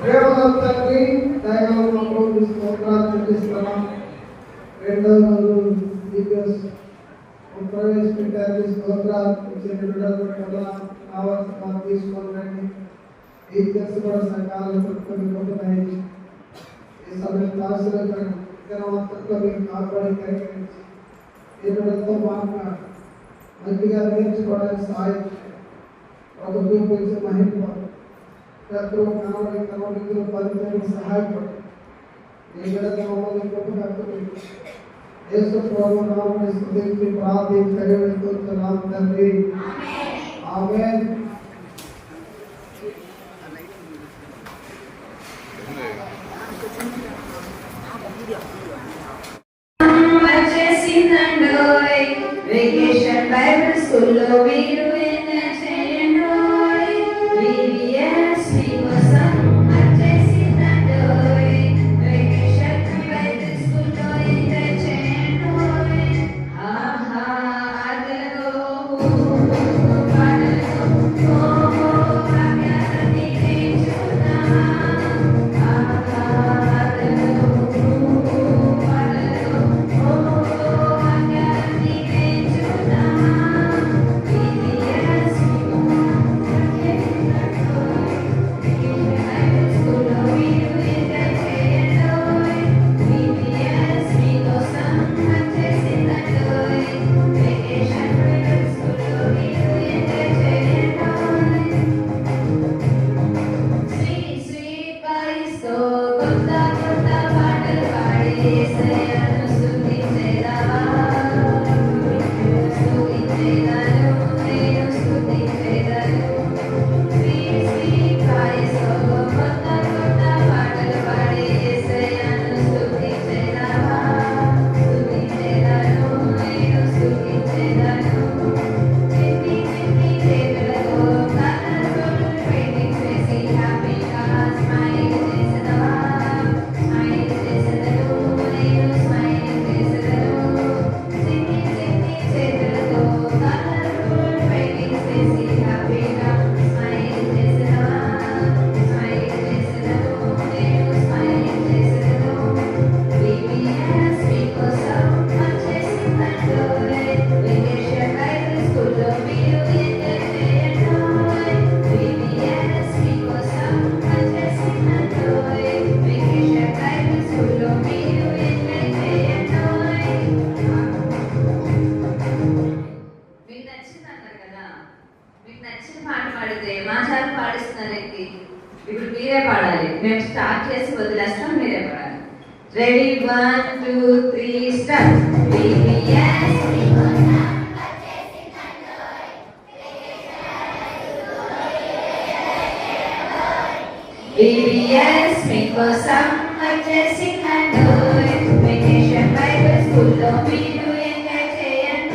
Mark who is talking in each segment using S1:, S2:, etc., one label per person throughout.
S1: ప్రేమల తండ్రి దయగల స్తోత్రాలు చెల్లిస్తున్నాం. రెండో రోజు వీడియోస్ ప్రవేశపెట్టారు. స్తోత్రాలు కావాల్సిన తీసుకోవాలండి. టీచర్స్ కూడా సంఘాలు పెట్టుకొని ఈ సమయం ఆశీర్వదించడంతో మీరు కాపాడి కరిగించి ఈరోజుతో మాట్లాడు మంచిగా నేర్చుకోవడానికి సహాయం ఒక చూపించి మహిళ శత్రువు కనబడి పరిచయం సహాయపడు. ఈ విధంగా మమ్మల్ని గొప్ప యేసు ప్రభువు నామమున స్తుతించి ప్రార్థించి వేడుకుంటున్నాం తండ్రి. ఆమేన్.
S2: వెకేషన్ బైబిల్ స్కూల్లో మీరు ఎంజాయ్ చేయండి. VBS మీకోసం వచ్చేసిందండి. వెకేషన్ బైబిల్ స్కూల్లో ఎంజాయ్ చేయండి. ఆహా ఆటలో పాటలో ఆజ్ఞాన్ని నేర్చుకుందాం. ఆహా ఆటలో ఇప్పుడు మీరే పాడాలి. మేము స్టార్ట్ చేసి వదిలేస్తాం, మీరే పాడాలి. Ready 1 2 3 start. VBS మీకోసం వచ్చేసిందండి. వెకేషన్ బైబిల్ స్కూల్లో మీరు ఎంజాయ్ చేయండి.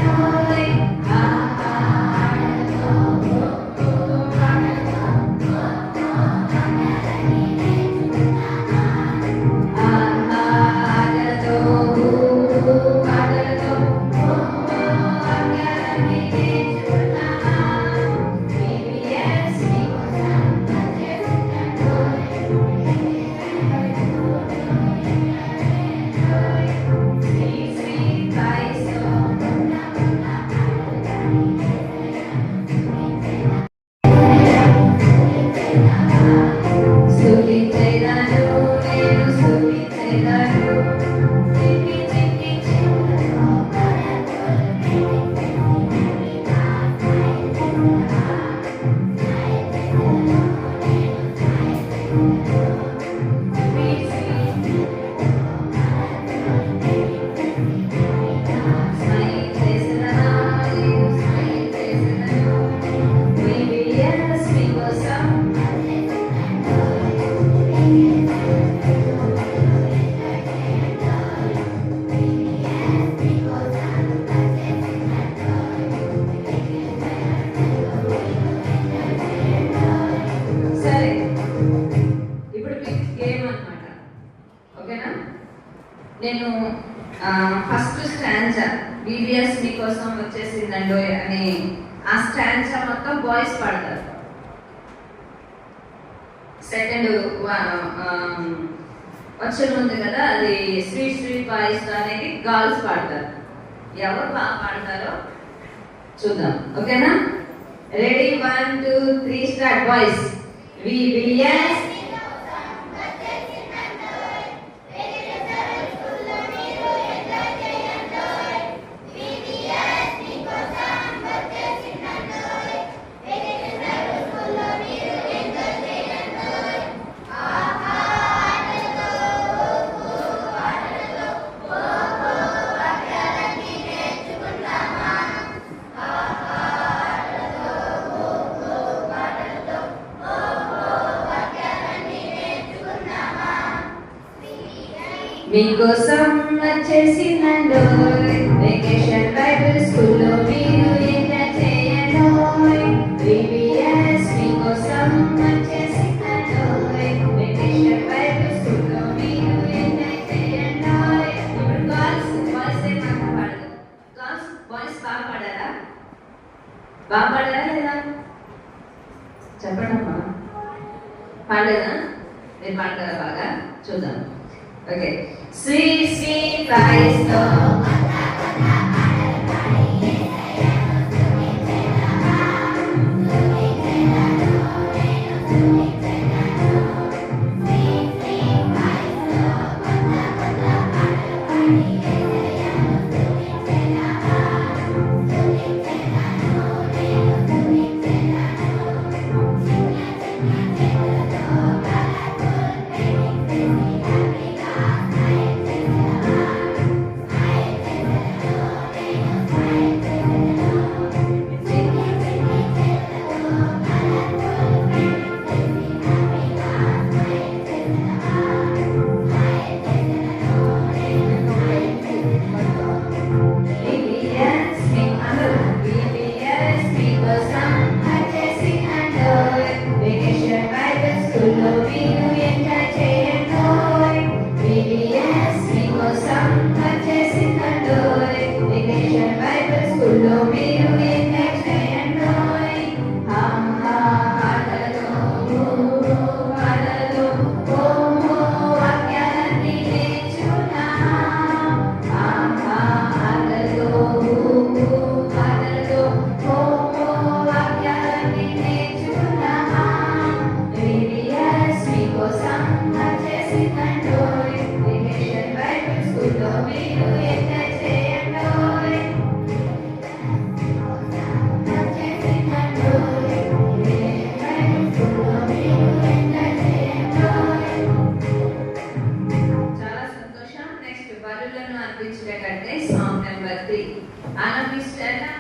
S2: నేను ఫస్ట్ స్టాంజా VBS మీకోసం వచ్చేసిందండి అని ఆ స్టాంజా మొత్తం బాయ్స్ పాడతారు. సెకండ్ వచ్చరం ఉంది కదా, అది స్వీట్ స్వీట్ వాయిస్ అనేది గర్ల్స్ పాడతారు. ఎవరు బాగా పాడతారో చూద్దాం, ఓకేనా? Ready 1 2 3 start. వాయిస్ VBS మీకోసం వచ్చేసిందండోయ్, వెకేషన్ బైబిల్ స్కూల్లో మీరు ఎంజాయ్ చేయండోయ్. VBS మీకోసం వచ్చేసిందండోయ్, వెకేషన్ బైబిల్ స్కూల్లో మీరు ఎంజాయ్ చేయండోయ్. ఇప్పుడు గర్ల్స్ ఏమన్నా పాడదు. బాయ్స్ బాగా పాడారా? బాగా పాడారా లేదా? చెప్పండమ్మా. పాడలేదా? మీరు పాడతారా బాగా? చూద్దాం. Okay. Sweet, sweet Christ, song number 3 ఆనందిస్తారా?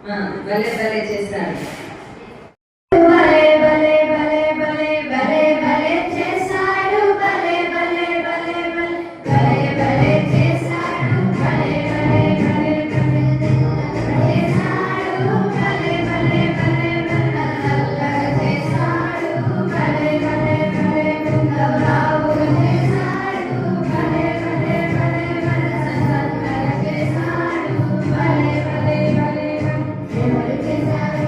S2: భలే భలే చేశాడు.
S3: భలే భలే భలే భలే భలే భలే చేశాడు భలే భలే భలే భలే భలే భలే చేశాడు భలే భలే భలే భలే చేశాడు భలే భలే భలే భలే చేశాడు భలే భలే భలే బాబు చేశాడు భలే భలే భలే భలే చేశాడు భలే భలే భలే ఎవరు చేశారు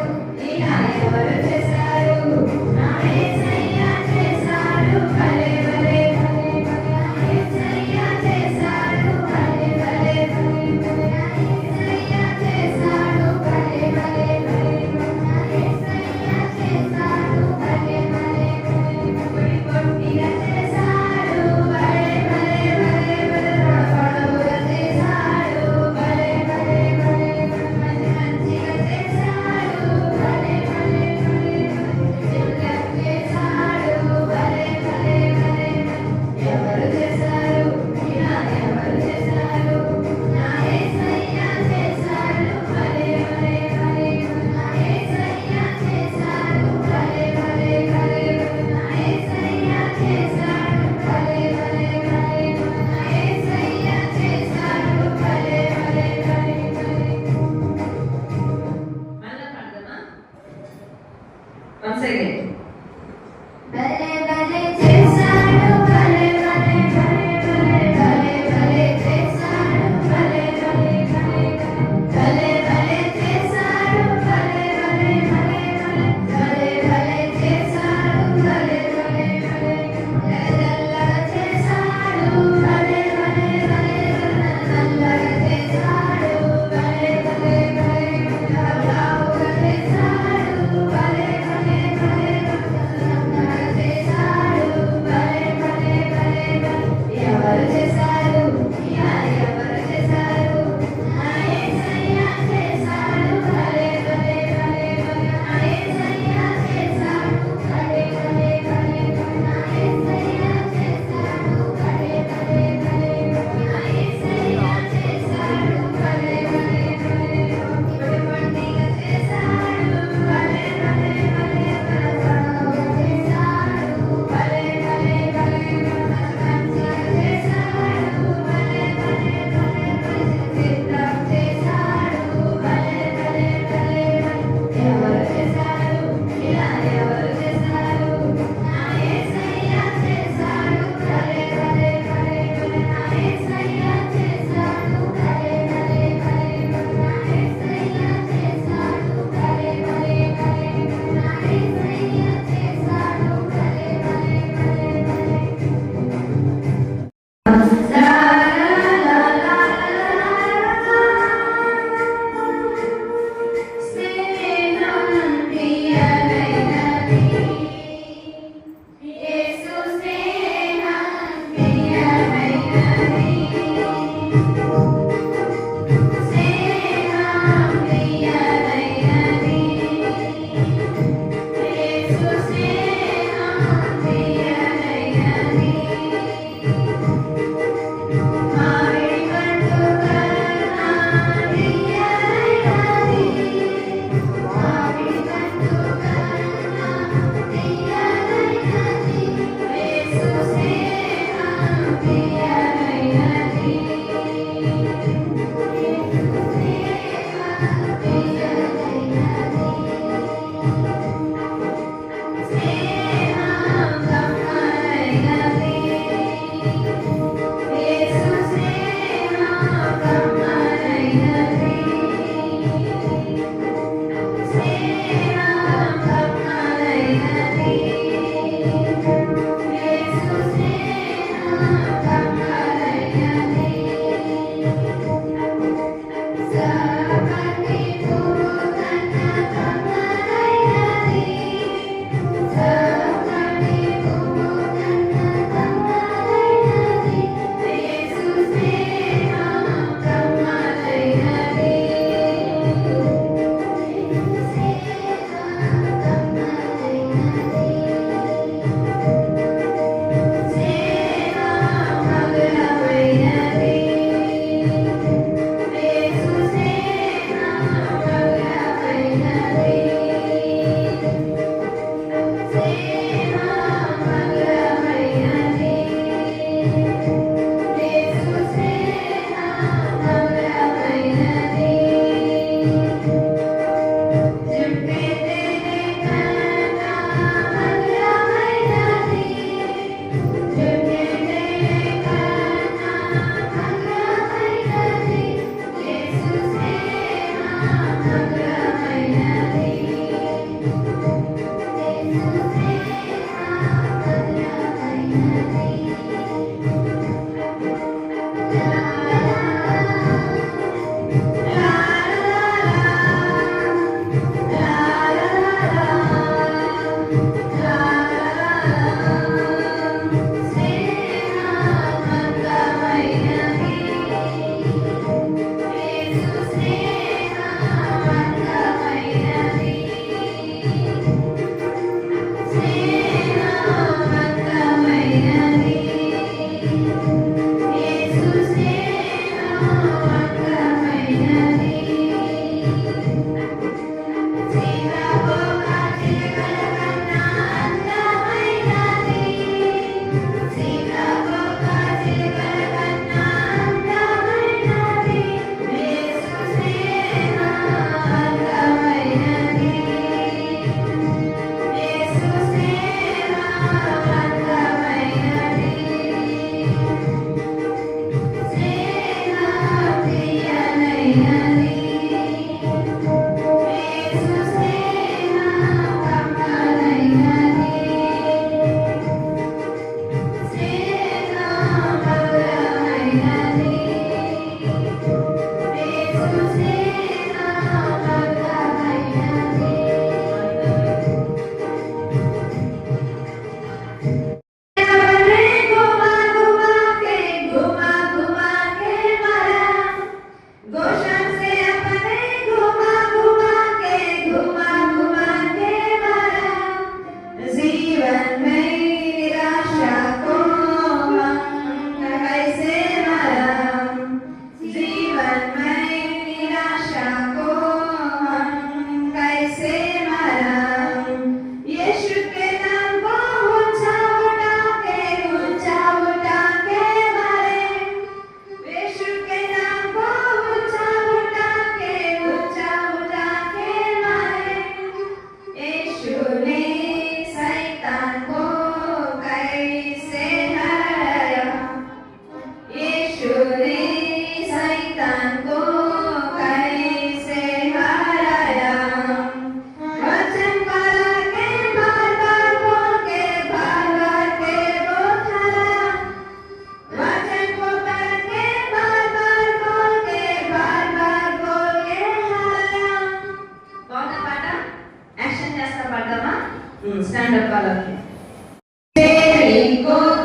S2: स्टैंड अप वाला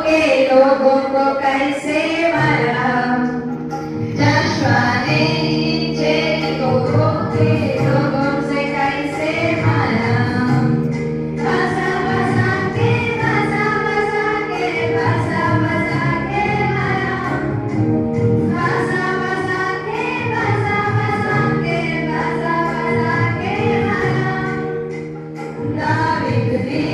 S3: के लोगों को कैसे मरा जश्वा ने जेरिको के लोगों से कैसे मरा बसा बसा के मरा बसा बसा के मरा दाविद ने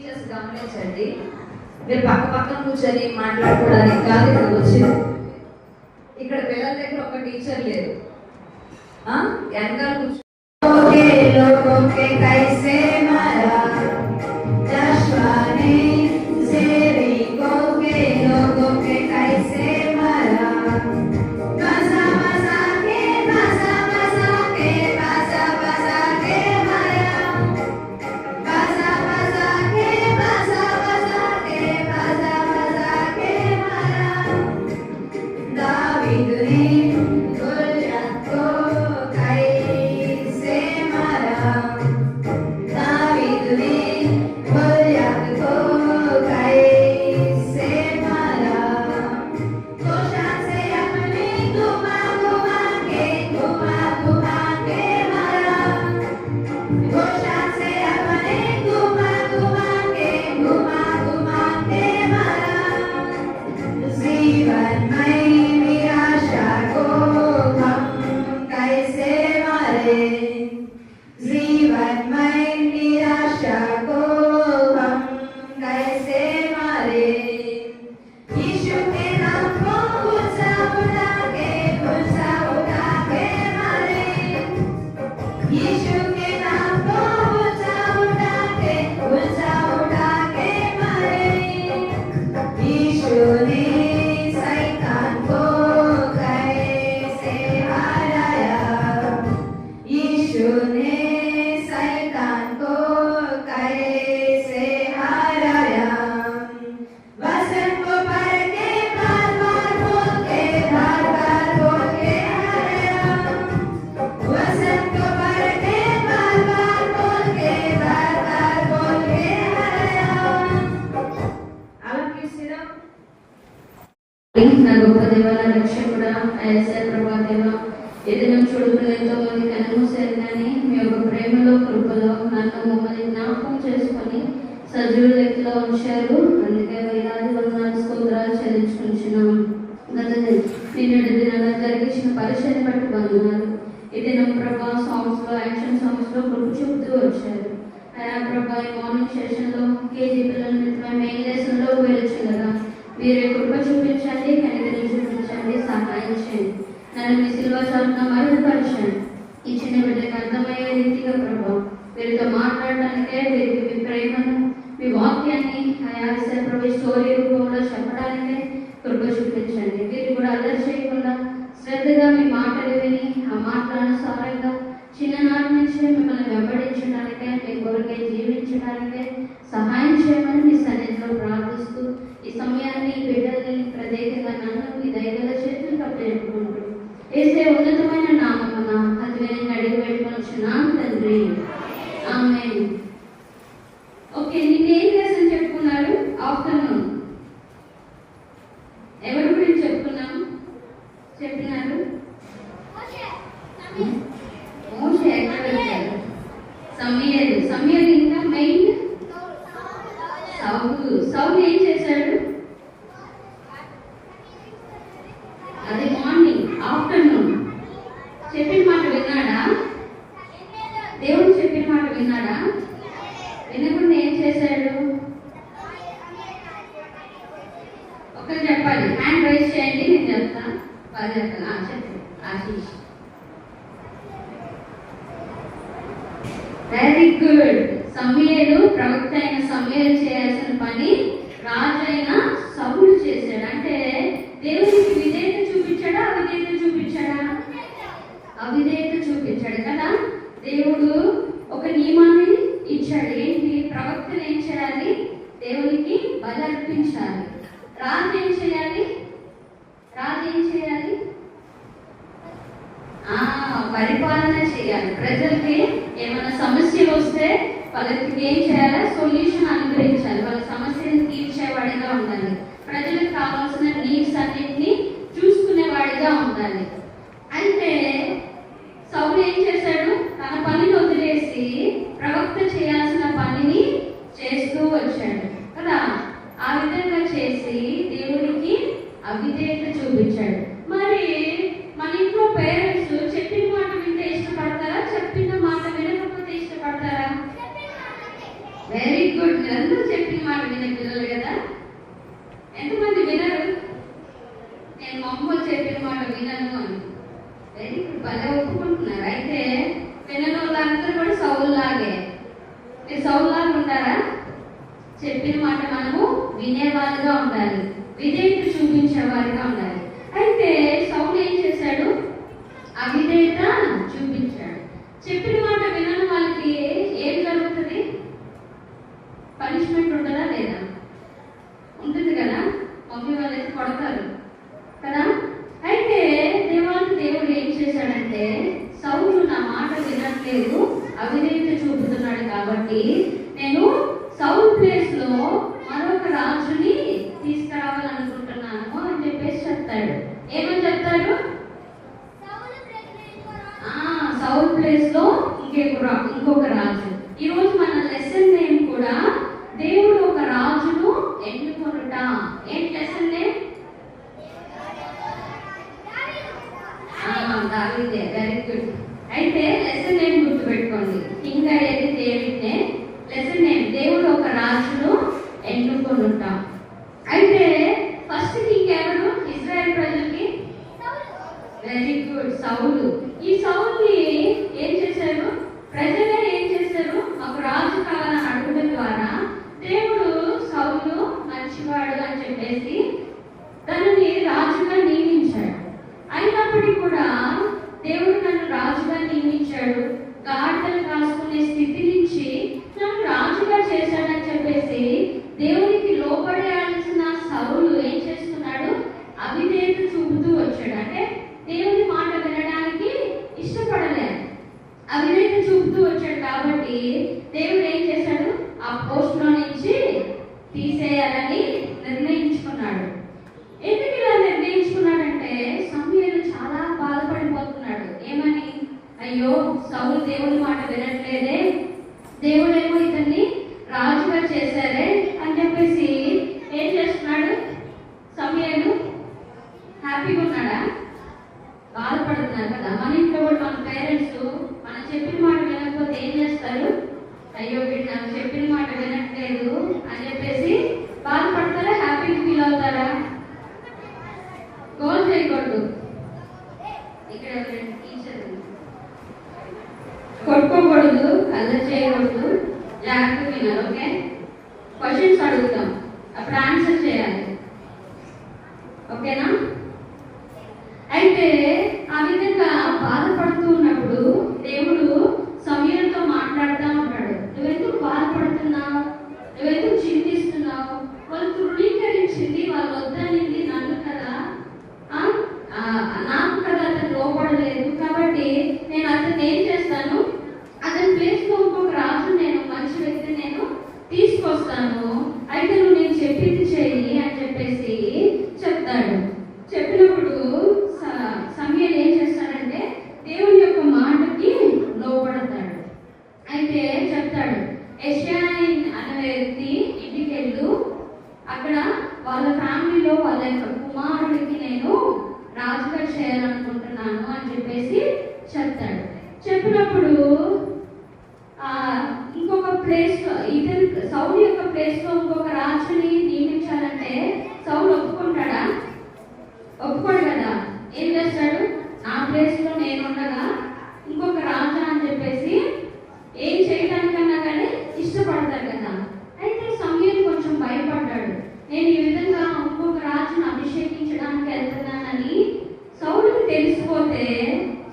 S2: టీచర్స్ గమనించండి, మీరు పక్క పక్కన కూర్చొని మాట్లాడుకోవడానికి కాదు ఇక్కడికి వచ్చింది. ఇక్కడ పిల్లల దగ్గర ఒక టీచర్ లేదు, వెనకాల కూర్చో
S3: लोगों के कैसे मारा जश्वाने सेविकों के लोगों के कैसे मारा बसा बसा के बसा बसा के बसा बसा के मारा बसा बसा के बसा बसा के बसा बसा के मारा दावीद ने गोलियत को कैसे मारा दावीद ने गोलियत को कैसे मारा कोशान से अपने घुमा घुमा के मारा कोशान से अपने घुमा घुमा के मारा जीवन में निराशा को हम कैसे मारे जीवन में निराशा को हम कैसे मारे यीशु के नाम को ऊंचा उठा के मारे यीशु के नाम को ऊंचा उठा के मारे यीशु ने शैतान को कैसे हराया यीशु ने शैतान को कैसे हराया वचन को पढ़ के बार बार बोल के हराया वचन को पढ़ के बार बार बोल के हराया
S2: అలా తీసిరా. నా గొప్ప దేవ, నా రక్షకుడా, ఐఎస్ఐ ప్రభా దేవ, ఏదైనా చూడుకుని ఎంతో మంది కనుమూసారు కానీ మీ యొక్క ప్రేమలో కృపలో నన్ను మమ్మల్ని జ్ఞాపకం చేసుకొని సజీవ లెక్కలో ఉంచారు. అందుకే వేలాది వందనాలు స్తోత్రాలు చెల్లించుకుంటున్నాం. నిన్నటి దినాల్లో జరిగించిన పరిచయం బట్టి వందనాలు. ఈ దినం ప్రభా సాంగ్స్లో యాక్షన్ సాంగ్స్లో కృప చూపుతూ వచ్చారు. ప్రభా ఈ మార్నింగ్ సెషన్లో కేజీ పిల్లల మెయిన్ లెసన్లో వెళ్ళొచ్చు కదా, మీరే కృప చూపించండి, కనికరం చూపించండి, సహాయం చేయండి. నన్ను మీ శిల్వ చాటున మరుగుపరచండి. ఈ చిన్న బిడ్డకి అర్థమయ్యే రీతిగా ప్రభా వీరితో మాట్లాడటానికే, వీరికి మీ ప్రేమను, మీ వాక్యాన్ని ప్రభు స్టోరీ రూపంలో చెప్పడానికే కృప చూపించండి. వీరు కూడా అల్లరి చేయకుండా శ్రద్ధగా మీ మాటలు విని ఆ మాటల అనుసారంగా చిన్ననాటి నుంచి మిమ్మల్ని వెంబడించడానికే, మీ కొరకే జీవించడానికే సహాయం చేయమని మీ సన్నిధిలో ప్రార్థిస్తూ ఈ సమయాన్ని బిడ్డల్ని ప్రత్యేకంగా నన్ను మీ దైవల చేతులు కప్పెట్టుకుంటూ ఏసే ఉన్నతమైన నామమున అది నేను అడిగి పెట్టుకొచ్చున్నాను తండ్రి, ఆమేన్. ఓకే, నిన్న ఏం లెసన్ చెప్పుకున్నారు? ఆఫ్టర్నూన్ ఎవరి గురించి చెప్పినారు? మోషే ఎక్కడ వచ్చారు? సమయలు ఇంకా మెయిన్ సౌలు ఏం చేశాడు? అది మార్నింగ్. ఆఫ్టర్నూన్ చెప్పిన మాట విన్నాడా? దేవుడు చెప్పిన మాట విన్నాడా? వినకుండా ఏం చేశాడు? ఒకరు చెప్పాలి, హ్యాండ్ రైజ్ చేయండి, నేను చెప్తాను. వాళ్ళు చెప్తాను. చెప్పు ఆశీష్. Very good. సమయలు, ప్రవక్త అయిన సమయలు చేయాల్సిన పని రాజు అయిన సౌలు చేశాడు. అంటే దేవునికి విధేయత చూపించాడా? అవిధేయత చూపించాడు కదా. దేవుడు ఒక నియమాన్ని ఇచ్చాడు. ఏంటి? ప్రవక్తను ఏం చేయాలి? దేవునికి బలి అర్పించాలి. రాజు ఏం చేయాలి? పరిపాలన చేయాలి. ప్రజలకి ఏమైనా సమస్యలు వస్తే వాళ్ళకి ఏం చేయాలి? సొల్యూషన్ అనుగ్రహించాలి. వాళ్ళ సమస్యను తీర్చేవాడిగా ఉండాలి. ప్రజలకు కావాల్సిన నీడ్స్ అన్నింటినీ చూసుకునేవాడిగా ఉండాలి. అయితే సౌలు ఏం చేశాడు? తన పనిని వదిలేసి ప్రవక్త చేయాల్సిన పనిని చేస్తూ వచ్చాడు కదా. ఆ విధంగా చేసి దేవునికి అవిధేయత చూపించాడు. మరి మన ఇంట్లో పేరెంట్స్ చెప్పిన మాట వింటే ఇష్టపడతారా? చెప్పిన మాట వినకపోతే ఇష్టపడతారా?
S3: Very good. మీరందరూ చెప్పిన మాట వినే పిల్లలు కదా. ఎంతమంది వినరు? నేను మా అమ్మ చెప్పిన మాట వినను అని. వెరీ గుడ్, భలే ఒప్పుకుంటున్నారు. అయితే వినని వాళ్ళందరూ కూడా సౌలులాగే. మీరు సౌలులాగా ఉంటారా? చెప్పిన మాట మనము వినేవాళ్ళుగా ఉండాలి, విధేయత చూపించేవారుగా ఉండాలి. అయితే సౌలు ఏం చేశాడు? అవిధేయత చూపించాడు. చెప్పిన మాట వినని వాళ్ళకి ఏం జరుగుతుంది? పనిష్మెంట్ ఉంటుందా లేదా? ఉంటుంది కదా. మమ్మీ వాళ్ళైతే కొడతారు కదా. అయితే దేవుడు ఏం చేశాడంటే, సౌలు నా మాట వినట్లేదు, అవిధేయత చూపుతున్నాడు కాబట్టి నేను సౌలు ప్లేస్ లో మరొక రాజుని తీసుకురావాలనుకుంటున్నాను అని చెప్పేసి చెప్తాడు. ఏమని చెప్తాడు? సౌలు ప్లేస్ లో ఇంకొక రాజు. ఈ రోజు మన లెసన్ నేమ్ కూడా దేవుడు ఒక రాజును ఎన్నుకొనుట. ఏం లెసన్ నేమ్? దావీదే. Very good. అయితే లెసన్ నేమ్ గుర్తుపెట్టుకోండి. కింగ్ అయ్యేది డేవిడ్నే. లెసన్ నేమ్ దేవుడు ఒక రాజును ఎన్నుకొనుట. అయితే ఫస్ట్ కింగ్ ఎవరు ఇశ్రాయేల్ ప్రజలకి? వెరీ గుడ్, సౌలు. ఈ సౌలుని ఏం చేశారు? ప్రజలే ఏం చేశారు? ఒక రాజు కావాలని అడగడం ద్వారా దేవుడు సౌలు మంచివాడు అని చెప్పేసి తనని రాజుగా నియమించాడు. అయినప్పటికీ కూడా దేవుడు నన్ను రాజుగా నియమించాడు, గాడిదలు కాసుకునే స్థితి నుంచి నన్ను రాజుగా చేశాడని చెప్పేసి దేవునికి లోబడేయాల్సిన సౌలు ఏం చేస్తున్నాడు? అవిధేయత చూపుతూ వచ్చాడు. అంటే దేవుని మాట వినడానికి ఇష్టపడలేదు, అవిధేయత చూపుతూ వచ్చాడు. కాబట్టి దేవుడు ఏం చేశాడు? ఆ పోస్ట్ లో నుంచి తీసేయాలని నిర్ణయించుకున్నాడు. ఎందుకు ఇలా నిర్ణయించుకున్నాడంటే, సమూయేలు చాలా బాధపడిపోతున్నాడు. ఏమని? అయ్యో, సౌలు దేవుని మాట వినట్లేదే, దేవుడేమో ఇతన్ని రాజుగా చేశారే అని చెప్పేసి ఏం చేస్తున్నాడు? సమూయేలు హ్యాపీగా ఉన్నాడా? బాధపడుతున్నారు కదా. మన ఇంట్లో కూడా మన పేరెంట్స్ మనం చెప్పిన మాట వినకపోతే ఏం చేస్తారు? అయ్యో, వీడు నాకు చెప్పిన మాట వినట్లేదు అని చెప్పేసి బాధపడతారా? హ్యాపీగా ఫీల్ అవుతారా? గోల్ చేయకూడదు. ఇక్కడ టీచర్ కొట్టుకోకూడదు, అల్లరి చేయకూడదు, జాగ్రత్తగా వినాలి. ఓకే, క్వశ్చన్స్ అడుగుతాం, అప్పుడు ఆన్సర్ చేయాలి. ఓకేనా? అయితే ఆ విధంగా బాధపడుతూ ఉన్నప్పుడు దేవుడు సమూయేలుతో మాట్లాడుతూ ఉంటాడు. నువ్వెందుకు బాధపడుతున్నావు? నువ్వెందుకు చింతిస్తున్నావు? వాళ్ళు తృణీకరించింది, వాళ్ళు వద్దనింది నన్ను కదా, నాకు కదా అతను లోపడలేదు. కాబట్టి నేను అతను ఏం చేస్తాను? అతని ప్లేస్ లో ఇంకొక రాజు, నేను మంచి వ్యక్తిని నేను తీసుకొస్తాను. అయితే నువ్వు నేను చెప్పింది చెయ్యి అని చెప్పేసి చెప్తాడు. చెప్పినప్పుడు సమూయేలు ఏం చేస్తాడంటే దేవుని యొక్క మాటకి లోపడతాడు. అయితే చెప్తాడు, యెషయా అనే వ్యక్తి ఇంటికి వెళ్ళు, అక్కడ వాళ్ళ ఫ్యామిలీలో వాళ్ళ యొక్క కుమారుడికి నేను రాజుగా చేయాలనుకుంటున్నాను అని చెప్పేసి చెప్తాడు. చెప్పినప్పుడు ఇంకొక ప్లేస్ లో ఇతను సౌలు యొక్క ప్లేస్ లో ఇంకొక రాజుని నియమించాలంటే సౌలు ఒప్పుకుంటాడా? ఒప్పుకోడు కదా. ఏం చేస్తాడు? నా ప్లేస్ లో నేను ఉండగా ఇంకొక రాజు అని చెప్పేసి ఏం చేయడానికన్నా కానీ ఇష్టపడతాడు కదా. అయితే సమూయేలు కొంచెం భయపడ్డాడు. నేను ఈ విధంగా ఇంకొక రాజును అభిషేకించడానికి వెళ్తున్నానని సౌలుకి తెలిసిపోతే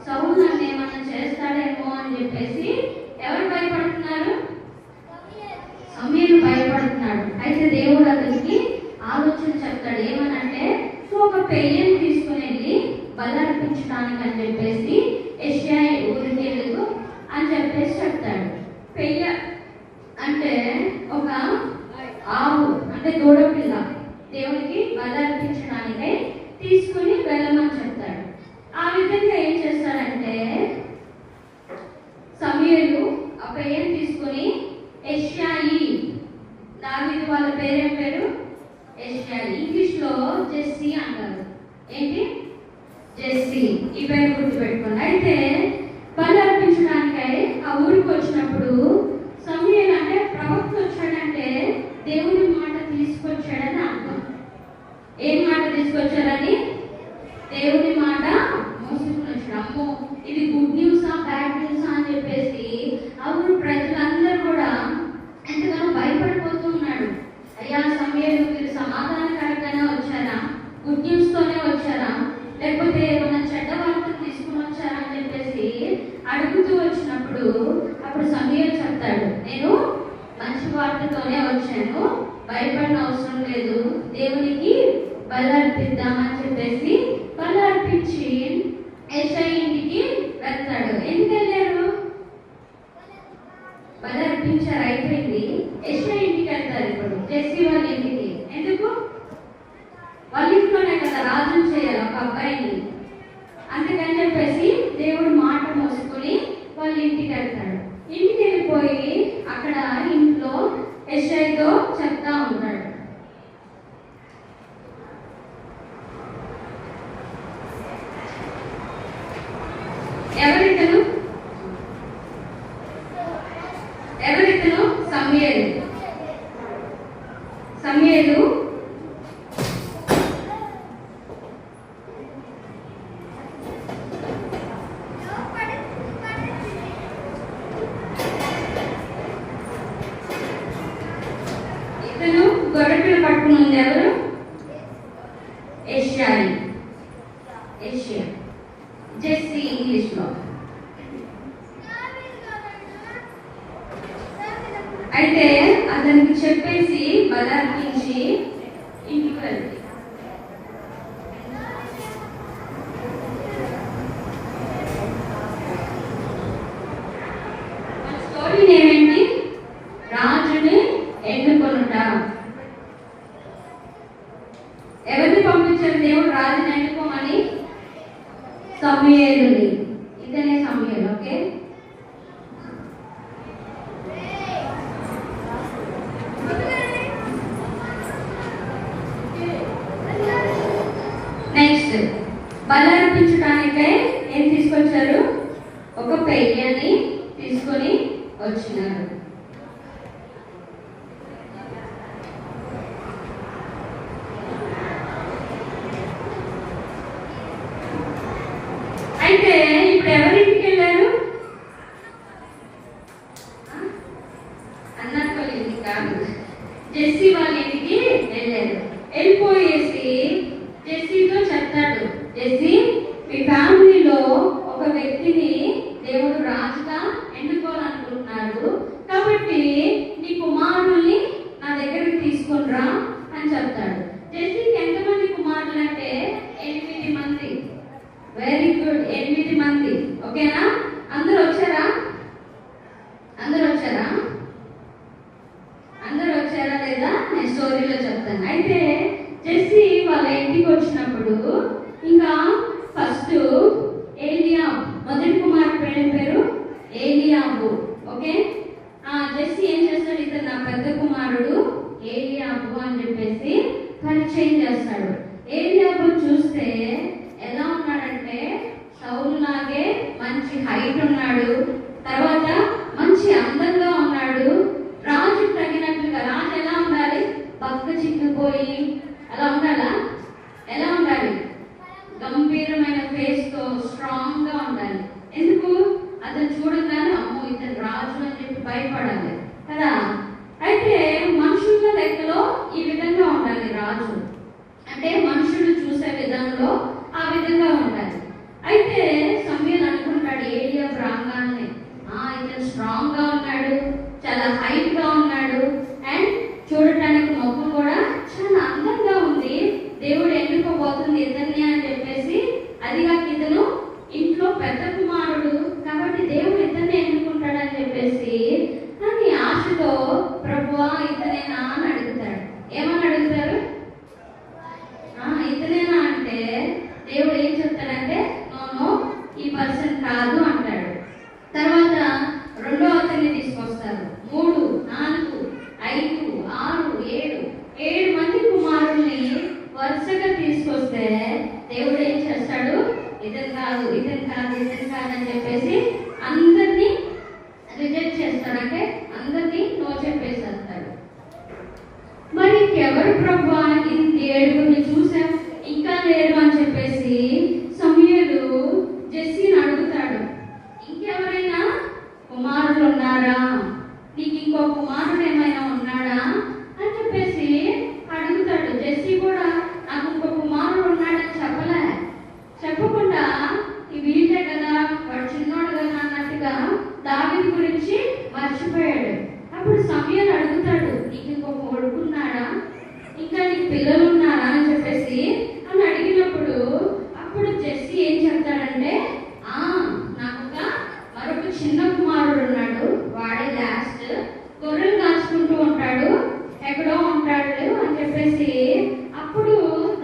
S3: సౌలు నన్ను ఏమన్నా చేస్తాడేమో అని చెప్పేసి ఎవరు భయపడుతున్నారు? సమూయేలు భయపడుతున్నాడు. అయితే దేవుడు అతనికి ఆలోచన చెప్తాడు. ఏమనంటే, ఒక పెయ్యం తీసుకుని వెళ్ళి బలర్పించడానికి అని చెప్పేసి యెషయా ఊరికి వెళ్ళు అని చెప్పేసి చెప్తాడు. పెయ్య అంటే ఒక ఆవు, అంటే దూడపిల్ల, దేవునికి బలర్పించడానికై తీసుకుని వెళ్ళమని చెప్తాడు. ఆ విధంగా ఏం చేస్తాడంటే సమూయేలు ఆ పెయ్యం తీసుకుని యెషయాయి, దావీదు వాళ్ళ పేరేం పేరు? యెషయాయి. ఇంగ్లీష్ లో జెస్సీ అంటారు. ఏంటి? జెస్సీ. ఈ పేరు గుర్తుపెట్టుకోండి. అయితే బలి అర్పించడానికై ఆ ఊరికి వచ్చినప్పుడు సమూయేలు అంటే ప్రవక్త వచ్చాడు వచ్చాను, భయపడిన అవసరం లేదు, దేవునికి బలి అర్పిద్దామని చెప్పేసి బలి అర్పించి యెషయా ఇంటికి వెళ్తాడు. ఎందుకు వెళ్ళారు? బలి అర్పించారు, అయిపోయింది. యెషయా ఇంటికి వెళ్తారు. ఇప్పుడు జెస్సీ వాళ్ళ ఇంటికి. ఎందుకు? వాళ్ళ ఇంట్లోనే కదా రాజును చేయాలి ఒక అబ్బాయిని. అందుకని చెప్పేసి దేవుడు మాట మోసుకొని వాళ్ళ ఇంటికి వెళ్తాడు. ఇంటికి వెళ్ళిపోయి అక్కడ ఇంట్లో యెషయాతో చెప్తా ఉంటాడు. ఎవరితను? సమూయేలు. ఇతను గొర్రెలు పట్టుకుని ఉంది. ఎవరు? యెషయా. జెస్సీ ఇంగ్లీష్ లో. అయితే అతనికి చెప్పేసి బలార్పించి ఇంటికి వెళ్తే స్టోరీ ఏమేంటి? రాజుని ఎన్నుకొనుట. ఎవరిని పంపించారు దేవుడు రాజుని ఎన్నుకోమని? సమూయేలుని. ఇతనే సమూయేలు. ఓకే, నెక్స్ట్ బలి అర్పించడానికై ఏం తీసుకొచ్చారు? ఒక పెయ్యని తీసుకొని వచ్చినారు. అయితే ఇప్పుడు ఎవరింటికి వెళ్ళారు? అన్నట్టు వాళ్ళ ఇంటికి కాదు, జెస్సీ వాళ్ళ ఇంటికి వెళ్ళారు. వెళ్ళిపోయేసి జెస్సీతో చెప్తాడు, జెస్సీ మీ ఫ్యామిలీలో ఒక వ్యక్తిని దేవుడు రాజుగా ఎన్నుకోవాలనుకుంటున్నాడు, కాబట్టి నీ కుమారుల్ని నా దగ్గరికి తీసుకొని రా అని చెప్తాడు. జెస్సీకి ఎంతమంది కుమారులు అంటే 8 మంది. వెరీ గుడ్, 8 మంది. ఓకేనా? అందరూ వచ్చారా? లేదా నేను స్టోరీలో చెప్తాను. అయితే జెస్సీ వాళ్ళ ఇంటికి వచ్చినప్పుడు ఇంకా ఫస్ట్ ఏలియాబు, మొదటి కుమారుడు పేరు ఏలియాబు. ఓకే, జెస్సీ ఏం చేస్తాడు? ఇతను నా పెద్ద కుమారుడు ఏలియాబు అని చెప్పేసి పరిచయం చేస్తాడు. ఏలియాబు చూస్తే ఎలా ఉన్నాడంటే సౌలు లాగే మంచి హైట్ ఉన్నాడు, తర్వాత మంచి అందంగా ఉన్నాడు. రాజు తగినట్లుగా. రాజు ఎలా ఉండాలి? పక్క చిక్కుపోయి అలా ఉండాలా? ఎలా ఉండాలి? గంభీరమైన ఫేస్ తో స్ట్రాంగ్ గా ఉండాలి. ఎందుకు? అతను చూడగానే అమ్మో ఇతను రాజు అని చెప్పి భయపడాలి కదా. అయితే మనుషుల లెక్కలో ఈ విధంగా ఉండాలి రాజు అంటే, మనుషులు చూసే విధంలో ఆ విధంగా ఉండాలి. అయితే సమూయేలు అనుకుంటాడు ఏలియాబు రాగానే, ఇతను స్ట్రాంగ్ గా ఉన్నాడు, చాలా హైట్ గా ఉన్నాడు, అండ్ చూడటానికి మొక్క కూడా చాలా అందంగా ఉంది, దేవుడు ఎన్నుకోబోతుంది ఇతన్ని అని చెప్పేసి, అదిగా ఇతను ఇంట్లో పెద్ద కుమారుడు కాబట్టి దేవుడు ఇతన్ని ఎన్నుకుంటాడని చెప్పేసి అని ఆశతో ప్రభువా ఇతనేనా అని అడుగుతాడు. ఏమని అడుగుతారు? ఇతనేనా అంటే దేవుడు ఏం చెప్తాడంటే నో, ఈ పర్సన్ కాదు అంటాడు. తర్వాత రెండో అతన్ని తీసుకొస్తారు. 3, 4, 5, 6, 7 మంది కుమారుల్ని వరుసగా తీసుకొస్తే దేవుడు ఏం చేస్తాడు? ఇతను కాదు అని చెప్పేసి అందరినీ రిజెక్ట్ చేస్తాడు. అంటే అందరినీ నో చెప్పేసేస్తాడు. మరి ఇంకెవరు ప్రభువా? 7 చూసాం, ఇంకా లేరు అని చెప్పేసి సమూయేలు జెస్సీని అడుగుతాడు, ఇంకెవరైనా కుమారులు ఉన్నారా? నీకు ఇంకో కుమారుడు ఏమైనా ఉన్నాడా అని చెప్పేసి అడుగుతాడు. జెస్సీ కూడా నాకు ఇంకో కుమారుడు ఉన్నాడని చెప్పకుండా వీళ్ళే కదా, వాడు చిన్నోడు కదా అన్నట్టుగా పిల్లలు ఉన్నారా అని చెప్పేసి అని అడిగినప్పుడు అప్పుడు జెస్సీ ఏం చెప్తాడంటే నాకు మరొక చిన్న కుమారుడు ఉన్నాడు, వాడే లాస్ట్, గొర్రెలు కాచుకుంటూ ఉంటాడు, ఎక్కడో ఉంటాడు అని చెప్పేసి అప్పుడు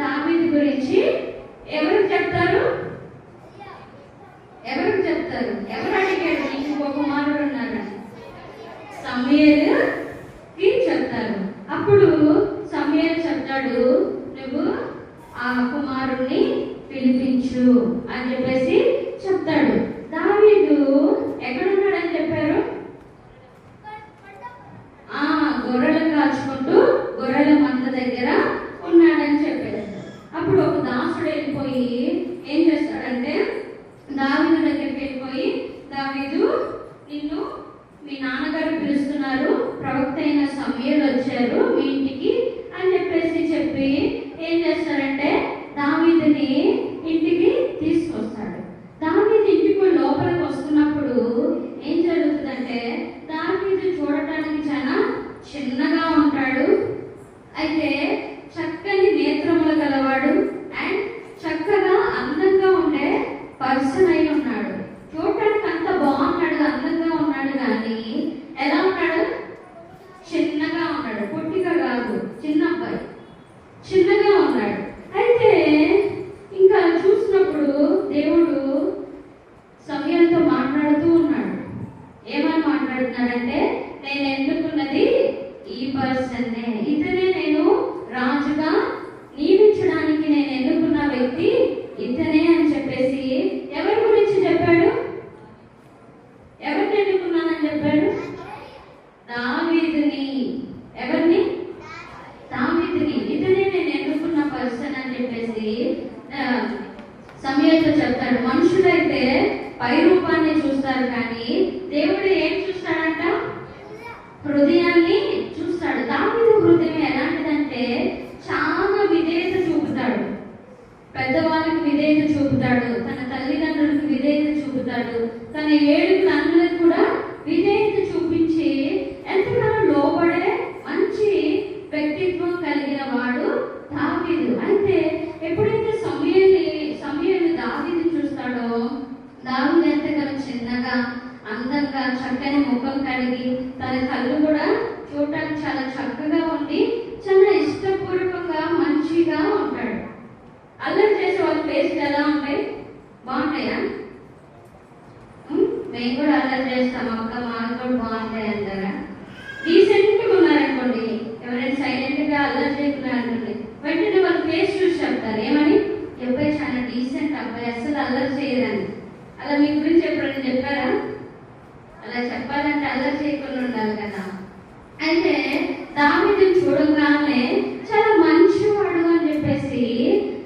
S3: దావీదు గురించి ఎవరికి చెప్తారు? ఎవరు అడిగాడు ఇంకో కుమారుడు ఉన్నారని? సమూయేలుకి చెప్తారు. అప్పుడు సమూయేలు చెప్తాడు, నువ్వు ఆ కుమారుణ్ణి పిలిపించు అని చెప్పేసి చెప్తాడు. దావీదు ఎక్కడున్నాడని చెప్పారు? గొర్రెలు కాచుకుంటూ గొర్రెల మంద దగ్గర ఉన్నాడని చెప్పారు. అప్పుడు ఒక దాసుడు వెళ్ళిపోయి ఏం చేస్తాడంటే దావీదు దగ్గరికి వెళ్ళిపోయి, దావీదు, నిన్ను మీ నాన్నగారు పిలుస్తున్నారు, ప్రవక్త అయిన సమూయేలు వచ్చారు మీ ఇంటికి అని చెప్పి ఏం చేస్తారంటే దావీదుని ఇంటికి తీసుకొస్తాడు. దావీదు ఇంటికి లోపలికి వస్తున్నప్పుడు ఏం జరుగుతుందంటే దావీదు చూడటానికి చాలా చిన్నగా ఉంటాడు, అయితే చక్కని నేత్రములు గలవాడు అండ్ చక్కగా అందంగా ఉండే పర్సన్ అయి ఉన్నాడు. చూడటానికి అంత బాగున్నాడు, అందంగా ఉన్నాడు, కానీ ఎలా ఉన్నాడు? చిన్నగా ఉన్నాడు. పొట్టిగా కాదు, చిన్న అబ్బాయి, చిన్నగా ఉన్నాడు. అయితే ఇంకా చూసినప్పుడు దేవుడు సమూయేలుతో మాట్లాడుతూ ఉన్నాడు. ఏమని మాట్లాడుతున్నాడంటే, నేను ఎన్నుకున్నది ఈ పర్సన్నే, ఇతనే నేను రాజుగా నియమించడానికి నేను ఎన్నుకున్న వ్యక్తి ఇతనే అని చెప్పేసి ఎవరి గురించి చెప్పాడు? ఎవరిని ఎన్నుకున్నానని చెప్పాడు? దావీదుని. ఎవరిని? దావీదుని. ఇతనే నేను ఎన్నుకున్న పర్సన్ అని చెప్పేసి సమూయేలుతో చెప్తాడు. మనుషులైతే పై రూపాన్ని చూస్తారు, కానీ దేవుడు ఏం చూస్తాడంట? హృదయాన్ని చూస్తాడు. దావీదు హృదయం ఎలాంటిదంటే చాలా విధేయత చూపుతాడు, పెద్దవాళ్ళకి విధేయత చూపుతాడు, తన తల్లిదండ్రులకు విధేయత చూపుతాడు, తన ఏడుగురు అన్నలకు కూడా విధేయత చూపించి ఎంతగానో లోబడే మంచి వ్యక్తిత్వం కలిగిన వాడు దావీదు. అయితే ఎప్పుడైతే సమూయేలు దావీదు చూస్తాడో, దావీదు ఎంతగానో చిన్నగా, అందంగా, చక్కని ముఖం కలిగి, తన కళ్ళు కూడా చూడటానికి చాలా చక్కగా ఉండి చాలా ఇష్టపూర్వకంగా మంచిగా ఉంటాడు. అల్లరి చేసే వాళ్ళ ఫేస్లు ఎలా ఉంటాయి? బాగుంటాయా? మేము కూడా అల్లరి చేస్తాం అక్క, మాకు కూడా బాగుంటాయి అంటారా? డీసెంట్గా ఉన్నారనుకోండి, ఎవరైనా సైలెంట్గా అల్లరి చేయకున్నారనుకోండి, వెంటనే వాళ్ళ ఫేస్ చూసి చెప్తారు ఏమని? అబ్బాయి చాలా డీసెంట్ అబ్బాయి, అసలు అల్లరి చేయదని. అలా మీ గురించి ఎప్పుడైనా చెప్పారా? అలా చెప్పాలంటే అల్లరి చేయకుండా ఉండాలి కదా. అయితే దావీదుని చూడగానే చాలా మంచివాడు అని చెప్పేసి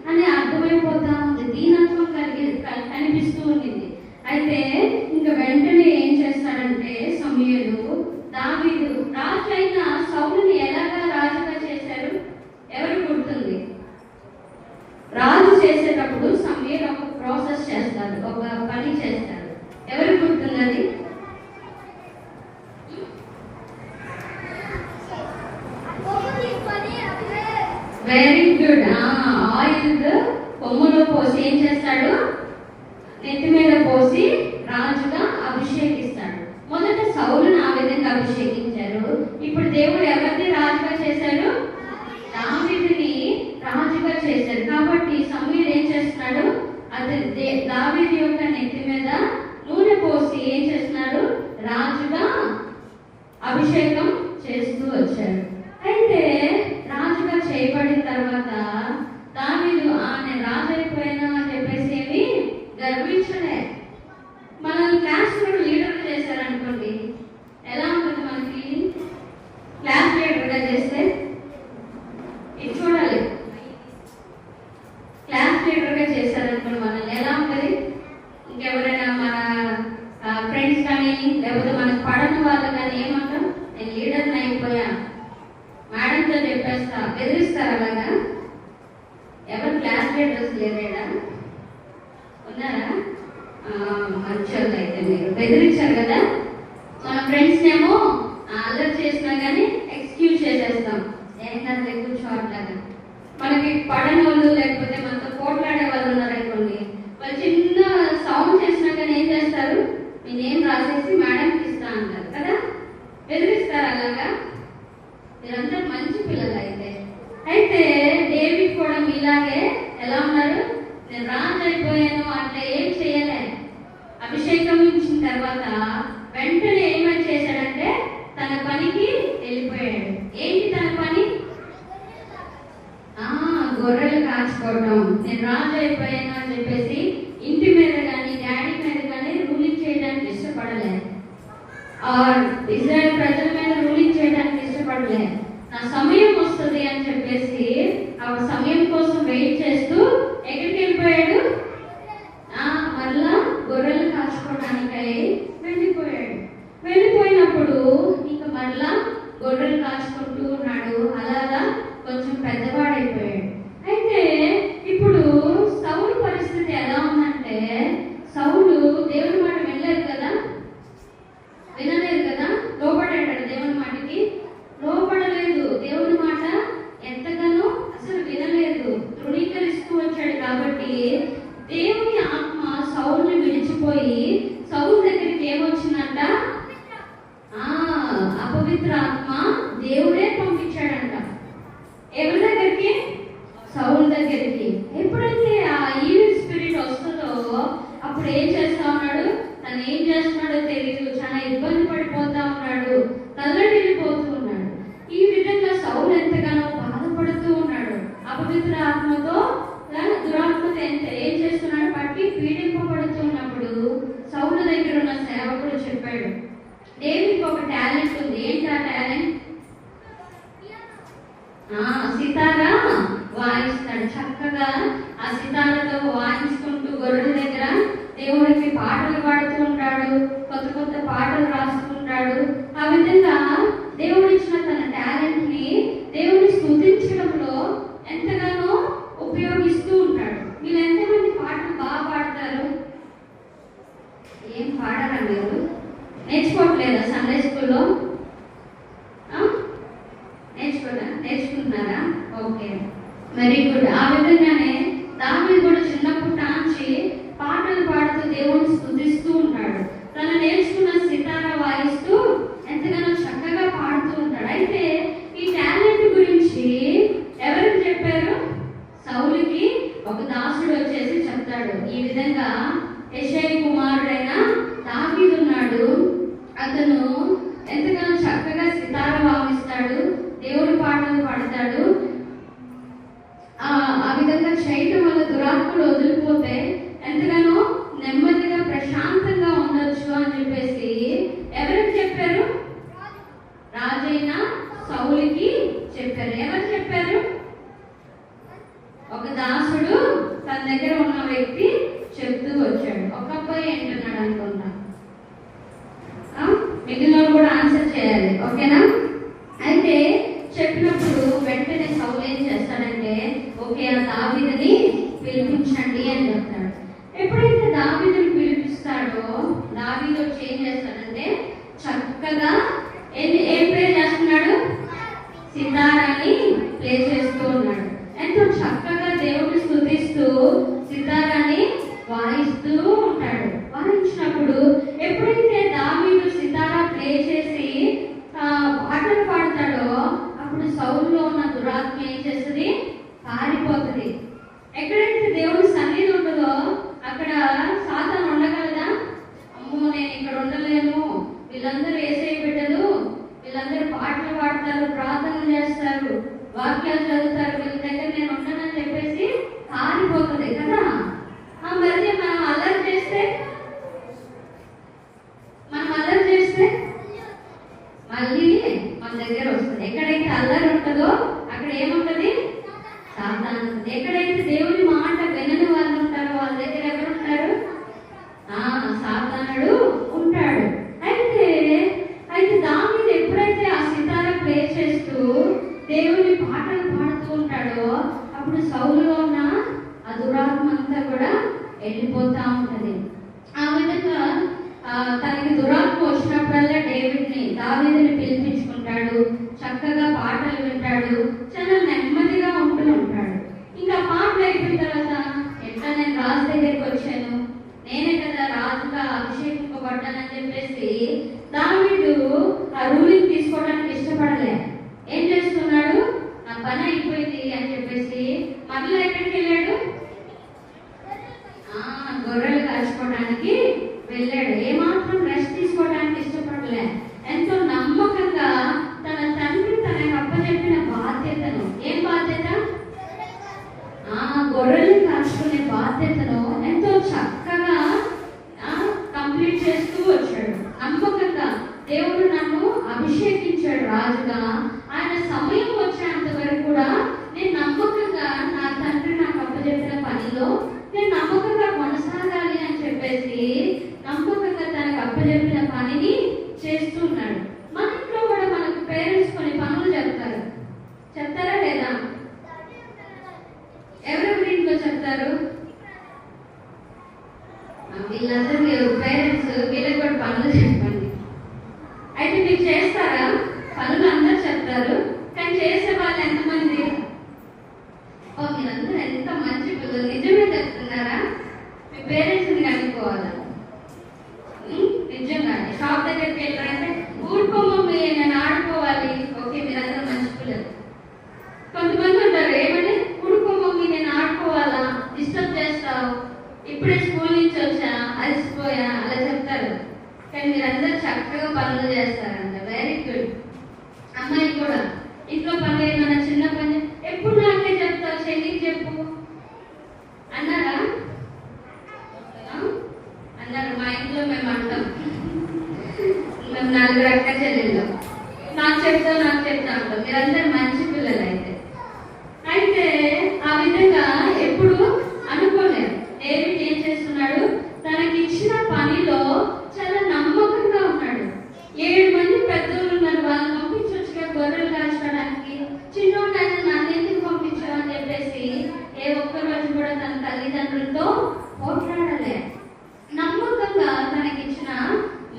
S3: అని అర్థమైపోతా ఉంది, దీనత్వం కనిపిస్తూ ఉండింది. అయితే ఇంకా వెంటనే ఏం చేస్తాడంటే సమూయేలు, దావీదు రాజు అయిన సౌలుని ఎలాగా రాజుగా చేశారు? ఎవరు గుర్తుంది? రాజు చేసేటప్పుడు సమూయేలు ఒక ప్రాసెస్ చేస్తాడు, ఒక పని చేస్తాడు. ఎవరు గుర్తున్నది? Very good. ఆయిల్ కొమ్ములో పోసి ఏం చేస్తాడు? నెత్తి మీద పోసి రాజుగా అభిషేకిస్తాడు. మొదట సౌలును ఆ విధంగా అభిషేకించారు. ఇప్పుడు దేవుడు ఎవరిని రాజుగా చేశారు? దావీదుని రాజుగా చేశారు. కాబట్టి సమూయేలు ఏం చేస్తున్నాడు? అది దావీదు యొక్క నెత్తి మీద నూనె పోసి ఏం చేస్తున్నారు? రాజుగా అభిషేకం చేస్తూ వచ్చారు. అయితే రాజుగా చేయబడిన తర్వాత దావీదు నేను రాజు అయిపోయినా అని చెప్పేసి ఏమి గర్వించలే. మనల్ని క్లాస్ లో లీడర్ చేశారనుకోండి, ఎలా ఉంటుంది మనకి? క్లాస్ లీడర్గా చేస్తే ఇది చూడాలి. క్లాస్ లీడర్గా చేశారనుకోండి మనల్ని ఎలా ఉంటుంది? ఇంకెవరైనా మన ఫ్రెండ్స్ కానీ లేకపోతే మనకు పడని వాళ్ళు కానీ ఏమంటాం? నేను లీడర్ని అయిపోయా, మేడంతో చెప్పేస్తా, బెదిరిస్తారు. అలాగా ఎవరు క్లాస్ లీడర్స్ లేరేడా? ఉన్నారా? మంచోళ్ళు అయితే మీరు. బెదిరించారు కదా. మన ఫ్రెండ్స్ ఏమో అల్లరి చేసినా కానీ ఎక్స్క్యూజ్ చేసేస్తాం, ఏం కాదు కూర్చోవట్లాగా. మనకి పడని వాళ్ళు లేకపోతే మనతో పోట్లాడే వాళ్ళు ఉన్నారనుకోండి, వాళ్ళు చిన్న సౌండ్ చేసినా కానీ ఏం చేస్తారు, మీ నేమ్ రాసేసి మేడంకి ఇస్తా అంటారు కదా, బెదిరిస్తారు అలాగా. మీరందరూ మంచి పిల్లలు అయితే డేవిడ్ కూడా మీలాగే ఎలా ఉన్నారు, నేను రాజు అయిపోయాను అట్లా ఏం చేయలే. అభిషేకం ఇచ్చిన తర్వాత వెంటనే ఏమని చేశాడంటే తన పనికి వెళ్ళిపోయాడు. ఏంటి తన పని? గొర్రెలు కాచుకోవడం. నేను రాజు అయిపోయాను అని చెప్పేసి ఇంటి మీద కానీ డాడీ మీద కానీ రూలింగ్ చేయడానికి ఇష్టపడలే, ఇజ్రాయెల్ ప్రజల మీద రూలింగ్ చేయడానికి ఇష్టపడలే. నా సమయం వస్తుంది అని చెప్పేసి ఆ సమయం కోసం వెయిట్ చేస్తూ ఎక్కడికి వెళ్ళిపోయాడు, మళ్ళా గొర్రెలు కాచుకోవడానికై వెళ్ళిపోయాడు. వెళ్ళిపోయినప్పుడు ఇంకా మళ్ళా గొర్రెలు కాచుకుంటూ ఉన్నాడు. అలా కొంచెం పెద్దవాడైపోయాడు. అయితే ఇప్పుడు సౌలు పరిస్థితి ఎలా ఉందంటే, సౌలు దేవుని మాట వినలేదు కదా, వినలేదు కదా, లోబడ్డాడు దేవుని మాటకి, లోబడలేదు. దేవుని మాట ఎంతగానో అసలు వినలేదు, తృణీకరిస్తూ వచ్చాడు. కాబట్టి దేవుని ఆత్మ సౌలుని విడిచిపోయి సౌలు దగ్గరికి ఏమొచ్చిందంట, అపవిత్ర ఆత్మ దేవుడే పంపించాడంట. ఎవరి దగ్గరికి? సౌలు దగ్గరికి. ఎప్పుడైతే ఆ ఈవిల్ స్పిరిట్ వస్తుందో అప్పుడు ఏం చేస్తా ఉన్నాడు, తను ఏం చేస్తున్నాడో తెలియదు, చాలా ఇబ్బంది పడిపోతా ఉన్నాడు, తల్లడిల్లిపోతూ ఉన్నాడు. ఈ విధంగా సౌలు ఎంతగానో బాధపడుతూ ఉన్నాడు. అపవిత్ర ఆత్మతో దురాత్మతో ఏం చేస్తున్నాడు, పట్టి పీడింపబడుతూ ఉన్నప్పుడు సౌలు దగ్గర ఉన్న సేవకుడు చెప్పాడు, డేవిడ్కి ఒక టాలెంట్ ఉంది. ఏంటి ఆ టాలెంట్? సితారా వాయిస్తాడు. చక్కగా ఆ సితారతో వాయించుకుంటూ గొర్రెల దగ్గర దేవుడికి పాటలు పాడుతూ ఉంటాడు, కొత్త కొత్త పాటలు రాస్తూ ఉంటాడు. ఆ విధంగా దేవుడు ఇచ్చిన తన టాలెంట్ ని దేవుని స్తుతించడంలో ఎంతగానో ఉపయోగిస్తూ ఉంటాడు. మీరు ఎంతమంది పాటలు బాగా పాడతారు? ఏం పాడరా మీరు? నేర్చుకోవట్లేదా సండే స్కూల్లో? నేర్చుకుంటున్నారా? Okay, very good. ఆ విధంగానే దావీదు కూడా చిన్నప్పటి నుంచి పాటలు పాడుతూ దేవుని స్తుతిస్తూ ఉంటాడు. తను నేర్చుకున్న సితారా వాయిస్తూ ఎంతగానో చక్కగా పాడుతూ ఉంటాడు. అయితే ఈ టాలెంట్ గురించి ఎవరికి చెప్పారు? సౌలుకి ఒక దాసుడు వచ్చేసి చెప్తాడు. ఈ విధంగా యెషయి కుమారుడైన దావీదు ఉన్నాడు, అతను ఎంతగానో చక్కగా సితారా వాయిస్తాడు, దేవుడి పాటలు పాడతాడు. ఆ విధంగా చేయటం వల్ల దురాత్మలు వదిలిపోతే ఎంతగానో నెమ్మదిగా ప్రశాంతంగా ఉండొచ్చు అని చెప్పేసి ఎవరికి చెప్పారు? రాజైన సౌలుకి చెప్పారు. ఎవరు చెప్పారు? ఒక దాసుడు తన దగ్గర ఉన్న వ్యక్తి చెప్తూ వచ్చాడు. ఒక అబ్బాయి ఏంటన్నాడు అనుకుంటా, మిగిలిన కూడా ఆన్సర్ చేయాలి, ఓకేనా? అయితే చెప్పినప్పుడు వెంటనే సౌలు ఏం చేస్తాడంటే, ఓకే ఆ దావీదుని పిలిపించండి అని చెప్తాడు. ఎప్పుడైతే దావీదుని పిలిపిస్తాడో దావీదు వచ్చి ఏం చేస్తాడంటే చక్కగా ఏం ప్లే చేస్తున్నాడు? సితారాని ప్లే చేస్తూ ఉన్నాడు. ఎంతో చక్కగా దేవుని స్తుతిస్తూ సితారాని వాయిస్తూ ఉంటాడు. వాయించినప్పుడు ఎప్పుడైతే దావీదు సితారా ప్లే చేసి పాటలు పాడతాడో అప్పుడు సౌలులో ఉన్న దురాత్మ ఏం చేస్తుంది? పారిపోతుంది. ఎక్కడైతే దేవుని సన్నిధి ఉంటుందో అక్కడ సాతాను ఉండగలదా? అమ్మో నేను ఇక్కడ ఉండలేను, వీళ్ళందరూ యేసయ్య బిడ్డలు, వీళ్ళందరూ పాటలు పాడతారు, ప్రార్థన చేస్తారు, వాక్యాలు చదువుతారు, వీళ్ళ దగ్గర నేను ఉండనని చెప్పేసి పారిపోతుంది కదా. మరి మనం అల్లరి చేస్తే మళ్ళీ మన దగ్గర వస్తుంది. ఎక్కడైతే అల్లరి ఉంటుందో అక్కడ ఏముంటది? సాతాను ఉంటుంది. ఎక్కడైతే దేవుని మాట వినని వాళ్ళు ఉంటారో వాళ్ళ దగ్గర ఎవరు ఉంటారు? సాతానుడు ఉంటాడు. అయితే దావీదు ఎప్పుడైతే ఆ సితారా ప్లే చేస్తూ దేవుని పాటలు పాడుతూ ఉంటాడో అప్పుడు సౌలులో ఉన్న ఆ దురాత్మ అంతా కూడా వెళ్ళిపోతా ఉంటది. ఆ విధంగా తనకి దురాత్మ వచ్చినప్పుడల్లా దావీదుని పిలిపించుకుంటాడు, చక్కగా పాటలు వింటాడు, చాలా నెమ్మదిగా ఉంటూ ఉంటాడు. పని అయిపోయింది అని చెప్పేసి మళ్ళీ ఎక్కడికి వెళ్ళాడు? గొర్రెలు కాల్చుకోవడానికి వెళ్ళాడు. ఏమాత్రం రెస్ట్ తీసుకోవడానికి ఇష్టపడలే. ఎంతో నమ్మకంగా తన తండ్రి తనకు అప్పచెప్పిన బాధ్యతను, ఏం బాధ్యత? గొర్రెలు కాల్చుకునే బాధ్యతను ఎంతో చక్కగా కంప్లీట్ చేస్తూ వచ్చాడు. నమ్మకంగా దేవుడు నన్ను అభిషేకించాడు రాజుగా. ఆయన సమయం వచ్చేంత వరకు కూడా నేను నమ్మకంగా నా తండ్రి నాకు అప్పచెప్పిన పనిలో నేను నమ్మకంగా కొనసాగాలి అని చెప్పేసి నమ్మకంగా తనకు అప్పచెప్పిన పనిని చేస్తూ ఉన్నాడు. మన ఇంట్లో కూడా మనకు పేరెంట్స్ కొన్ని పనులు చెప్తారా లేదా? ఎవరెవరి ఇంట్లో చెప్తారు? వీళ్ళందరూ మీరు పేరెంట్స్, వీళ్ళకి కూడా పనులు చెప్పండి. అయితే మీరు చేస్తారా? పనులు అందరూ చెప్తారు, కానీ చేసే వాళ్ళు ఎంతమంది? మీరందరూ ఎంత మంచి పిల్లలు, నిజమే చెప్తున్నారా? మీ పేరెంట్స్ని కనుక్కోవాలా? నిజంగానే షాప్ దగ్గరికి వెళ్ళారంటే ఊరుకో మమ్మీ నేను ఆడుకోవాలి. ఓకే, మీరందరూ మంచి పిల్లలు. కొంతమంది ఉంటారు, ఏమని ఊరుకో మమ్మీ నేను ఆడుకోవాలా, డిస్టర్బ్ చేస్తావు, ఇప్పుడే స్కూల్ నుంచి వచ్చా అలసిపోయా, అలా చెప్తారు. కానీ మీరందరూ చక్కగా పనులు చేస్తారంట. Very good. అమ్మాయి కూడా ఇంట్లో పని ఏమన్నా చిన్న పని ఎప్పుడు నాకే చెప్తావు, చెల్లికి చెప్పు అన్నారా? అన్నారు. మా ఇంట్లో మేము అంటాం, మేము 4 అక్క చెల్లెళ్ళు, నాకు చెప్తా అంటాం. మీరందరూ మంచి పిల్లలు. అయితే ఆ విధంగా ఎప్పుడు అనుకోలేదు. డేవిడ్ ఏం చేస్తున్నాడు? తనకి ఇచ్చిన పనిలో చాలా నమ్మకంగా ఉన్నాడు. 7 మంది పెద్దోళ్ళు ఉన్నారు, వాళ్ళని పంపించొచ్చుగా గొర్రెలు కాల్చడానికి. చిన్నోడైనా నన్ను ఎందుకు పంపించావు అని చెప్పేసి ఏ ఒక్క రోజు కూడా తన తల్లిదండ్రులతో పోట్లాడలే. నమ్మకంగా తనకిచ్చిన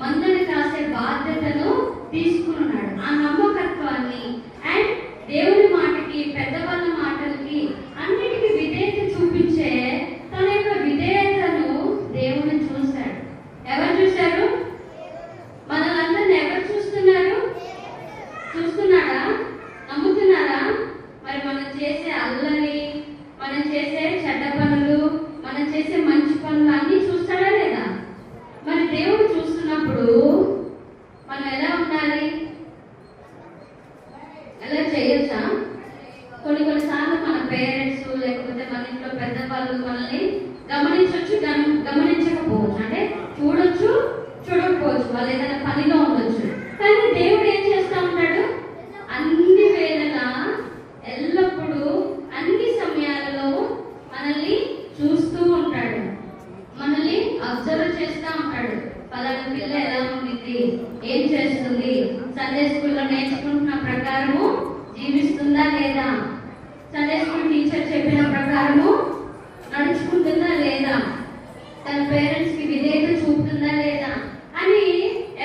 S3: మందని కాసే బాధ్యతను తీసుకున్నాడు. ఆ నమ్మకత్వాన్ని అండ్ దేవుని మాటకి, పెద్దవాళ్ళ మాటలకి అన్నిటికీ విధేయత చూపించే తన యొక్క విధేయతను దేవుడు చూశాడు. ఎవరు చూశారు? మనలందరినీ ఎవరు చూస్తున్నారు? చూస్తున్నాడా? నమ్ముతున్నారా? మరి మనం చేసే అల్లరి, మనం చేసే చెడ్డ పనులు, మనం చేసే మంచి పనులు అన్నీ చూస్తాడా లేదా? మరి దేవుడు చూస్తున్నప్పుడు మనం ఎలా ఉండాలి? ఎలా చేయొచ్చా? కొన్నిసార్లు మన పేరెంట్స్ లేకపోతే మన ఇంట్లో పెద్దవాళ్ళు మనల్ని గమనించవచ్చు, గమనించకపోవచ్చు. అంటే చూడొచ్చు, చూడకపోవచ్చు, వాళ్ళు ఏదైనా పనిలో ఉండొచ్చు. కానీ దేవుడు ఏం చేస్తా ఉంటాడు? అన్ని వేళలా, ఎల్లప్పుడూ, అన్ని సమయాలలో మనల్ని చూస్తూ ఉంటాడు, మనల్ని అబ్జర్వ్ చేస్తూ ఉంటాడు. పలానా పిల్ల ఎలా ఉంది, ఏం చేస్తుంది, సండే స్కూల్లో నేర్చుకుంటున్న ప్రకారము జీవిస్తుందా లేదా, సండే స్కూల్ టీచర్ చెప్పిన ప్రకారము నడుచుకుంటుందా లేదా, తన పేరెంట్స్ కి విధేయత చూపుతుందా లేదా అని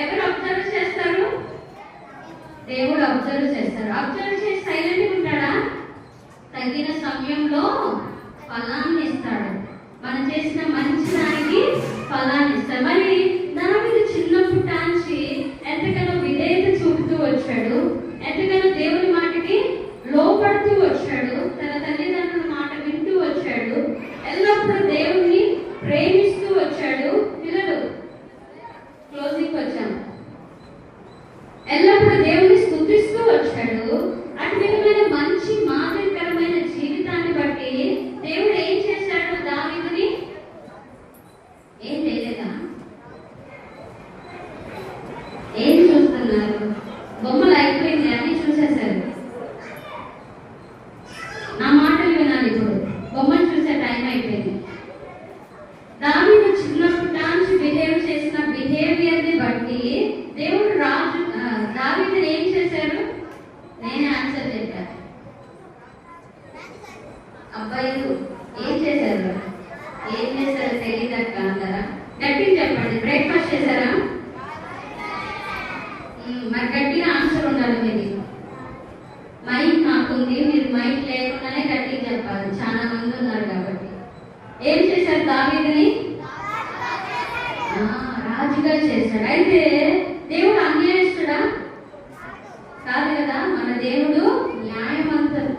S3: ఎవరు అబ్జర్వ్ చేస్తారు? దేవుడు అబ్జర్వ్ చేస్తారు. అబ్జర్వ్ చేసి సైలెంట్గా ఉంటాడా? తగిన సమయంలో ఫలాన్ని ఇస్తాడు. మనం చేసిన మంచి దానికి ఫలాన్ని ఇస్తాడు. మరి దావీదు చిన్నప్పటి నుంచి ఎంతగానో విధేయత చూపుతూ వచ్చాడు, ఎంతగానో దేవుని మాటకి లోపడుతూ వచ్చాడు, తన తల్లిదండ్రుల మాట వింటూ వచ్చాడు, ఎల్లప్పుడూ దేవుణ్ణి ప్రేమిస్తూ వచ్చాడు. పిల్లలు క్లోజింగ్ వచ్చాము. ఎల్లప్పుడూ దేవుని స్తుతిస్తూ వచ్చాడు. అటు విధమైన మంచి మాదిరికరమైన జీవితాన్ని బట్టి దేవుడు ఏం చేశాడు? దావీదుని ఏం చేయలేదా? ఏం చూస్తున్నారు? బొమ్మలు అయిపోయింది, అన్ని చూసేశారు. నా మాటలు వినాలి. ఇప్పుడు బొమ్మలు చూసే టైం అయిపోయింది. దావీదు చిన్నప్పటి నుంచి బిహేవ్ చేసిన బిహేవియర్ని బట్టి దేవుడు దావీదుని ఏం చేశారు? నేనే ఆన్సర్ చెప్పాను. అబ్బాయిలు ఏం చేశారు? తెలియదక్క అంటారా? గట్టిగా చెప్పండి. బ్రేక్ఫాస్ట్ చేశారా? మరి గట్టిగా ఆన్సర్ ఉండాలి. మీది మైక్ నాకుంది, మీరు మైక్ లేకుండానే గట్టిగా చెప్పాలి, చాలా మంది ఉన్నారు కాబట్టి. ఏం చేశారు? దావీదుని రాజుగా చేశాడు. అయితే దేవుడు అన్యాయస్తుడా? కాదు కదా. మన దేవుడు న్యాయవంతుడు.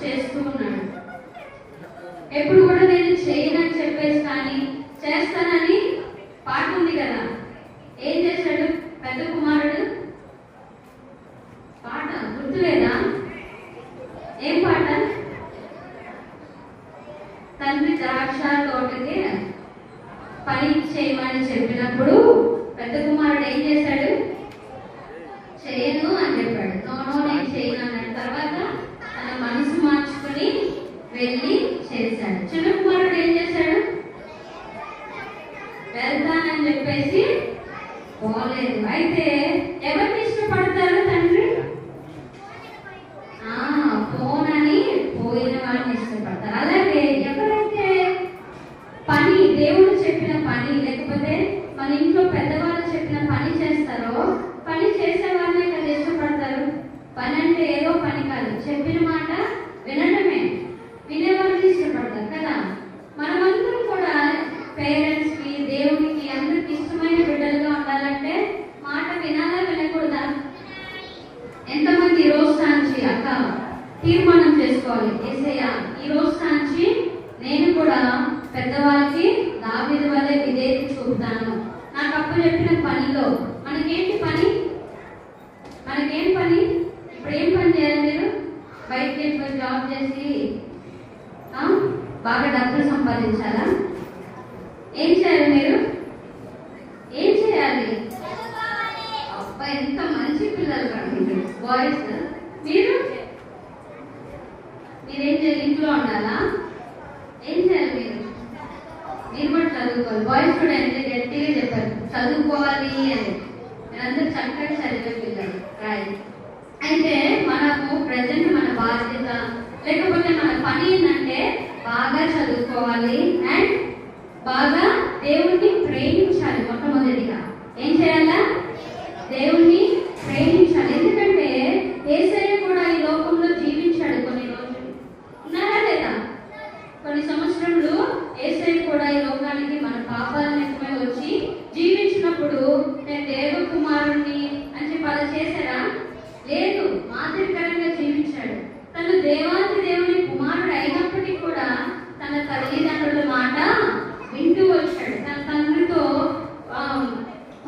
S3: చేస్తూ ఉన్నాడు. ఎప్పుడు కూడా నేను చేయనని చెప్పేసి కానీ చేస్తానని పాట ఉంది కదా, ఏం చేశాడు పెద్ద కుమారుడు? పాట గుర్తులేదా? ఏం పాట? తండ్రి ద్రాక్ష తోటకి పని చేయమని చెప్పినప్పుడు పెద్ద కుమారుడు ఏం చేశాడు? చేయను అని చెప్పాడు. నో నేను చేయను అన్నాడు. తర్వాత తన మనసు మార్చుకుని వెళ్ళి చేశాడు. చిన్న కుమారుడు ఏం చేశాడు? వెళ్తానని చెప్పేసి పోలేదు. అయితే ఎవరిని ఇష్టపడతారు తండ్రి? పోనని పోయిన వాళ్ళని ఇష్టపడతారు. అలాగే ఎవరైతే పని, దేవుడు చెప్పిన పని, లేకపోతే మన ఇంట్లో పెద్దవాళ్ళు చెప్పిన పని చేస్తారో, పని చేసే వాళ్ళనే కదా ఇష్టపడతారు. పని అంటే ఏదో పని కాదు, చెప్పిన మాట వినడమే, వినేవాళ్ళని ఇష్టపడతారు కదా. మనమందరం కూడా పేరెంట్స్ కి, దేవుడికి, అందరికి ఇష్టమైన బిడ్డలుగా ఉండాలంటే మాట వినాలా వినకూడదా? ఎంతమంది ఈ రోజు నుంచి అక్క తీర్మానం చేసుకోవాలి, యేసయ్యా ఈ రోజు నుంచి నేను కూడా పెద్దవాళ్ళకి దావీదు వలె విధేయత చూపుతాను. నాకు అప్పు చెప్పిన పనిలో మనకేంటి పని? మనకేం పని? ఇప్పుడు ఏం పని చేయాలి? మీరు బయటకి వెళ్ళి జాబ్ చేసి బాగా డబ్బులు సంపాదించాలా? ఏం చేయాలి మీరు? ఏం చేయాలి? అబ్బా ఎంత మంచి పిల్లలు కండి బాయ్స్. మీరేం చేయాలి? ఇంట్లో ఉండాలా? ఏం చేయాలి మీరు? మీరు కూడా చదువుకోవాలి. బాయ్స్ కూడా ఎంత గట్టిగా చెప్పారు చదువుకోవాలి అని. మీరందరూ చక్కగా చదివే పిల్లలు రాయి. అయితే మనకు ప్రజెంట్ మన బాధ్యత, లేకపోతే మన పని ఏంటంటే బాగా చదువుకోవాలి అండ్ బాగా దేవుణ్ణి ప్రేమించాలి. మొట్టమొదటిగా ఏం చేయాలా? దేవుణ్ణి ప్రేమించాలి. ఎందుకంటే యేసయ్య కూడా ఈ లోకంలో జీవించాడు కొన్ని రోజులు. ఉన్నారా లేదా? కొన్ని సంవత్సరములు యేసయ్య కూడా ఈ లోకానికి మన పాపాల నిమిత్తమై వచ్చి జీవించినప్పుడు నేను దేవ కుమారుణ్ణి అని చెప్పి అలా చేశారా? లేదు, మాదిరికరంగా జీవించాడు. తను దేవాది దేవుని కుమారుడు అయినప్పటికీ కూడా తన తల్లిదండ్రుల మాట వింటూ వచ్చాడు. తన తండ్రితో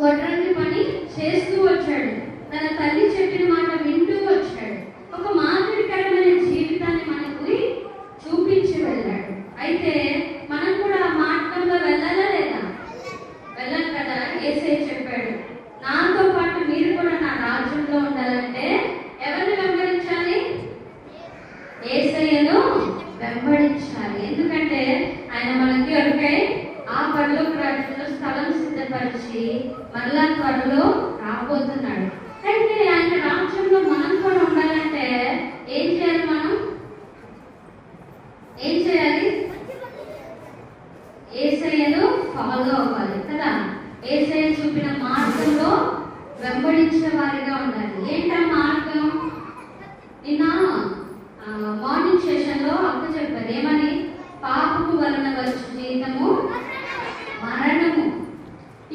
S3: వడ్రంగి పని చేస్తూ వచ్చాడు. తన తల్లి చెప్పిన మాట వింటూ వచ్చాడు. ఒక మాదిరికరమైన జీవితాన్ని మనకు చూపించి వెళ్ళాడు. అయితే మనం కూడా ఆ మార్గంలో వెళ్ళాలా లేదా? వెళ్ళాలి కదా. యేసయ్య చెప్పాడు, నాతో పాటు మీరు కూడా నా రాజ్యంలో ఉండాలంటే ఎవరిని వెంబడించాలి? యేసయ్యను వెంబడించాలి. ఎందుకంటే ఆయన మనకి ఒకటే ఆ పరలోక రాజ్యంలో స్థలం సిద్ధపరిచి మరలా త్వరలో రాబోతున్నాడు. అయితే ఆయన రాజ్యంలో మనం కూడా ఉండాలంటే ఏం చేయాలి? మనం ఏం చేయాలి? యేసయ్యను ఫాలో అవ్వాలి కదా. యేసయ్య చూపిన మార్గంలో వెంబడించే వారిగా ఉండాలి. ఏంటా మార్గం? నిన్న మార్నింగ్ సెషన్ లో అక్క చెప్పారు ఏమని? పాపము వలన వచ్చు జీతము మరణము.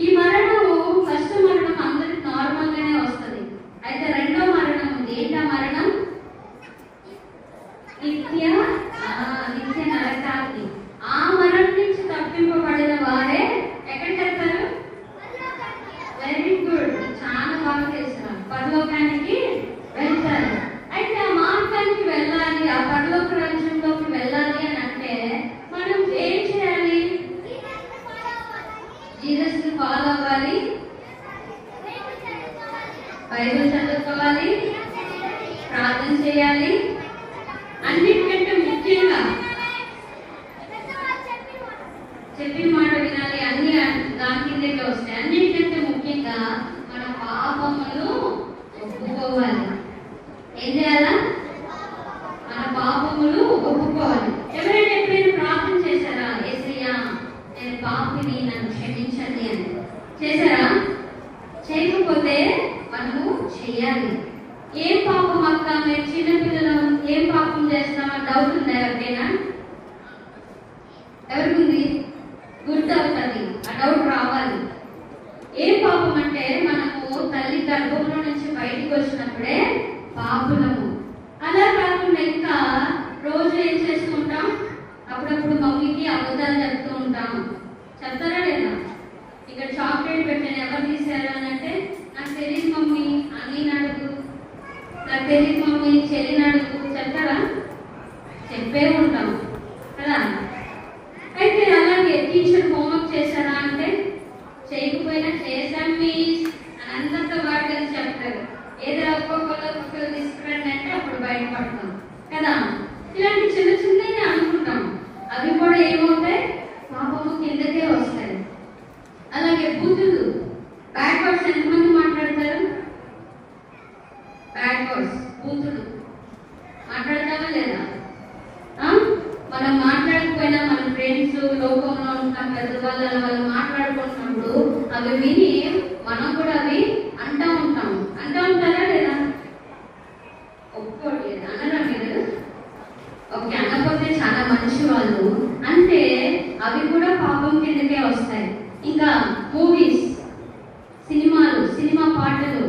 S3: ఈ మరణము ఫస్ట్ మరణం అందరికి నార్మల్ గానే వస్తుంది. అయితే రెండో మరణం ఉంది. ఏంటా మరణం? నిత్య నరకాగ్ని. ఆ మరణం నుంచి తప్పింపబడిన వారే ఎక్కడికి వెళ్తారు? వెరీ గుడ్, చాలా బాగా చేస్తున్నారు. పరలోకానికి వెళ్తారు. అయితే ఆ మార్గానికి వెళ్ళాలి, ఆ పరలోక రాజ్యంలోకి వెళ్ళాలి అని అంటే మనం ఏం చేయాలి? జీసస్ ని ఫాలో అవ్వాలి, బైబిల్ చదువుకోవాలి, ప్రార్థన చేయాలి. అన్నిటికంటే ముఖ్యంగా చెప్పిన మాట వినాలి. అన్ని దాని కిందకే వస్తాయి. అన్నిటికంటే ముఖ్యంగా మన పాపములు ఒప్పుకోవాలి. ఏం చేయాలా? మన పాపములు ఒప్పుకోవాలి. ఎవరైనా ఎప్పుడైనా ప్రార్థన చేశారా? యేసయ్యా నేను పాపిని, నన్ను క్షమించండి అని చేశారా? చేయకపోతే మనము చేయాలి. ఏం పాపం అక్క? మేము చిన్నపిల్లలు ఏం పాపం చేస్తామని డౌట్ ఉందా ఎవరికైనా? ఎవరికి గుడ్ అవుతుంది, ఆ డౌట్ రావాలి. ఏం పాపం అంటే మనము తల్లి గర్భంలో నుంచి బయటికి వచ్చినప్పుడే పాపులము. అలా కాకుండా ఇంకా తెలియక మమ్మీ చెల్లిని అడుగు చెప్తారా? చెప్పే ఉంటాం కదా. అయితే అలాగే టీచర్ హోంవర్క్ చేశారా అంటే చేయకపోయినా చేశాం మిస్ అని అందరితో వాటిని చెప్తారు. ఏదో ఒక్కొక్కరు తీసుకురండి అంటే అప్పుడు బయటపడతాం కదా. ఇలాంటి చిన్న చిన్నవి అనుకుంటాం, అవి కూడా ఏమవుతాయి? పాపము కిందకే వస్తాయి. అలాగే బూతులు, బ్యాడ్ వర్డ్స్ ఎంతమంది మాట్లాడతారు? బ్యాడ్ వర్డ్స్, బూతులు మాట్లాడతామా లేదా? మనం మాట్లాడకపోయినా మన ఫ్రెండ్స్ లోకంలో ఉంటాం పెద్దవాళ్ళు వాళ్ళు మాట్లాడుకుంటున్నప్పుడు అవి విని మనం కూడా అవి అంటూ ఉంటారా లేదా? ఒప్పుకోవట్లేదు అనరా మీరు? ఓకే, అనకపోతే చాలా మంచి వాళ్ళు. అంటే అవి కూడా పాపం కిందకే వస్తాయి. ఇంకా మూవీస్, సినిమాలు, సినిమా పాటలు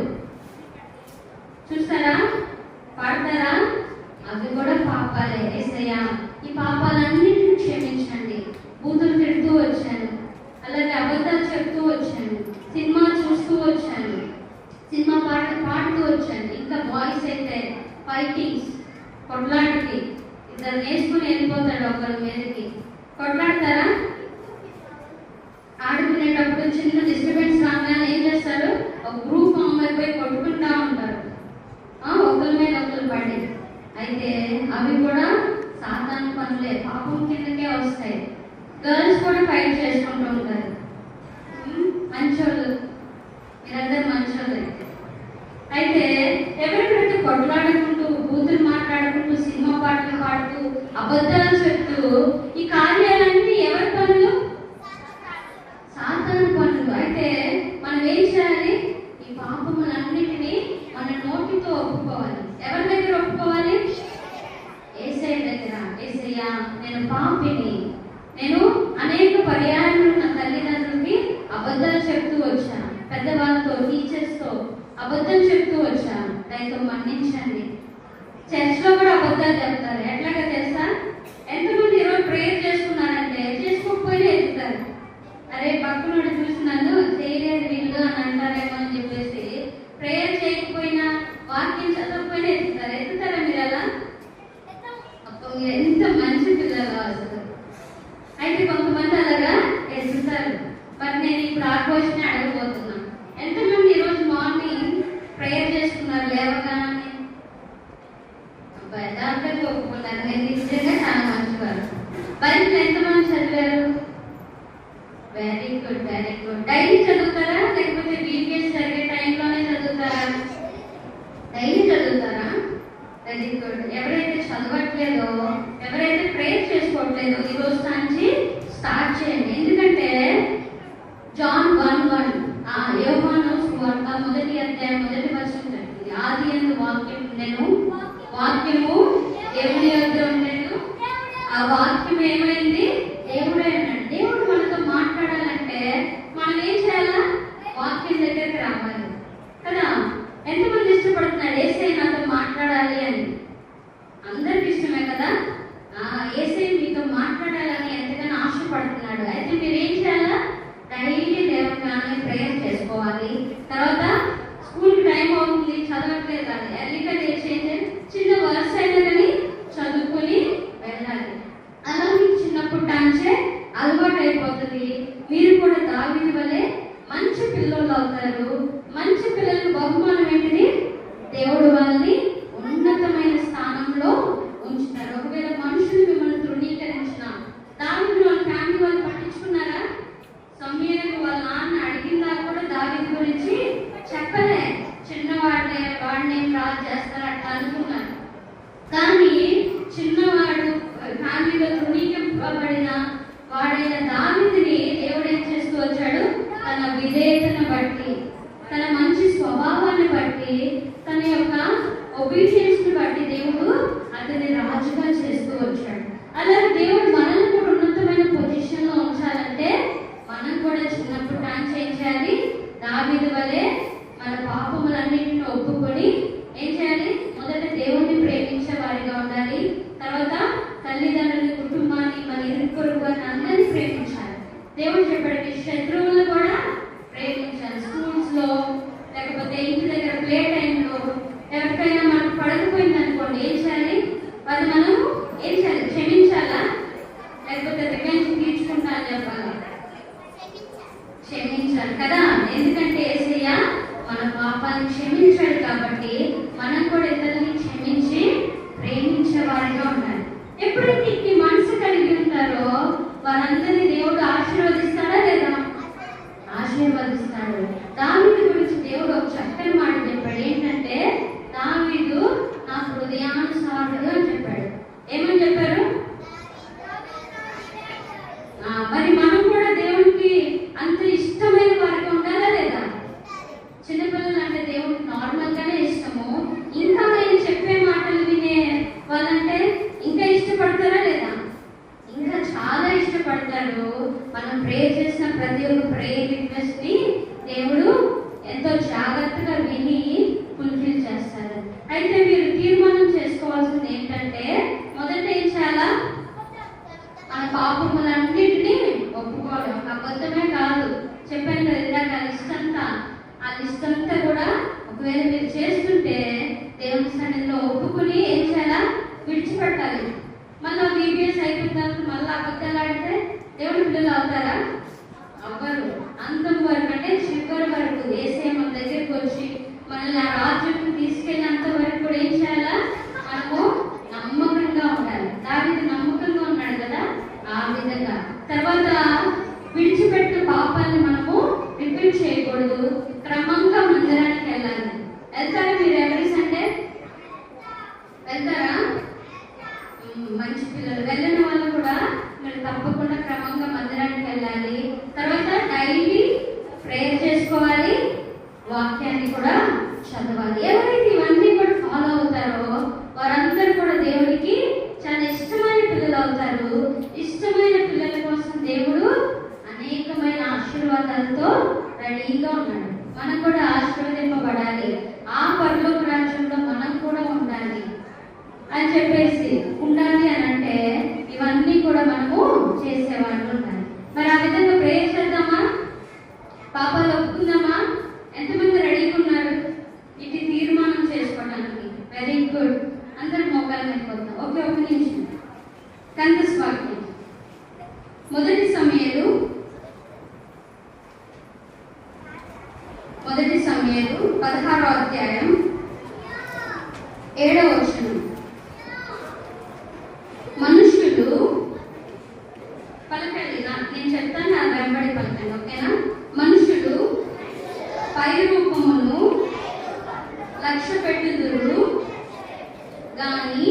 S3: చూస్తారా? పాడతారా? అవి కూడా పాపాలే. యేసయ్యా ఈ పాపాలన్నింటినీ క్షమించండి. బూతులు తిడుతూ వచ్చాను, అలాగే అబద్ధాలు చెప్తూ వచ్చాను, సినిమా చూస్తూ వచ్చాను, సినిమా పాటలు పాడుతూ వచ్చాను. ఇంకా బాయ్స్ అయితే ఫైటింగ్స్, కొట్లాటకి ఇద్దరు నేర్చుకుని వెళ్ళిపోతాడు ఒకరి మీదకి. కొట్లాడతారా? ఆడుకునేటప్పుడు చిన్న డిస్టర్బెన్స్ రాగానే ఏం చేస్తారు? ఒక గ్రూప్ అమ్మాయి పోయి కొట్టుకుంటా ఉంటారు, ఒకరి మీద ఒకరు పడి. అయితే అవి కూడా సాతాను పనులే, పాపం కిందకే వస్తాయి. గర్ల్స్ కూడా ఫైట్ చేసుకుంటూ ఉంటారు. మంచోళ్ళు, మీరందరూ మంచోళ్ళు. అయితే ఎవరికైతే కొట్లాడుకుంటూ, బూతులు మాట్లాడుకుంటూ, సినిమా పాటలు పాడుతూ, అబద్ధాలు చెప్తూ ఈ కార్యాలన్నీ ఎవరి పనులు? సాతాను పనులు. అయితే మనం ఏం చేయాలి? ఈ పాపములన్నిటినీ మన నోటితో ఒప్పుకోవాలి. ఎవరి దగ్గర ఒప్పుకోవాలి? యేసయ్య దగ్గర. యేసయ్యా నేను పాపిని, నేను అనేక పర్యాయాలు నా తల్లిదండ్రులకి అబద్ధాలు చెప్తూ వచ్చాను, పెద్దవాళ్ళతో టీచర్స్తో అబద్ధం చెప్తూ వచ్చాను, దయతో మన్నించండి. చర్చ్లో కూడా అబద్ధాలు చెప్తారు. ఎట్లాగా తెలుసా? ఎంతమంది ఈరోజు ప్రేయర్ చేసుకున్నారంటే చేసుకోకపోయినా ఎత్తుతారు. అరే పక్కనోడు చూసినాను చేయలేదు వీళ్ళు అని అంటారేమో అని చెప్పేసి ప్రేయర్ చేయకపోయినా, వాక్యం చదవకపోయినా ఎత్తుతారా మీరు అలా? మీరు ఎంత మంచి పిల్లలు అసలు. అయితే కొంతమంది అలాగా ఎత్తుతారు. మరి నేను ఇప్పుడు ఆ క్వశ్చన్ అడగబోతున్నా, ఎంతమంది ఈరోజు మార్నింగ్ ప్రేయర్ చేసుకున్నారు లేవగానే? దాంట్లో ఒప్పుకున్నారు, నేను నిజంగా చాలా మంచివారు. బైబిల్ ఎంతమంది చదివారు? Very good, very good. Daily చదువుతారా లేకపోతే వీకెండ్స్ జరిగే టైంలోనే చదువుతారా? డైలీ చదువుతారా? Very good. ఎవరైతే చదవట్లేదో, ఎవరైతే ప్రేయర్ చేసుకోవట్లేదో ఈ రోజు నుంచి స్టార్ట్ చేయండి. ఎందుకంటే జాన్ 1:1 యోహాను సువార్త 1:1 ఆది యందు వాక్యం ఉండెను, వాక్యము దేవుని యొద్ద ఉండెను, ఆ వాక్యం ఏమైంది? దేవుడే అన్నాడు. దేవుడు మనతో మాట్లాడాలంటే మనం ఏం చేయాలా? వాక్యం దగ్గరికి రావాలి కదా. ఎంతమంది ఇష్టపడుతున్నాడు యేసయ్య నాతో మాట్లాడాలి అని? అందరికి ఇష్టమే కదా. యేసయ్య మీతో మాట్లాడాలని ఎంతగానో ఆశపడుతున్నాడు. అయితే మీరు ఏం చేయాలా? డైలీ లేవగానే ప్రేయర్ చేసుకోవాలి. తర్వాత స్కూల్కి టైం అవుతుంది, చదవట్లేదు అని ఎర్లీగా చేసేది చిన్న వర్స్ అయినా కానీ చదువుకొని వెళ్ళాలి. అలా మీకు చిన్నప్పుడు నుంచే అలవాటు అయిపోతుంది. మీరు కూడా దావీదు వలె మంచి పిల్లలు అవుతారు. మంచి పిల్లలకు బహుమానం ఏంటిది? దేవుడు వాళ్ళని ఉన్నతమైన స్థానంలో ఉంచుతారు. ఒకవేళ మనుషులు మిమ్మల్ని తృణీకరించిన, దావీదు వాళ్ళ ఫ్యామిలీ వాళ్ళు పట్టించుకున్నారా? సమూయేలు వాళ్ళ నాన్న అడిగిందా కూడా దావీదు గురించి చెప్పలే. చిన్నవాడే, వాడిని రాజు చేస్తారు అట్లా అనుకున్నారు. కానీ చిన్నవాడు ఫ్యామిలీలో తృణీకరింపబడిన వాడైన దావీదుని దేవుడు ఏం చేస్తూ వచ్చాడు? తన విధేయతను బట్టి, తన మంచి స్వభావాన్ని బట్టి, తన యొక్క ఒబీడియన్స్ ని బట్టి దేవుడు అతన్ని రాజుగా చేస్తూ వచ్చాడు. అలాగే దేవుడు మనల్ని కూడా ఉన్నతమైన పొజిషన్ లో ఉంచాలంటే మనం కూడా చిన్నప్పుడు డాన్స్ ఏం చేయాలి? దావీదు వలె మన పాపములన్నింటినీ ఒప్పుకొని ఏం చేయాలి? మొదట దేవుడిని ప్రేమించే వారిగా ఉండాలి. తర్వాత తల్లిదండ్రుల కుటుంబాన్ని, మన ఇరుగు పొరుగు వారిని అందరినీ ప్రేమించాలి. దేవుడు చెప్పాడు మీ శత్రువులను కూడా ప్రేమించాలి. స్కూల్స్ లో లేకపోతే ఇంటి దగ్గర ప్లే టైంలో ఎవరికైనా మనకు పడక అది మనం ఏం చేయాలి? క్షమించాలా లేకపోతే రివెంజ్ తీర్చుకుంటా అని చెప్పాలి? క్షమించాలి కదా. ఎందుకంటే యేసయ్య మన పాపాన్ని క్షమించాడు కాబట్టి మనం కూడా ఇతరులని క్షమించి ప్రేమించే వారిగా ఉండాలి. ఎప్పుడైతే ఈ మనసు కలిగి ఉంటారో వారందరినీ దేవుడు ఆశీర్వదిస్తాడా లేదా? ఆశీర్వదిస్తాడు. దావీదు గురించి దేవుడు ఒక చక్కని మాట చెప్పాడు. ఏంటంటే దావీదు నా హృదయానుసారుడు అని చెప్పాడు. ఏమని చెప్పారు? మరి మనం కూడా దేవుడికి అంత ఇష్టమైన వారికి ఉండాలా లేదా? చిన్నపిల్లలు అంటే దేవుడికి నార్మల్ గానే ఇష్టము. ఇంకా నేను చెప్పే మాటలు వినే వాళ్ళంటే ఇంకా ఇష్టపడతారా లేదా? ఇంకా చాలా ఇష్టపడతాడు. మనం ప్రే చేసిన ప్రతి ఒక్క ప్రేయర్ రిక్వెస్ట్ ని దేవుడు ఎంతో జాగ్రత్తగా విని ఫుల్ఫిల్ చేస్తారు. అయితే మీరు తీర్మానం చేసుకోవాల్సింది ఏంటంటే మొదట ఏం చేయాలా? మన పాపములన్నిటినీ ఒప్పుకోవడం. అబద్ధమే కాదు, చెప్పాను కదా ఇందాక ఆ లిస్ట్ అంతా కూడా ఒకవేళ మీరు చేస్తుంటే దేవుని సన్నిధిలో ఒప్పుకుని ఏం చేయాలా? విడిచిపెట్టాలి. మళ్ళీ బీబీఎస్ అయిపోయిన తర్వాత మళ్ళీ అబద్ధాలు ఆడితే దేవుని బిడ్డలు అవుతారా? అవ్వరు. అంతం వరకు అంటే చివరి వరకు యేసయ్య మన దగ్గరికి వచ్చి మనల్ని ఆ రాజ్యానికి తీసుకెళ్ళినంత వరకు కూడా ఏం చేయాలా? మనము నమ్మకంగా ఉండాలి. దావీదు నమ్మకంగా ఉన్నాడు కదా, ఆ విధంగా. తర్వాత విడిచిపెట్టిన పాపాన్ని మనము రిపీట్ చేయకూడదు. క్రమంగా మందిరానికి వెళ్ళాలి. వెళ్తారా మీరు ఎవరి సండే? వెళ్తారా? మంచి పిల్లలు. వెళ్ళిన వాళ్ళు కూడా మీరు తప్పకుండా క్రమంగా మందిరానికి వెళ్ళాలి. తర్వాత డైలీ ప్రేయర్ చేసుకోవాలి, వాక్యాన్ని కూడా చదవాలి. ఎవరైతే ఇవన్నీ కూడా ఫాలో అవుతారో వారందరూ కూడా దేవుడికి చాలా ఇష్టమైన పిల్లలు అవుతారు. ఇష్టమైన పిల్లల కోసం దేవుడు అనేకమైన ఆశీర్వాదాలతో రెడీగా ఉన్నాడు. మనం కూడా ఆశీర్వదింపబడాలి. ఆ పరలోక రాజ్యంలో మనం కూడా ఉండాలి అని చెప్పేసి ఉండాలి అని అంటే ఇవన్నీ కూడా మనము చేసేవాళ్ళు ఉండాలి. మరి ఆ విధంగా ప్రేయర్ చేద్దామా? పాపాలు ఒప్పుకుందామా? ఎంతమంది రెడీగా ఉన్నారు ఇది తీర్మానం చేసుకోవడానికి? Very good. అందరు మోకాలు అయిపోతాం. ఓకే, ఒక నిమిషం. కందస్ వాక్యం మొదటి సమయాలు 16వ అధ్యాయం 7వ వచనం. మనుషులు పలకండి, నేను చెప్తాను, నా వెంబడి పలకండి. ఓకేనా? మనుషులు పై రూపమును లక్ష్య పెట్టుదురు గాని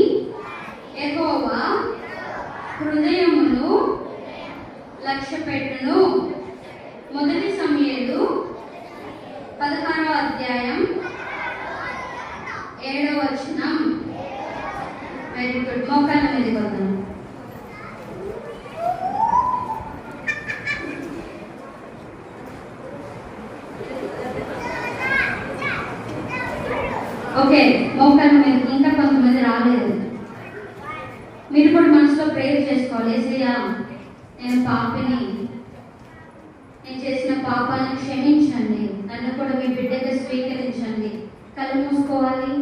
S3: యెహోవా హృదయమును లక్ష్య పెట్టును. మొదటి సమయాలు 16వ అధ్యాయం 7వ వచనం. Very good. మోకాళ్ళ మీద పోతాను. ఓకే, మోకాళ్ళ మీద. ఇంకా కొంతమంది రాలేదు. మీరు కూడా మనసులో ప్రేయర్ చేసుకోవాలి. యేసయ్యా, నేను పాపిని, నేను చేసిన పాపాలను క్షమించండి, నన్ను కూడా మీ బిడ్డగా స్వీకరించండి. కళ్ళు మూసుకోవాలి,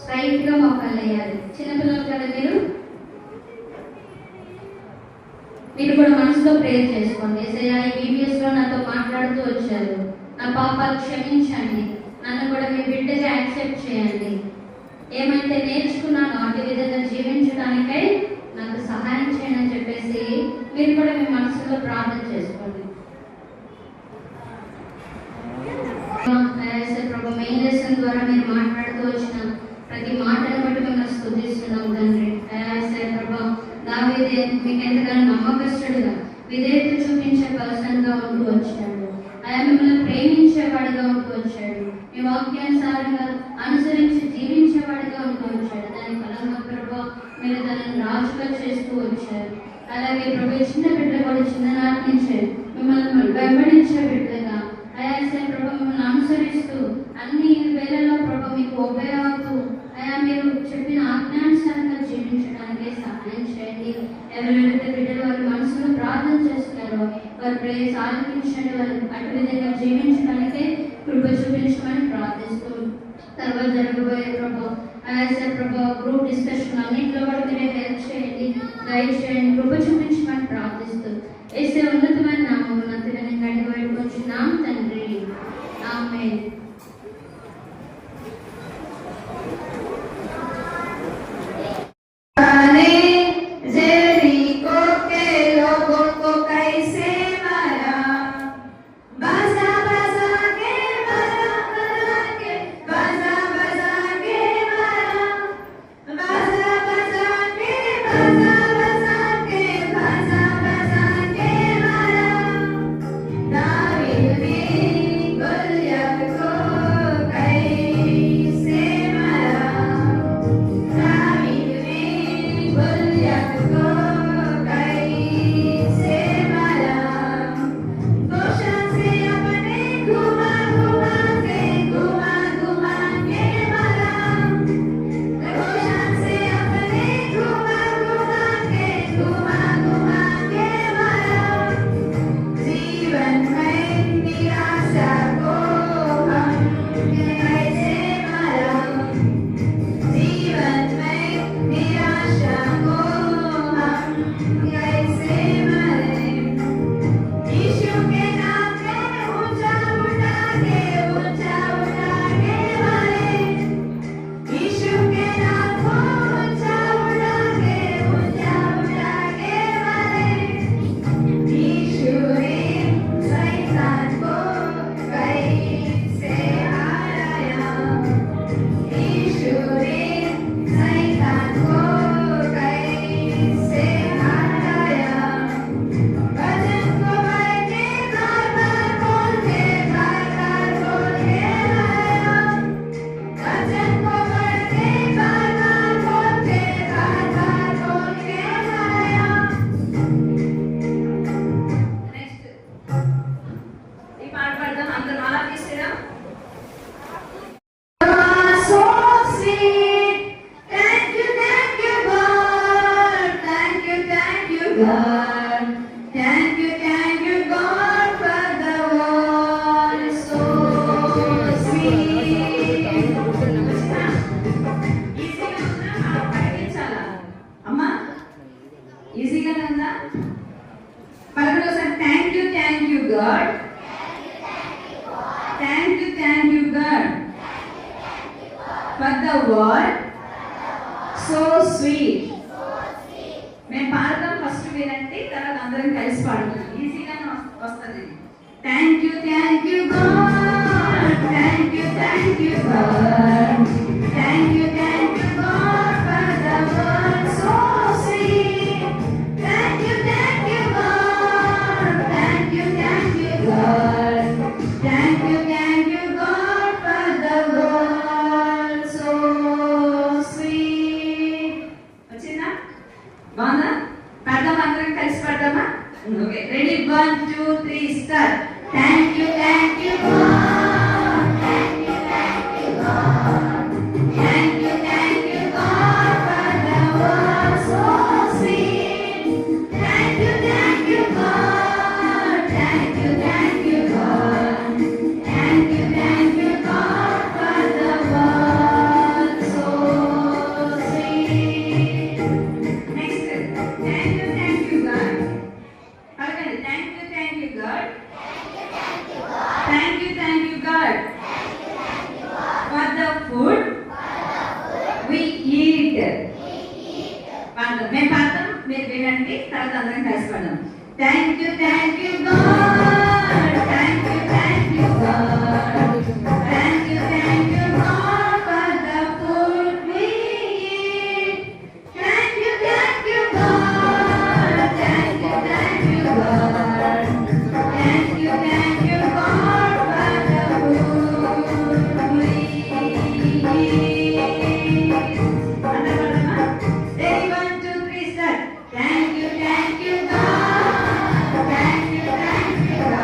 S3: స్ట్రైట్ గా మోకాళ్ళు వేయాలి. చిన్నపిల్లలు కదా మీరు కూడా మనసులో ప్రేయర్ చేసుకోండి. యేసయ్యా, ఈ బీబీఎస్ లో నాతో మాట్లాడుతూ వచ్చారు, నా పాపాలు క్షమించండి, నన్ను కూడా మీ బిడ్డగా యాక్సెప్ట్ చేయండి. ఏమైతే నేర్చుకున్నానో అటు విధంగా జీవించడానికై నాకు సహాయం చేయండి అని చెప్పేసి మీరు కూడా మీ మనసులో ప్రార్థన చేసుకోండి. ప్రభు, మెయిన్ లెసన్ ద్వారా మీరు మాట్లాడుతూ వచ్చిన ప్రతి మాటను బట్టి మిమ్మల్ని స్తుతిస్తున్నాం తండ్రి. ప్రభు, దావీదు మీకు ఎంతగానో నమ్మకస్తుడుగా విధేయత చూపించే పర్సన్ గా ఉంటూ వచ్చాడు. ఆయన మిమ్మల్ని ప్రేమించేవాడిగా ఉంటూ వచ్చాడు. మీ వాక్యానుసారంగా అనుసరించి జీవించేవాడిగా ఉంటూ వచ్చాడు. దాని ఫలంగా ప్రభు మీరు దానిని రాజుగా చేస్తూ వచ్చారు. అలాగే ప్రభు, చిన్న బిడ్డలు కూడా చిన్ననాటి నుంచే మిమ్మల్ని వెంబడించే బిడ్డగా ప్రభు మిమ్మల్ని అనుసరిస్తూ అన్ని వేళల్లో ప్రభు మీకు ఉపయోగపడుతూ మీరు చెప్పిన ఆజ్ఞానుసారంగా జీవించడానికి సహాయం చేయండి. ఎవరైతే బిడ్డలు వారి మనసులో ప్రార్థన చేస్తున్నారో వారి ప్రేయర్స్ ఆలకించండి. వారు అటు విధంగా జీవించడానికే కృప చూపించమని ప్రార్థిస్తూ తర్వాత జరగబోయే ప్రభు యాజ్ ప్రభా గ్రూప్ డిస్కషన్ అన్నింటిలో కూడా మీరే హెల్ప్ చేయండి, గైడ్ చేయండి, కృప చూపించమని ప్రార్థిస్తూ యేసు ఉన్నతమైన నామమున తిరిగి గడి వేడుకొచ్చున్నాం తండ్రి, ఆమేన్.
S2: ఈజీగానే ఉందా? పలకడం ఒకసారి. Thank you God, thank you God for the word so sweet. మేము పాడతాం, ఫస్ట్ వినండి, తర్వాత అందరం కలిసి పాడుతాం. ఈజీగానే వస్తుంది. Thank you God, thank you God, thank you God for the word so sweet. Thank you God, thank you God, thank you God for the word so sweet. వచ్చిందా? బాగుందా? పాడదాం, అందరం కలిసి పాడదామా? Okay, ready, 1 2 3 start. Thank you God, thank you God, thank you God for the word so sweet. Thank you God, thank you God, thank you God for the word so sweet. Next, thank you God. పలకండి, thank you God, thank you God for the food we eat. పాడదాం, మేము పాడతాం, మీరు వినండి, తర్వాత అందరం కలిసి పాడదాం. Thank you God, thank you God, thank you God for the food we eat. Thank you God, thank you God, thank you God for the food we eat. అందరూ ready, 1 2 3 start. Thank you God, thank you God.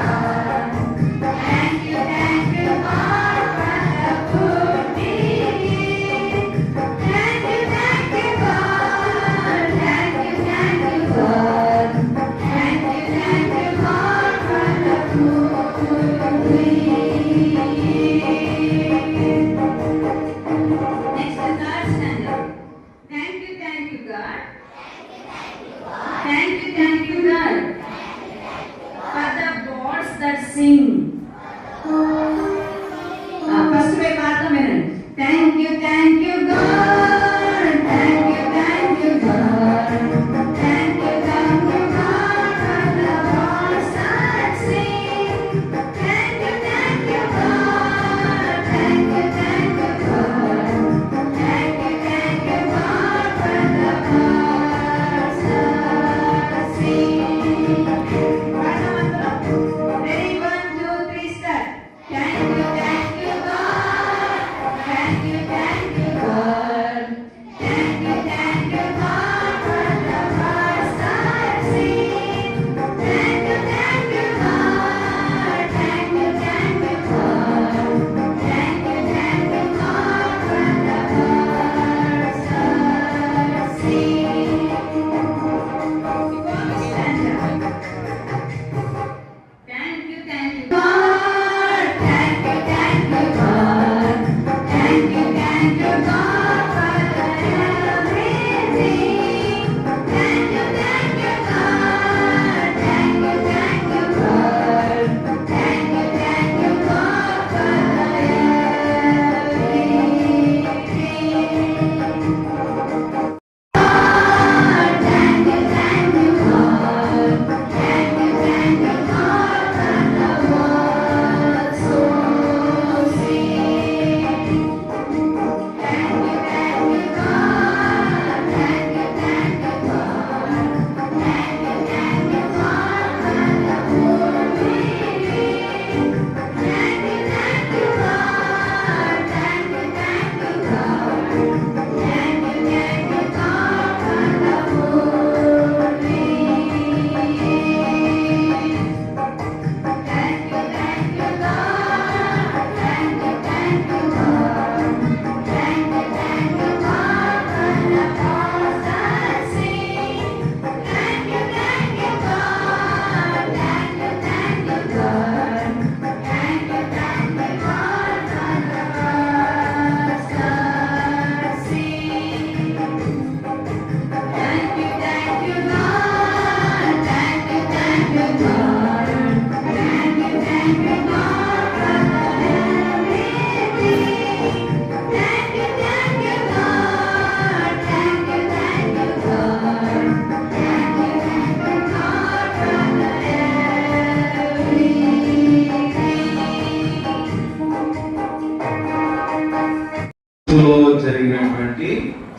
S4: లో జరిగినటువంటి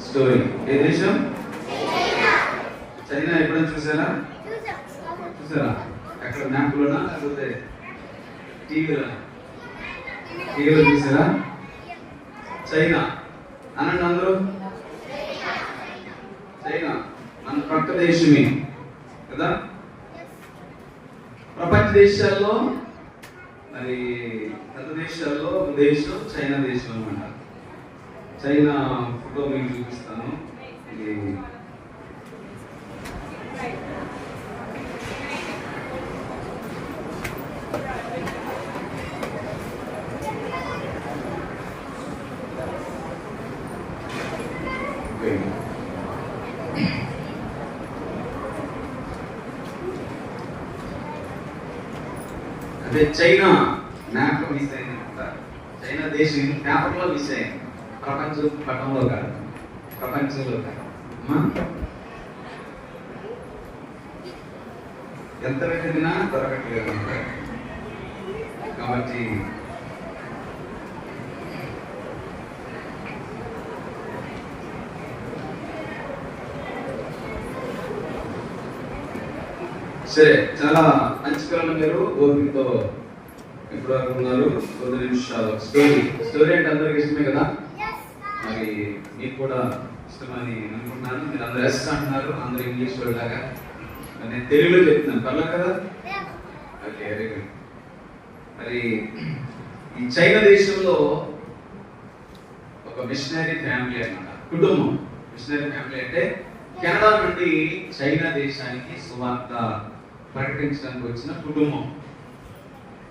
S4: story. ఏ దేశం? China. ఎప్పుడైనా చూసారా? ఎక్కడ మ్యాప్లోనా లేకపోతే టీవీలో చూసారా? చైనా అనండి అందరూ. చైనా మన పక్క దేశమే కదా. ప్రపంచ దేశాల్లో మరి పెద్ద దేశాల్లో ఒక దేశం చైనా దేశం అన్నమాట. చైనా ఫోటో మీకు చూపిస్తాను. ఇది అదే చైనా మ్యాప్ లో మిస్ అయింది. చైనా దేశం పేపర్ లో మిస్ అయింది, ప్రపంచ పటంలో కాదు, ప్రపంచంలో కాదు. ఎంత వెతికినా దొరకట్లేదు కాబట్టి సరే. చాలా మంచి పిల్లలు మీరు, ఓపికతో ఎప్పుడు వరకు ఉన్నారు? 2 నిమిషాలు. స్టోరీ అంటే అందరికి ఇష్టమే కదా. మరి మీకు కూడా ఇష్టమని అనుకుంటున్నాను. మీరు అందరూ ఎస్ అంటున్నారు, అందరూ ఇంగ్లీష్ లాగా. నేను తెలుగులో చెప్తున్నాను, పర్లేదు కదా? Okay, very good. మరి ఈ చైనా దేశంలో ఒక మిషనరీ ఫ్యామిలీ అన్నమాట, కుటుంబం. మిషనరీ ఫ్యామిలీ అంటే కెనడా నుండి చైనా దేశానికి సువార్త ప్రకటించడానికి వచ్చిన కుటుంబం.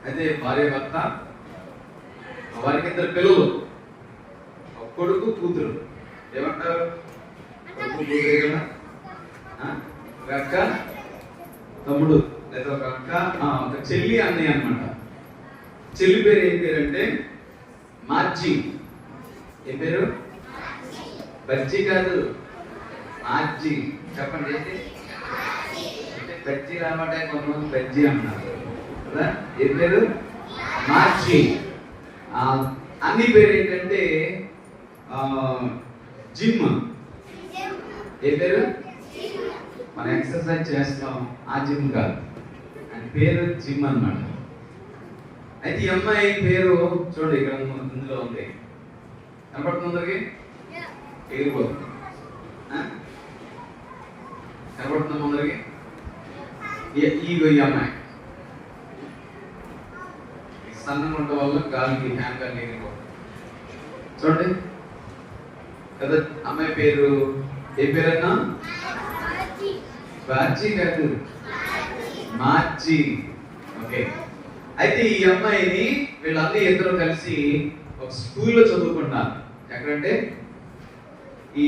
S4: అయితే భార్య భర్త, వారికి 2 పిల్లలు, ఒక కొడుకు కూతురు. ఏమంటారు? కొడుకు కూతురే కదా. ఒక అక్క తమ్ముడు, లేదా ఒక అక్క ఒక చెల్లి అన్నయ్య అన్నమాట. చెల్లి పేరు ఏం పేరు అంటే మార్జీ. ఏం పేరు? బజ్జీ కాదు, మార్జీ. చెప్పండి ఏంటి? బజ్జీ రావటే కొంతమంది బజ్జీ అన్నారు కదా. ఏం పేరు? మార్జీ. అన్ని పేరు ఏంటంటే జిమ్. ఏ పేరు? మనం ఎక్సర్సైజ్ చేస్తాం ఆ జిమ్ కాదు, అని పేరు జిమ్ అన్నమాట. అయితే ఈ అమ్మాయి పేరు చూడండి, ఇక్కడ ఇందులో ఉంది, కనపడుతుంది ఎగిరిపోతుంది. కనపడుతుంది అందరికి. ఈ అమ్మాయి సన్నం ఉండడం వల్ల గాలికి హ్యాండ్ గాలి ఎగిరిపోతుంది. చూడండి కదా. అమ్మాయి పేరు ఏ పేరన్నా? బాజీ కాదు, మార్జీ. ఓకే. అయితే ఈ అమ్మాయిని వీళ్ళందరూ ఇద్దరు కలిసి ఒక స్కూల్లో చదువుకుంటారు. ఎక్కడంటే ఈ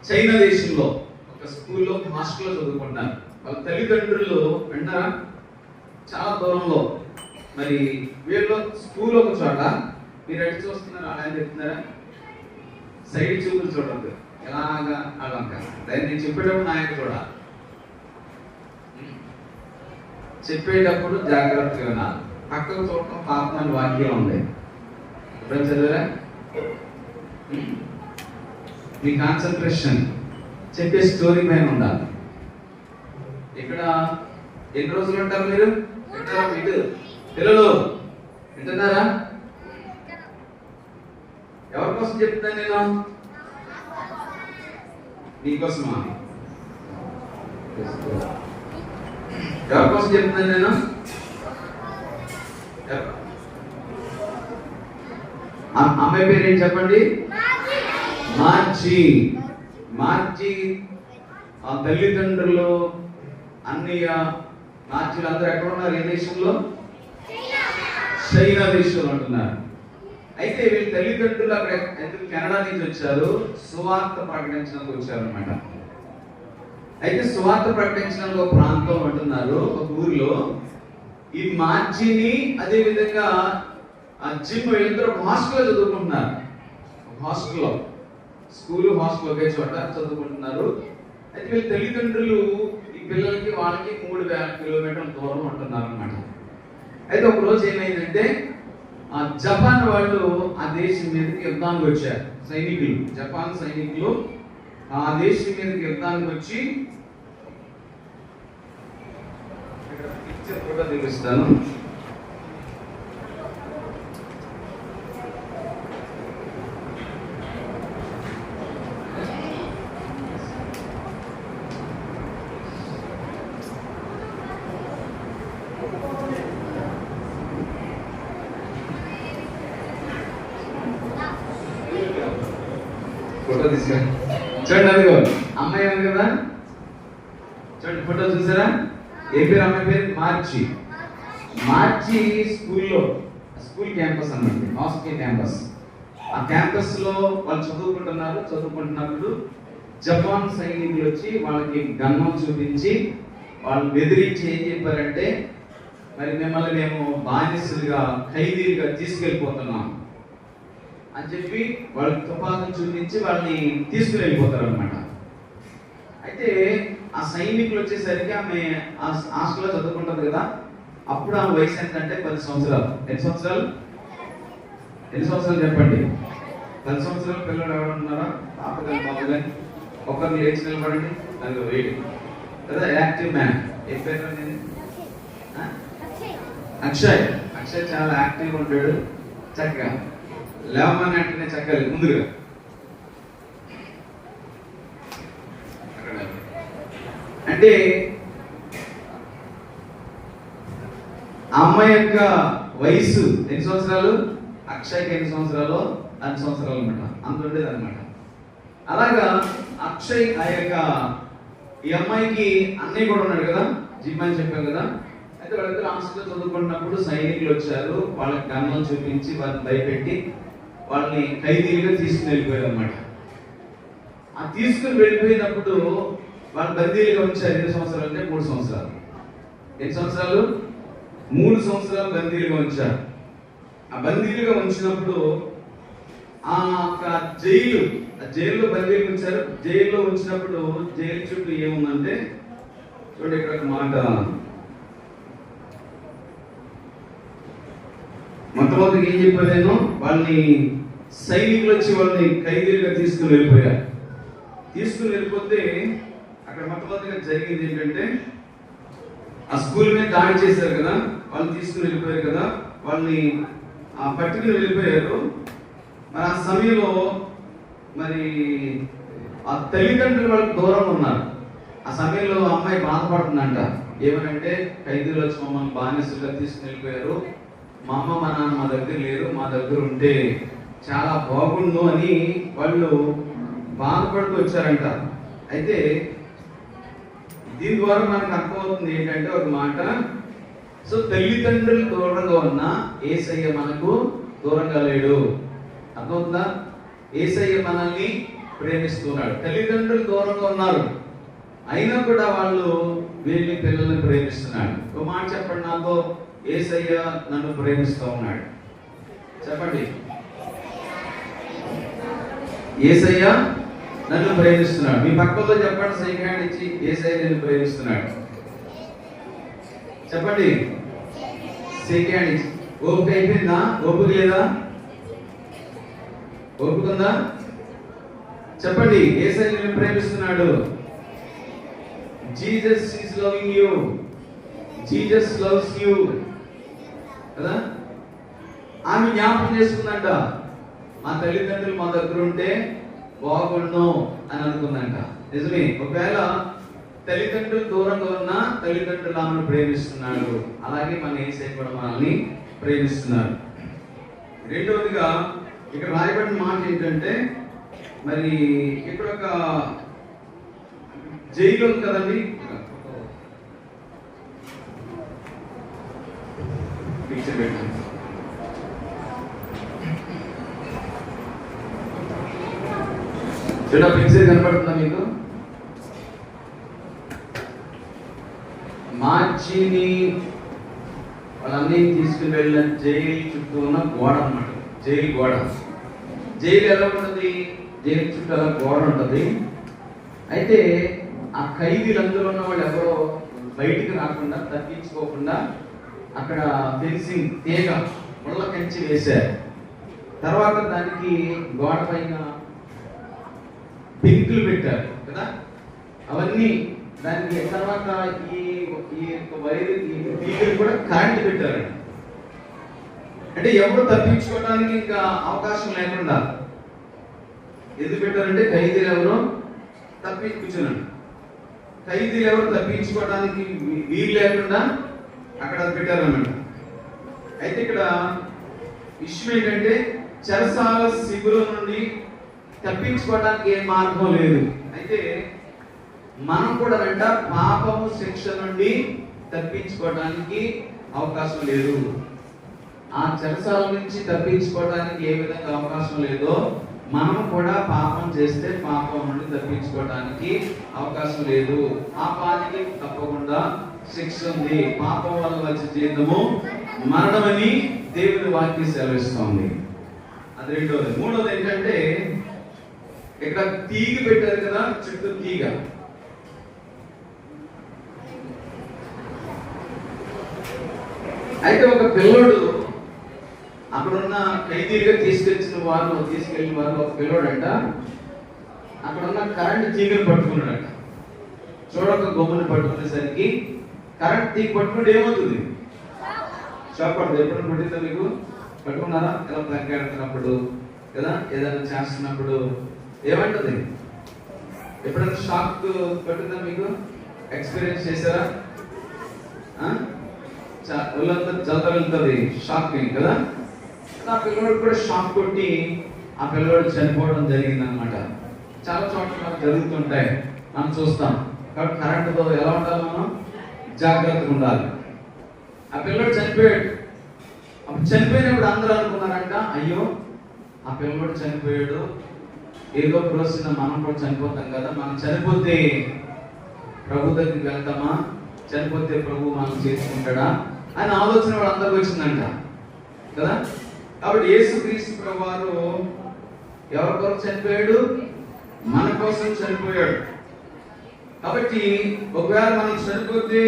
S4: చైనా దేశంలో ఒక స్కూల్లో, హాస్టల్లో చదువుకుంటారు. వాళ్ళ తల్లిదండ్రులు వింటారా? చాలా దూరంలో. మరి వీళ్ళు స్కూల్ ఒక చోట. మీరు ఎటు చూస్తున్నారు? అలా చెప్తున్నారా? సైడ్ చూపులు చూడద్దు, ఎలాగా అలాగా. దాన్ని నేను చెప్పేటప్పుడు నాయకు చూడాలి. చెప్పేటప్పుడు జాగ్రత్తగా వినాలి. పక్కకు చూడటం పాపం అని వాక్యం ఉంది. ఎప్పుడైనా చదివారా? మీ కాన్సన్ట్రేషన్ చెప్పే స్టోరీ పైన ఉండాలి. ఇక్కడ ఎన్ని రోజులు ఉంటారు మీరు? వింటారా? మీకు పిల్లలు వింటున్నారా? ఎవరి కోసం చెప్తున్నాను నేను? నీకోసమా? ఎవరి కోసం చెప్తున్నాను నేను? అమ్మాయి పేరు ఏంటి చెప్పండి? మార్జీ. మార్జీ తల్లిదండ్రులు, అన్నయ్య, మార్జీలు అందరూ ఎక్కడ ఉన్నారు? ఏ దేశంలో? చైనా దేశంలో ఉంటున్నారు. అయితే వీళ్ళ తల్లిదండ్రులు అక్కడ ఎందుకు కెనడా నుంచి వచ్చారు? సువార్త ప్రకటించడానికి వచ్చారు అనమాట. అయితే సువార్త ప్రకటించడానికి ఒక ప్రాంతం ఉంటున్నారు, ఒక ఊరిలో. ఈ మార్జీని అదే విధంగా జిమ్ వీళ్ళిద్దరు ఒక హాస్టల్లో చదువుకుంటున్నారు. హాస్టల్లో, స్కూల్ హాస్టల్ ఒకే చోట చదువుకుంటున్నారు. అయితే వీళ్ళ తల్లిదండ్రులు ఈ పిల్లలకి వాళ్ళకి 3000 కిలోమీటర్ల దూరం ఉంటున్నారు అనమాట. అయితే ఒక రోజు ఏమైందంటే జపాన్ వాళ్ళు ఆ దేశం మీదకి యుద్ధానికి వచ్చారు. సైనికులు, జపాన్ సైనికులు ఆ దేశం మీదకి యుద్ధానికి వచ్చి, ఇక్కడ పిక్చర్ కూడా చూపిస్తాను. ఫోటో తీసుకురా. చూడండి, అదిగో అమ్మాయి ఉంది కదా, చూడండి ఫోటో చూసారా? ఏ పేరు అమ్మాయి పేరు? మార్చి. మార్చి స్కూల్ క్యాంపస్ అన్నమాట, హాస్టల్ క్యాంపస్. ఆ క్యాంపస్ లో వాళ్ళు చదువుకుంటున్నప్పుడు జపాన్ సైనికులు వచ్చి వాళ్ళకి గన్నం చూపించి వాళ్ళు బెదిరించి ఏం చెప్పారంటే, మరి మిమ్మల్ని మేము బానిసలుగా ఖైదీలుగా తీసుకెళ్ళిపోతున్నాం అని చెప్పి వాళ్ళకి తుపాకులు చూపించి వాళ్ళని తీసుకుని వెళ్ళిపోతారు అనమాట. అయితే ఆ సైనికులు వచ్చేసరికి ఆమె హాస్టల్లో చదువుకుంటుంది కదా, అప్పుడు ఆమె వయసు ఎంత అంటే 10 సంవత్సరాలు. ఎన్ని సంవత్సరాలు? చెప్పండి. 10 సంవత్సరాల పిల్లలు ఎవరు ఉన్నారా? పాపగాని బాబుగాని ఒకరిని లేచి నిలబడండి. అది వెయిట్ కదా, యాక్టివ్ మ్యాన్. ఏ పేరు అనేది? అక్షయ్. చాలా యాక్టివ్గా ఉంటాడు, చక్కగా లేవమని అంటేనే చక్కగా ముందుగా అంటే ఆ అమ్మాయి యొక్క వయసు ఎన్ని సంవత్సరాలు? అక్షయ్కి ఎన్ని సంవత్సరాలు? 10 సంవత్సరాలు అనమాట, అంత ఉండేది అనమాట. అలాగా అక్షయ్ ఈ అమ్మాయికి అన్నయ్య కూడా ఉన్నాడు కదా, జిమ్ అని చెప్పాం కదా. అయితే వాళ్ళిద్దరు హాస్టల్లో చదువుకున్నప్పుడు సైనికులు వచ్చారు, వాళ్ళకి గన్నం చూపించి వాళ్ళని భయపెట్టి వాళ్ళని ఖైదీలుగా తీసుకుని వెళ్ళిపోయారు అనమాట. ఆ తీసుకుని వెళ్ళిపోయినప్పుడు వాళ్ళు బందీలుగా ఉంచారు. ఎన్ని సంవత్సరాలు అంటే 3 సంవత్సరాలు. ఎన్ని సంవత్సరాలు? 3 సంవత్సరాలు బందీలుగా ఉంచారు. ఆ బందీలుగా ఉంచినప్పుడు జైల్లో బందీలు ఉంచారు. జైల్లో ఉంచినప్పుడు జైలు చుట్టూ ఏముందంటే, చూడండి ఇక్కడ ఒక మాట, మొట్టమొదటి ఏం చెప్పాను నేను, వాళ్ళని సైనికులు వచ్చి వాళ్ళని ఖైదీలుగా తీసుకుని వెళ్ళిపోయారు. తీసుకుని వెళ్ళిపోతే అక్కడ మొట్టమొదటిగా జరిగింది ఏంటంటే, ఆ స్కూల్ మీద దాడి చేశారు కదా, వాళ్ళు తీసుకుని వెళ్ళిపోయారు కదా, వాళ్ళని పట్టుకుని వెళ్ళిపోయారు. మరి ఆ సమయంలో మరి ఆ తల్లిదండ్రులు వాళ్ళకి దూరంగా ఉన్నారు. ఆ సమయంలో అమ్మాయి బాధపడుతుందంట. ఏమనంటే, ఖైదీలు వచ్చి మమ్మల్ని బానిసలుగా తీసుకుని వెళ్ళిపోయారు, మా అమ్మ మా నాన్న మా దగ్గర లేరు, మా దగ్గర ఉంటే చాలా బాగుండు అని వాళ్ళు బాధపడుతూ వచ్చారంట. అయితే దీని ద్వారా మనకు అర్థమవుతుంది ఏంటంటే ఒక మాట, సో తల్లిదండ్రులు దూరంగా ఉన్న యేసయ్య మనకు దూరంగా లేడు. అర్థమవుతుందా? యేసయ్య మనల్ని ప్రేమిస్తున్నాడు. తల్లిదండ్రులు దూరంగా ఉన్నారు, అయినా కూడా వాళ్ళు వీళ్ళని పిల్లల్ని ప్రేమిస్తున్నాడు. ఒక మాట చెప్పండి నాతో, యేసయ్య నన్ను ప్రేమిస్తూ ఉన్నాడు. చెప్పండి, యేసయ్య నన్ను ప్రేమిస్తున్నాడు. మీ పక్కతో చెప్పండి, సైకి హ్యాండ్ ఇచ్చి, యేసయ్య నిన్ను ప్రేమిస్తున్నాడు. చెప్పండి, సైకి హ్యాండ్ ఇచ్చి. ఓపిక అయిపోయిందా? ఓపిక లేదా? ఓపుకుందా? చెప్పండి, యేసయ్య నిన్ను ప్రేమిస్తున్నాడు. Jesus is loving you. Jesus loves you కదా. ఆమె జ్ఞాపకం చేసుకుందంట, మా తల్లిదండ్రులు మా దగ్గర ఉంటే బాగుండు అని అనుకుందంట. నిజమే, ఒకవేళ తల్లిదండ్రులు దూరంగా ఉన్నా తల్లిదండ్రులు ఆమెను ప్రేమిస్తున్నాడు. అలాగే మన యేసయ్య కూడా మనల్ని ప్రేమిస్తున్నారు. రెండవదిగా ఇక్కడ రాయబడిన మాట ఏంటంటే, మరి ఇక్కడ ఒక జైలు ఉంది కదండి, పిక్చర్ పెట్టండి. చూడ పిక్చర్ కనపడుతుందా మీకు? మార్చిని వాళ్ళన్నీ తీసుకుని వెళ్ళిన జైలు చుట్టూ ఉన్న గోడ అన్నమాట. జైలు గోడ. జైలు ఎలా ఉంటుంది? జైలు చుట్టూ అలా గోడ ఉంటుంది. అయితే ఆ ఖైదీలందరూ ఉన్న వాళ్ళు ఎవరో బయటికి రాకుండా, తప్పించుకోకుండా అక్కడ ఫెన్సింగ్ తీగ ముళ్ళ కంచి వేశారు. తర్వాత దానికి గోడ పైన పెంకులు పెట్టారు కదా. అవన్నీ దానికి తర్వాత ఈ వైర్ తీగలు కూడా కరెంట్ పెట్టారండి. అంటే ఎవరు తప్పించుకోవడానికి ఇంకా అవకాశం లేకుండా ఎందుకు పెట్టారంటే ఖైదీలు ఎవరు తప్పించుకున్నాడు. ఖైదీలు ఎవరు తప్పించుకోవడానికి వీలు లేకుండా అక్కడ పెట్టారన్నమాట. అయితే ఇక్కడ విషయం ఏంటంటే చెరసాల శిబిరం నుండి తప్పించుకోవడానికి ఏ మార్గం లేదు. అయితే మనం కూడా అంట పాపము శిక్ష నుండి తప్పించుకోవడానికి అవకాశం లేదు. ఆ చెరసాల నుంచి తప్పించుకోవడానికి ఏ విధంగా అవకాశం లేదో మనం కూడా పాపం చేస్తే పాపం నుండి తప్పించుకోవడానికి అవకాశం లేదు. పాపానికి తప్పకుండా శిక్ష ఉంది. పాపం వల్ల వచ్చే జీవితము మరణమని దేవుని వాక్యం సెలవిస్తోంది. అది రెండోది. మూడోది ఏంటంటే ఇక్కడ తీగ పెట్టారు కదా, చుట్టూ తీగ. అయితే ఒక పిల్లోడు అక్కడున్న ఖైదీలుగా తీసుకెళ్ళిన వారు ఒక పిల్లోడంట అక్కడున్న కరెంట్ తీగను పట్టుకున్నాడంట. చూడక గొమ్మను పట్టుకునేసరికి కరెంట్ తీగ పట్టుకుంటే ఏమవుతుంది? షాక్ పడుతుంది. ఎప్పుడు పట్టిందా మీకు? పట్టుకున్నారా? ఎలా ప్లగ్ ఆడుతున్నప్పుడు కదా, ఏదైనా చేస్తున్నప్పుడు ఏమంటుంది? ఎప్పుడైనా షాక్ పట్టిందా మీకు? ఎక్స్పీరియన్స్ చేశారా? ఒళ్ళంతా జలత వెళ్తుంది, షాక్ కదా. ఆ పిల్లవాడు కూడా షాక్ కొట్టి ఆ పిల్లవాడు చనిపోవడం జరిగింది అనమాట. చాలా చోట్ల మనకు జరుగుతుంటాయి, మనం చూస్తాం. కాబట్టి కరెంటుతో ఎలా ఉండాలి? మనం జాగ్రత్తగా ఉండాలి. ఆ పిల్లవాడు చనిపోయాడు. అప్పుడు చనిపోయినప్పుడు అందరూ అనుకున్నారంట, అయ్యో ఆ పిల్లవాడు చనిపోయాడు, ఏదో రోజున మనం కూడా చనిపోతాం కదా, మనం చనిపోతే ప్రభు దగ్గరికి వెళ్తామా, చనిపోతే ప్రభు మనం చేసుకుంటాడా అని ఆలోచన వాళ్ళందరికీ వచ్చిందంట కదా. కాబట్టి యేసుక్రీస్తు ప్రభువారు ఎవరి కొరకు చనిపోయాడు? మన కోసం చనిపోయాడు. కాబట్టి ఒకవేళ మనం చనిపోతే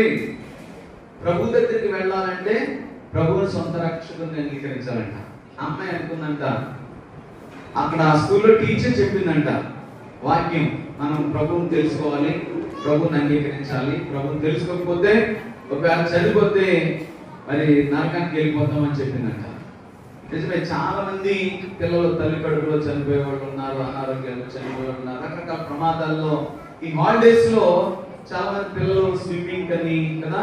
S4: ప్రభు దగ్గరికి వెళ్ళాలంటే ప్రభువుని సొంత రక్షకుని అంగీకరించాలంట. అమ్మాయి అనుకుందంట, అక్కడ స్కూల్లో టీచర్ చెప్పిందంట వాక్యం, మనం ప్రభువుని తెలుసుకోవాలి, ప్రభువుని అంగీకరించాలి. ప్రభువుని తెలుసుకోకపోతే ఒకవేళ చనిపోతే మరి నరకానికి వెళ్ళిపోతామని చెప్పిందంట. నిజమే, చాలా మంది పిల్లలు తల్లి కడుపులో చనిపోయే వాళ్ళు ఉన్నారు, అనారోగ్యాలు చనిపోయే ఉన్నారు, రకరకాల ప్రమాదాల్లో. ఈ హాలిడేస్ లో చాలా మంది పిల్లలు స్విమ్మింగ్ అని కదా,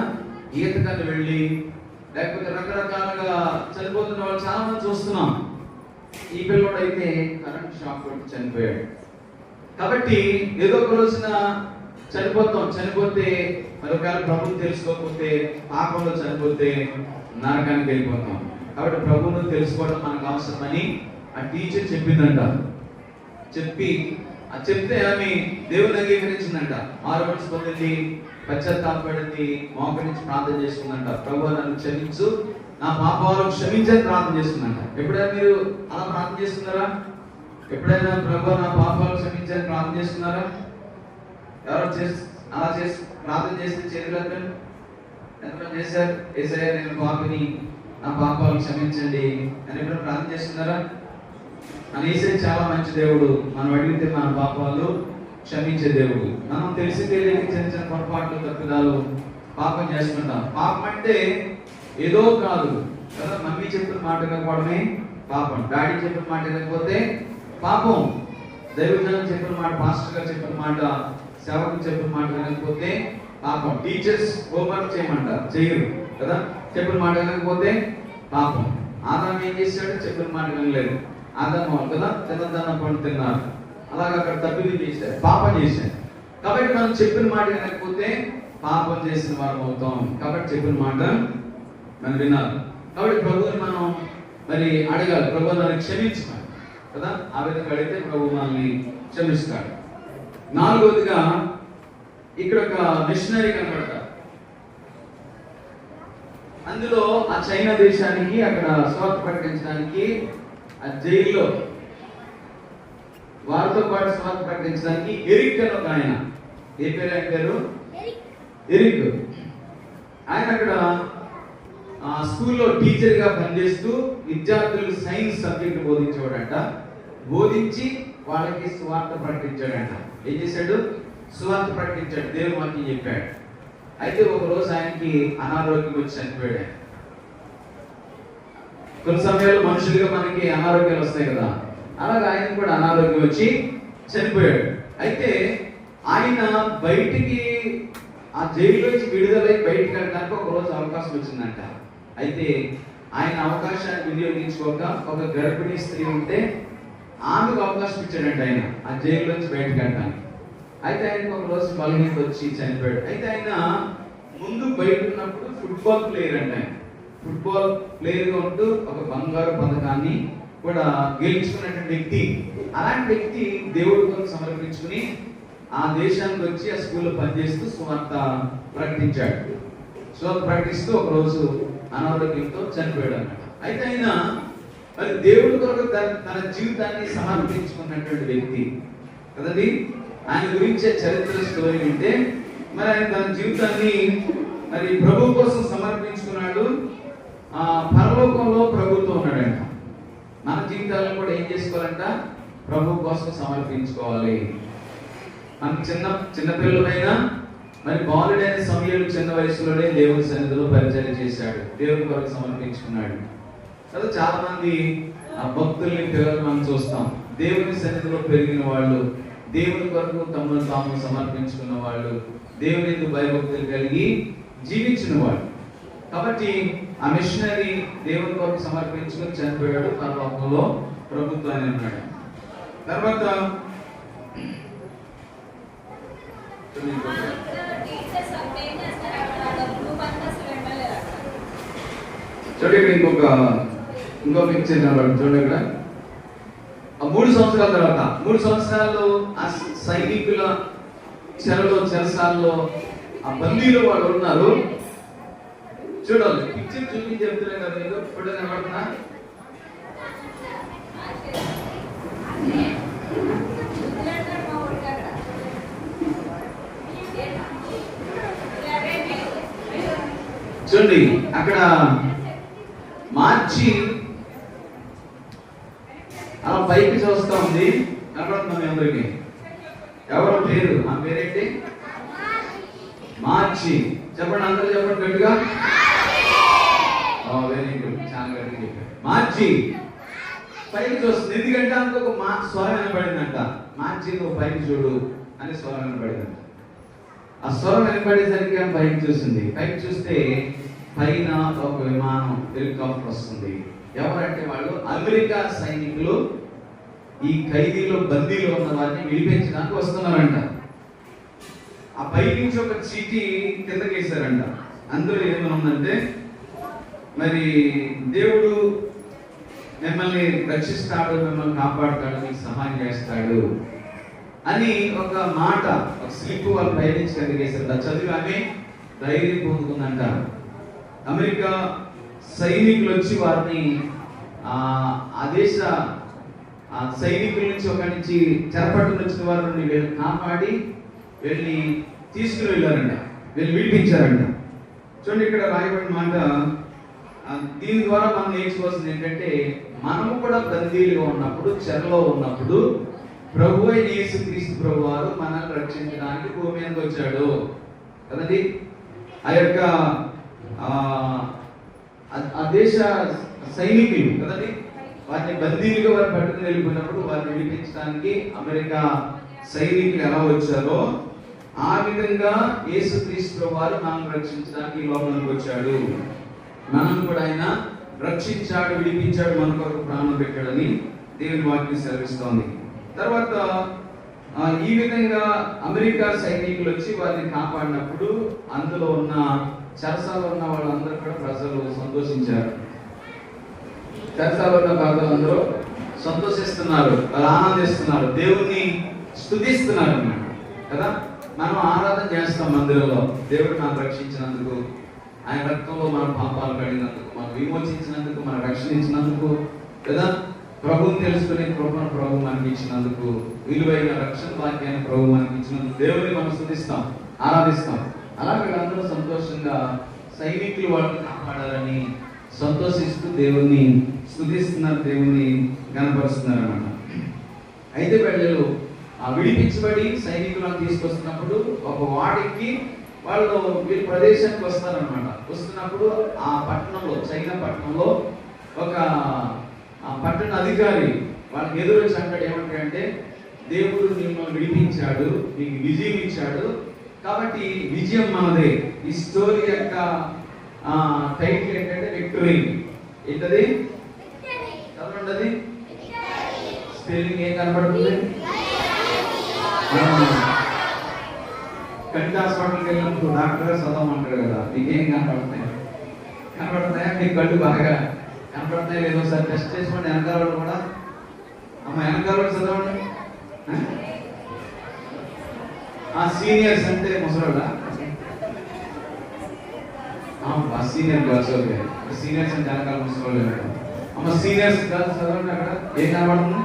S4: ఈతకని వెళ్ళి లేకపోతే రకరకాలుగా చనిపోతున్న వాళ్ళు చాలా మంది చూస్తున్నాం. ఈ పిల్లడు అయితే కరెంట్ షాక్ కొట్టి చనిపోయాడు. కాబట్టి ఏదో ఒక రోజున చనిపోతాం. చనిపోతే మరి ఒకవేళ ప్రభువుని తెలుసుకోకపోతే, పాపంలో చనిపోతే నరకానికి వెళ్ళిపోతాం. కాబట్టి ప్రభువును తెలుసుకోవడం మనకు అవసరమని ఆ టీచర్ చెప్పిందంట. చెప్తే ఆమె దేవుని అంగీకరించిందంట, మారుమనసు పొందింది, పశ్చాత్తాపడింది, మోకరించి ప్రార్థన చేసుకుందంట. ప్రభు నన్ను క్షమించు, నా పాపాలను క్షమించని ప్రార్థన చేస్తుందంట. ఎప్పుడైనా మీరు అలా ప్రార్థన చేస్తున్నారా? ఎప్పుడైనా ప్రభు నా పాపాలను క్షమించని ప్రార్థన చేస్తున్నారా? ఎవరు అలా చేసి ప్రార్థన చేస్తే చేతులు ఎంతమంది చేశారు? యేసయ్యా నేను పాపిని, నా పాపాలను క్షమించండి అని ఎప్పుడైనా ప్రార్థన చేస్తున్నారా? మన యేసయ్య చాలా మంచి దేవుడు, మనం అడిగితే మన పాపాలు క్షమించే దేవుడు. మనం తెలిసి తెలియని చిన్న చిన్న పొరపాట్లు, తప్పిదాలు, పాపం చేసుకుంటాం. పాపం అంటే ఏదో కాదు కదా, మమ్మీ చెప్పిన మాట వినకపోవడమే పాపం, డాడీ చెప్పిన మాట వినకపోతే పాపం, దైవజనం చెప్పిన మాట, పాస్టర్ గారు చెప్పిన మాట, సేవకులు చెప్పిన మాట వినకపోతే పాపం. టీచర్స్ హోంవర్క్ చేయమంటారు, చేయరు కదా, చెప్పిన మాట వినకపోతే పాపం. ఆదాము ఏం చేశాడు? చెప్పిన మాట వినలేదు. ఆదాము కదా తిన్నదన్న పండు తిన్నారు, అలాగే అక్కడ తప్పిది చేశారు, పాపం చేశారు. కాబట్టి మనం చెప్పిన మాట వినకపోతే పాపం చేసిన వారం అవుతాం. కాబట్టి చెప్పిన మాట మనం వినాలి. కాబట్టి ప్రభువుని మనం మరి అడగాలి, ప్రభు నన్ను క్షమించాలి కదా. ఆ విధంగా అడిగితే ప్రభు మనల్ని క్షమిస్తాడు. నాలుగవదిగా ఇక్కడ ఒక మిషనరీ కనబడతారు. అందులో ఆ చైనా దేశానికి అక్కడ స్వార్థ ప్రకటించడానికి ఆ జైల్లో వారితో పాటు స్వార్థ ప్రకటించడానికి ఎరిక్ అని ఒక ఆయన, ఏ పేరు ఆయన పేరు? ఎరిక్. ఆయన అక్కడ స్కూల్లో టీచర్గా పనిచేస్తూ విద్యార్థులకు సైన్స్ సబ్జెక్ట్ బోధించేవాడంట. బోధించి వాళ్ళకి సువార్త ప్రకటించాడంట. ఏం చేశాడు? సువార్త ప్రకటించాడు, దేవుని వాక్యం చెప్పాడు. అయితే ఒక రోజు ఆయనకి అనారోగ్యం వచ్చి చనిపోయాడు. కొన్ని సమయాల్లో మనుషులుగా మనకి అనారోగ్యాలు వస్తాయి కదా, అలాగే ఆయనకు కూడా అనారోగ్యం వచ్చి చనిపోయాడు. అయితే ఆయన బయటికి ఆ జైలులోంచి విడుదలై బయటికి వెళ్ళడానికి ఒక రోజు అవకాశం వచ్చిందంట. అయితే ఆయన అవకాశాన్ని వినియోగించుకోక ఒక గర్భిణీ స్త్రీ ఉంటే ఆమెకు అవకాశం ఇచ్చాడంట ఆయన ఆ జైల్లోంచి బయటకు వెళ్ళడానికి. అయితే ఆయనకు ఒక రోజు బలహీనత వచ్చి చనిపోయాడు. అయితే ఆయన ముందు బయట ఉన్నప్పుడు ఫుట్బాల్ ప్లేయర్ అంట. ఆయన ఫుట్బాల్ ప్లేయర్గా ఉంటూ ఒక బంగారు పథకాన్ని కూడా గెలుచుకున్నటువంటి వ్యక్తి. అలాంటి వ్యక్తి దేవుడి కొరకు సమర్పించుకుని ఆ దేశానికి వచ్చి ఆ స్కూల్లో పనిచేస్తూ సువార్త ప్రకటించాడు. సువార్త ప్రకటిస్తూ ఒక రోజు అనారోగ్యంతో చనిపోయాడు అన్నమాట. అయితే ఆయన మరి దేవుడి కొరకు తన జీవితాన్ని సమర్పించుకున్నటువంటి వ్యక్తి కదండి. ఆయన గురించే చరిత్ర స్టోరీ వింటే మరి ఆయన తన జీవితాన్ని మరి ప్రభు కోసం సమర్పించుకున్నాడు. పరలోకంలో ప్రభుతో ఉన్నాడంట. మన జీవితాలను కూడా ఏం చేసుకోవాలంట? ప్రభు కోసం సమర్పించుకోవాలి. మనకి చిన్న పిల్లలైనా మరి బాలుడైన సమయంలో చిన్న వయసులోనే దేవుని సన్నిధిలో పరిచయం చేశాడు, దేవుని కొరకు సమర్పించుకున్నాడు కదా. చాలా మంది భక్తుల్ని పిల్లలు మనం చూస్తాం, దేవుని సన్నిధిలో పెరిగిన వాళ్ళు, దేవుని కొరకు తమను తాము సమర్పించుకున్న వాళ్ళు, దేవుని యందు భయభక్తులు కలిగి జీవించిన వాళ్ళు. కాబట్టి ఆ మిషనరీ దేవుని కొరకు సమర్పించుకుని చనిపోయాడు, పరలోకంలో ప్రభుత్వాన్ని ఉన్నాడు. తర్వాత చూడండి ఇంకో పిక్చర్ చూడండి. ఇక్కడ 3 సంవత్సరాల తర్వాత 3 సంవత్సరాల్లో ఆ సైనికుల చెరసాల్లో ఆ బందీలో వాళ్ళు ఉన్నారు. చూడాలి పిక్చర్ చూపించి చెప్తున్నాయి కదా, ఏదో ఫోటో కనబడుతున్నా. చూడండి అక్కడ మార్చి అలా పైకి చూస్తా ఉంది, కనబడుతుంది మీ అందరికి. ఎవరో పేరు, ఆ పేరేంటి? మార్చి. చెప్పండి అందరూ చెప్పండి గట్టిగా. వెరీ గుడ్, చాలా గట్టిగా చెప్పారు. మార్చి పైకి చూస్తుంది, ఎందుకంటే అందుకు ఒక స్వరం వినపడిందంట. మార్చి నువ్వు పైకి చూడు అని స్వరం వినపడిందంట. ఆ స్వరం వినపడేసరికి ఆమె పైకి చూసింది. పైకి చూస్తే పైన ఒక విమానం, హెలికాప్టర్ వస్తుంది. ఎవరంటే వాళ్ళు అమెరికా సైనికులు ఈ ఖైదీలో బందీలో ఉన్న వారిని విడిపించడానికి వస్తున్నారంట. ఆ పై నుంచి ఒక చీటీ కిందకి వేశారంట. అందులో ఏమైనా ఉందంటే మరి దేవుడు మిమ్మల్ని రక్షిస్తాడు, మిమ్మల్ని కాపాడుతాడు, మీకు సహాయం చేస్తాడు అని ఒక మాట, ఒక స్లిప్ వాళ్ళ పై నుంచి కిందకి వేశారు. చదివి ఆమె ధైర్యం పొందుకుందంట. అమెరికా సైనికులు వచ్చి వారిని ఆ దేశ సైనికుల నుంచి ఒక నుంచి చెరపట్టుకు వచ్చిన వారిని వీళ్ళు కాపాడి వెళ్ళి తీసుకుని వెళ్ళారంట, వీళ్ళు విడిపించారంట. చూడండి ఇక్కడ రాయబడిన మాట. దీని ద్వారా మనం నేర్చుకోవాల్సింది ఏంటంటే, మనము కూడా బందీలుగా ఉన్నప్పుడు, చెరలో ఉన్నప్పుడు ప్రభు అయిన యేసుక్రీస్తు ప్రభు వారు మనల్ని రక్షించడానికి భూమి మీదకి వచ్చాడు కదండి. ఆ యొక్క ఆ దేశ సైనికులు కదండి, వారిని బందీలుగా వారు పట్టుకుని వెళ్ళిపోయినప్పుడు వారిని విడిపించడానికి అమెరికా సైనికులు ఎలా వచ్చారో ఆ విధంగా యేసుక్రీస్తు వారు మనల్ని రక్షించడానికి ఈ లోకంలోకి వచ్చాడు. మనం కూడా ఆయన రక్షించాడు, విడిపించాడు, మన కొరకు ప్రాణం పెట్టాడని దేవుని వాక్యం సెలవిస్తోంది. తర్వాత ఈ విధంగా అమెరికా సైనికులు వచ్చి వారిని కాపాడినప్పుడు అందులో ఉన్న చెరసాలలో ఉన్న వాళ్ళందరూ కూడా ప్రజలు సంతోషించారు. చెరసాలలో ఉన్న ప్రజలందరూ సంతోషిస్తున్నారు, వాళ్ళు ఆనందిస్తున్నారు, దేవుణ్ణి స్తుతిస్తున్నారు అన్నమాట కదా. మనం ఆరాధన చేస్తాం మందిరంలో, దేవుడు మనం రక్షించినందుకు, ఆయన రక్తంలో మన పాపాలు కడిగినందుకు, మనం విమోచించినందుకు, మనం రక్షించినందుకు కదా, ప్రభువుని తెలుసుకునే కృపను ప్రభు మనకి ఇచ్చినందుకు, విలువైన రక్షణ వాక్యాన్ని ప్రభు మనకి ఇచ్చినందుకు దేవుడిని మనం స్తుతిస్తాం, ఆరాధిస్తాం. అలా వీళ్ళందరూ సంతోషంగా సైనికులు వాళ్ళని కాపాడాలని సంతోషిస్తూ దేవుణ్ణి స్తుతిస్తున్నారు, దేవుణ్ణి కనపరుస్తున్నారు అన్నమాట. అయితే పిల్లలు విడిపించబడి సైనికులను తీసుకొస్తున్నప్పుడు ఒక వాడికి వాళ్ళు వీళ్ళ ప్రదేశానికి వస్తారనమాట. వస్తున్నప్పుడు ఆ పట్టణంలో, చైనా పట్టణంలో ఒక పట్టణ అధికారి వాళ్ళకి ఎదురొచ్చి అంటాడు, ఏమంటాడంటే దేవుడు మిమ్మల్ని విడిపించాడు, మీకు విజయం ఇచ్చాడు, కాబట్టి విజయం మనదే. ఈ స్టోరీ యొక్క టైటిల్ ఏంటంటే విక్టరీ. ఏంటది? చదవండి. స్పెల్లింగ్ ఏం కనపడుతుంది? కంటి హాస్పిటల్కి వెళ్ళినప్పుడు డాక్టర్ గారు చదవమంటారు కదా, మీకేం కనపడతాయా? మీకు కళ్ళు బాగా కనపడతాయి లేదో ఒకసారి టెస్ట్ చేసుకోండి. వెనకాల కూడా అమ్మ వెనకాల చదవండి. సీనియర్స్ అంటే ముసలోడా? Senior girls. ఓకే, సీనియర్స్ అంటే వెనకాల ముసలోళ్ళు. అమ్మ సీనియర్స్ గర్ల్స్ చదవండి. అక్కడ ఏం కనబడుతుంది?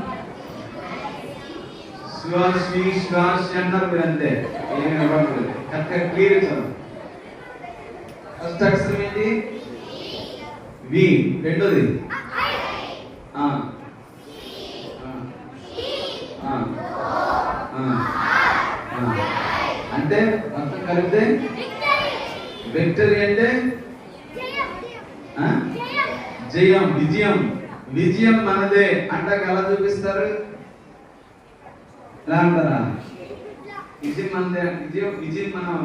S4: శ్వాస్ అంటారు మీరు, అంతే. ఏం కనబడలేదు, కరెక్ట్గా క్లియర్ చదవండి. ఫస్ట్ అక్షరం ఏంటి? వి. రెండోది అంటే మొత్తం కలిపితే విక్టరీ అంటే జయం, విజయం. విజయం మనదే అంటాక ఎలా చూపిస్తారు? ఎలా అంటారా? విజయం మనదే. విజయం మనం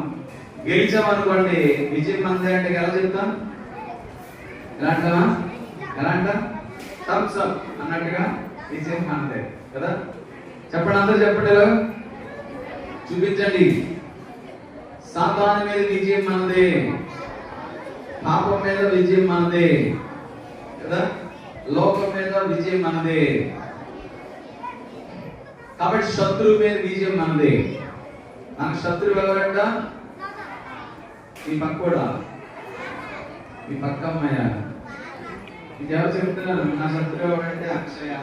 S4: గెలిచామనుకోండి, విజయం మనదే అంటే ఎలా చెప్తాం? ఎలా అంటావా? ఎలా అంటా? థమ్స్ అప్ అన్నట్టుగా విజయం మనదే కదా. చెప్పండి, అందరూ చెప్పండి. ఎలా చూపించండి. సాతాను మీద విజయం మనదే, పాపం మీద విజయం మనదే కదా, లోకం మీద విజయం మనదే. కాబట్టి శత్రువు మీద విజయం మనదే. నాకు శత్రువు ఎవరంట? మీ పక్కోడా? మీ పక్క అమ్మాయ? ఇది ఎవరు చెప్తున్నారు? నా శత్రువు ఎవరంటే అక్షయ.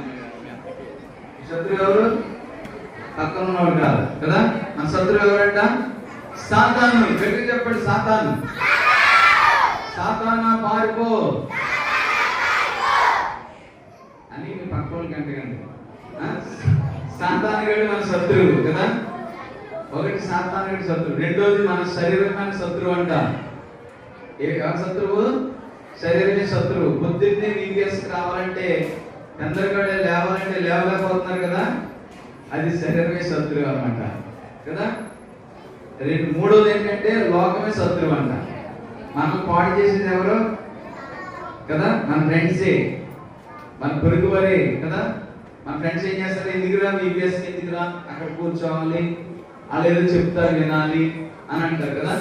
S4: శత్రువు ఎవరు? పక్కన ఉన్నవాడు కాదు కదా. నా శత్రువు ఎవరంట? సాతాను. గట్టిగా చెప్పండి, సాతాను. సాతానా పారిపో అని మీ పక్క వాళ్ళకి అంటగండి. సాతానుగాడు మన శత్రువు కదా. ఒకటి సాతానుగాడు శత్రువు, రెండోది మన శరీరమైన శత్రువు అంట. ఎవరి శత్రువు? శరీరమే శత్రువు. పొద్దున్నే నీకేసుకు రావాలంటే, అందరికీ లేవాలంటే లేవలేకపోతున్నారు కదా, అది శరీరమే శత్రువు అన్నమాట కదా. మూడోది ఏంటంటే లోకమే శత్రువు అంట. మనం పాడు చేసేది ఎవరు కదా? మన ఫ్రెండ్సే, మన పొరుగు వారే కదా. మన ఫ్రెండ్స్ ఏం చేస్తారు? ఎందుకురా VBS ఎందుకురా, అక్కడ కూర్చోవాలి, వాళ్ళు ఏదో చెప్తారు వినాలి అని అంటారు కదా.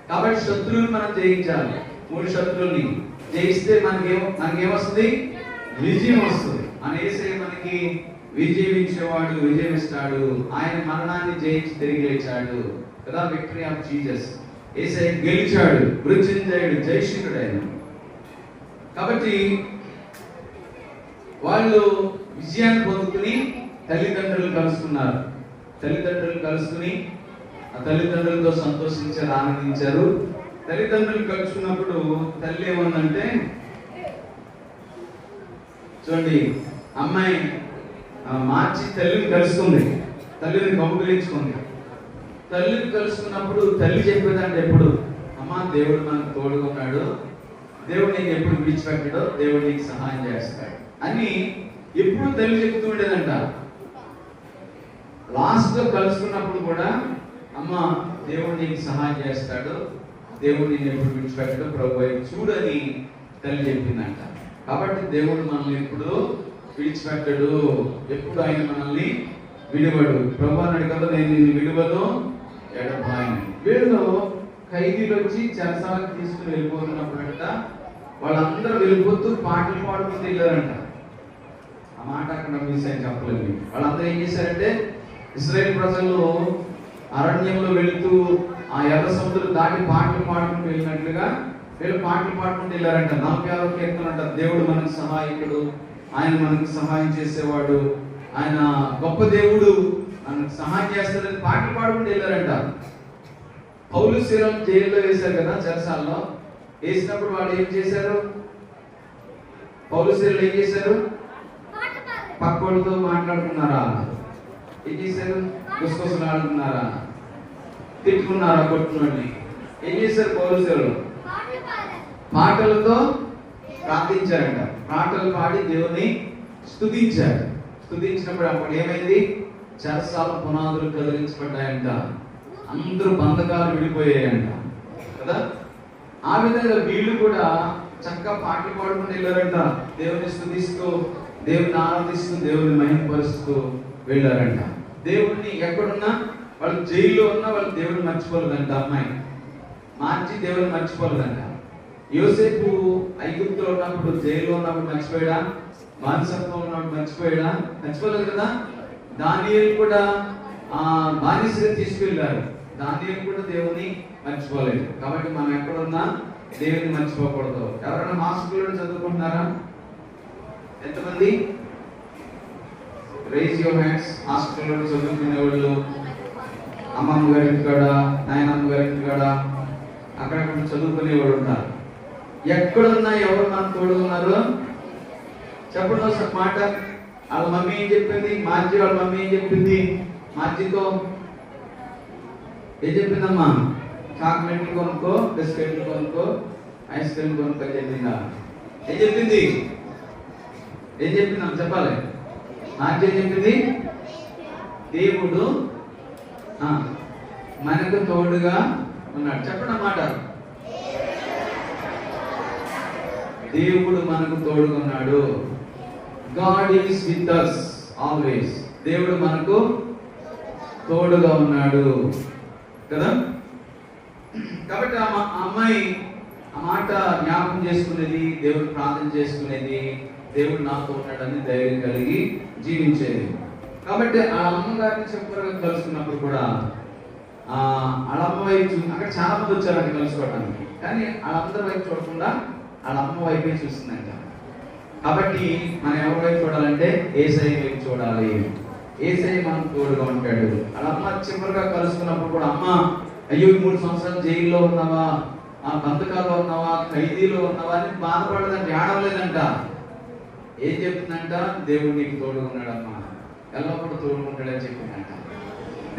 S4: కాబట్టి శత్రువుని మనం జయించాలి. 3 శత్రువుల్ని జయిస్తే మనకేమొస్తుంది? విజయం వస్తుంది. అనేసి మనకి విజయం ఇచ్చేవాడు, విజయం ఇస్తాడు. ఆయన మరణాన్ని జయించి తిరిగి లేచాడు కదా. Victory of Jesus. యేసయ్య గెలిచాడు, మృత్యుంజయుడు, జయశీలుడు ఆయన. కాబట్టి వాళ్ళు విజయాన్ని పొందుకుని తల్లిదండ్రులు కలుసుకున్నారు. తల్లిదండ్రులు కలుసుకుని ఆ తల్లిదండ్రులతో సంతోషించారు, ఆనందించారు. తల్లిదండ్రులు కలుసుకున్నప్పుడు తల్లి ఏమందంటే, చూడండి, అమ్మాయి మార్చి తల్లిని కలుసుకుంది, తల్లిని కౌగిలించుకుంది. తల్లిని కలుసుకున్నప్పుడు తల్లి చెప్పేదంటే ఎప్పుడు, అమ్మా దేవుడు మనకు తోడుగా ఉన్నాడు, దేవుడు నీకు ఎప్పుడు విడిచిపెట్టాడో, దేవుడు నీకు సహాయం చేస్తాడు అని ఎప్పుడు తల్లి చెప్తూ ఉండేదంట. లాస్ట్ లో కలుసుకున్నప్పుడు కూడా, అమ్మ దేవుడు నీకు సహాయం చేస్తాడు, దేవుడు నేను ఎప్పుడు విడిచిపెట్టాడో ప్రభు చూడని తల్లి చెప్పిందంట. కాబట్టి దేవుడు మనల్ని ఎప్పుడు విడిచిపెట్టడు, ఎప్పుడు ఆయన మనల్ని విడివడు. ప్రభు అన్నాడు కదా, నేను నిన్ను విడివను ఎడబాయను. వీళ్ళు ఖైదీలు వచ్చి చెరసాలకు తీసుకుని వెళ్ళిపోతున్నప్పుడంట, వాళ్ళందరూ వెళ్ళిపోతూ పాటలు పాడుకుంటూ వెళ్ళారంట. ఆ మాట అక్కడ మిస్ అని చెప్పలేదు. వాళ్ళందరూ ఏం చేశారంటే, ఇశ్రాయేలు ప్రజలు అరణ్యంలో వెళుతూ ఆ ఎర్ర సముద్రం దాటి పాటలు పాడుకుంటూ వెళ్ళినట్లుగా వీళ్ళు పాటలు పాడుకుంటూ వెళ్ళారంట. 46వ కీర్తన అంట, దేవుడు మనకు సహాయకుడు, ఆయన మనకు సహాయం చేసేవాడు, ఆయన గొప్ప దేవుడు, మనకు సహాయం చేస్తాడని పాటలు పాడుకుంటూ వెళ్ళారంట. పౌలు శీలను జైల్లో వేశారు కదా, చెరసాల్లో వేసినప్పుడు వాళ్ళు ఏం చేశారు? పౌలుసేలు ఏం చేశారు? పక్కోళ్ళతో మాట్లాడుకున్నారా? ఏం చేశారు? గుసగుసలు ఆడుకున్నారా? తిట్టుకున్నారా కొట్టుకుని? ఏం చేశారు పౌలుసేలు? పాటలతో ప్రార్థించారంట. పాటలు పాడి దేవుని స్తుతించారు. స్తుతించినప్పుడు అప్పుడు ఏమైంది? చెరసాల పునాదులు కదిలించబడ్డాయంట. అందరూ బంధకాలు విడిపోయాయంట కదా. ఆ విధంగా వీళ్ళు కూడా చక్కగా పాటలు పాడుకుంటూ వెళ్ళారంట. దేవుని స్తుతిస్తూ, దేవుని ఆరాధిస్తూ, దేవుని మహిమపరుస్తూ వెళ్ళారంట. దేవుడిని ఎక్కడున్నా, వాళ్ళు జైల్లో ఉన్నా వాళ్ళు దేవుడిని మర్చిపోలేదంట. అమ్మాయి మార్చి దేవుడిని మర్చిపోలేదంట. యోసేపు ఐగుప్తులో ఉన్నప్పుడు, జైల్లో ఉన్నప్పుడు మర్చిపోయాడా? బానిసత్వంలో ఉన్నప్పుడు మర్చిపోయాడా? మర్చిపోలేదు కదా. దానియేలు కూడా బానిసగా తీసుకెళ్లారు. దానియేలు కూడా దేవుని మర్చిపోలేదు. కాబట్టి మనం ఎక్కడున్నా దేవుని మర్చిపోకూడదు. ఎవరైనా హాస్పిటల్లో చదువుకుంటున్నారా? ఎంతమంది? Rise your hands. హాస్పిటల్లో చదువుకునే వాళ్ళు, అమ్మమ్మ గారి కాడ, నాయనమ్మ గారి కాడ, అక్కడక్కడ చదువుకునే వాళ్ళు ఉంటారు. ఎక్కడున్నా ఎవరు మన తోడు ఉన్నారు? చెప్పండి ఒకసారి మాట. వాళ్ళ మమ్మీ ఏం చెప్పింది? మార్చి వాళ్ళ మమ్మీ ఏం చెప్పింది? మార్చితో ఏం చెప్పిందమ్మా? చాక్లెట్లు కొనుక్కో, బిస్కెట్లు కొనుక్కో, ఐస్ క్రీమ్ కొనుక్కో చెప్పిందా? ఏం చెప్పింది? ఏం చెప్పిందమ్మా చెప్పాలి. మార్చి ఏం చెప్పింది? దేవుడు మనకు తోడుగా ఉన్నాడు. చెప్పండి అన్నమాట. దేవుడు మనకు తోడుగా ఉన్నాడు. God is with us always. దేవుడు మనకు తోడుగా ఉన్నాడు కదా. కాబట్టి ఆ అమ్మాయి ఆ మాట జ్ఞాపకం చేసుకునేది, దేవుడు ప్రార్థన చేసుకునేది, దేవుడు నాతో ఉన్నాడని ధైర్యం కలిగి జీవించేది. కాబట్టి ఆ అమ్మగారిని చెప్పగా కలుసుకున్నప్పుడు కూడా వాళ్ళ అమ్మ వైపు, అక్కడ చాలా మంది వచ్చారంట కలుసుకోవడానికి, కానీ వాళ్ళందరి వైపు చూడకుండా వాళ్ళ అమ్మ వైపే చూస్తుందంట. కాబట్టి మనం ఎవరి వైపు చూడాలంటే యేసయ్య వైపు చూడాలి. యేసయ్య మనకు తోడుగా ఉంటాడు. వాళ్ళ అమ్మ చివరిగా కలుసుకున్నప్పుడు కూడా, అమ్మ అయ్యో 3 సంవత్సరాలు జైల్లో ఉన్నావా, బంధకాల్లో ఉన్నావా, ఖైదీలో ఉన్నావా అని బాధపడదంట, ఏడవలేదంట. ఏం చెప్తుందంట? దేవుడు నీకు తోడుగా ఉన్నాడమ్మా, ఎల్లప్పుడూ తోడుగా ఉంటాడని చెప్పిందంట.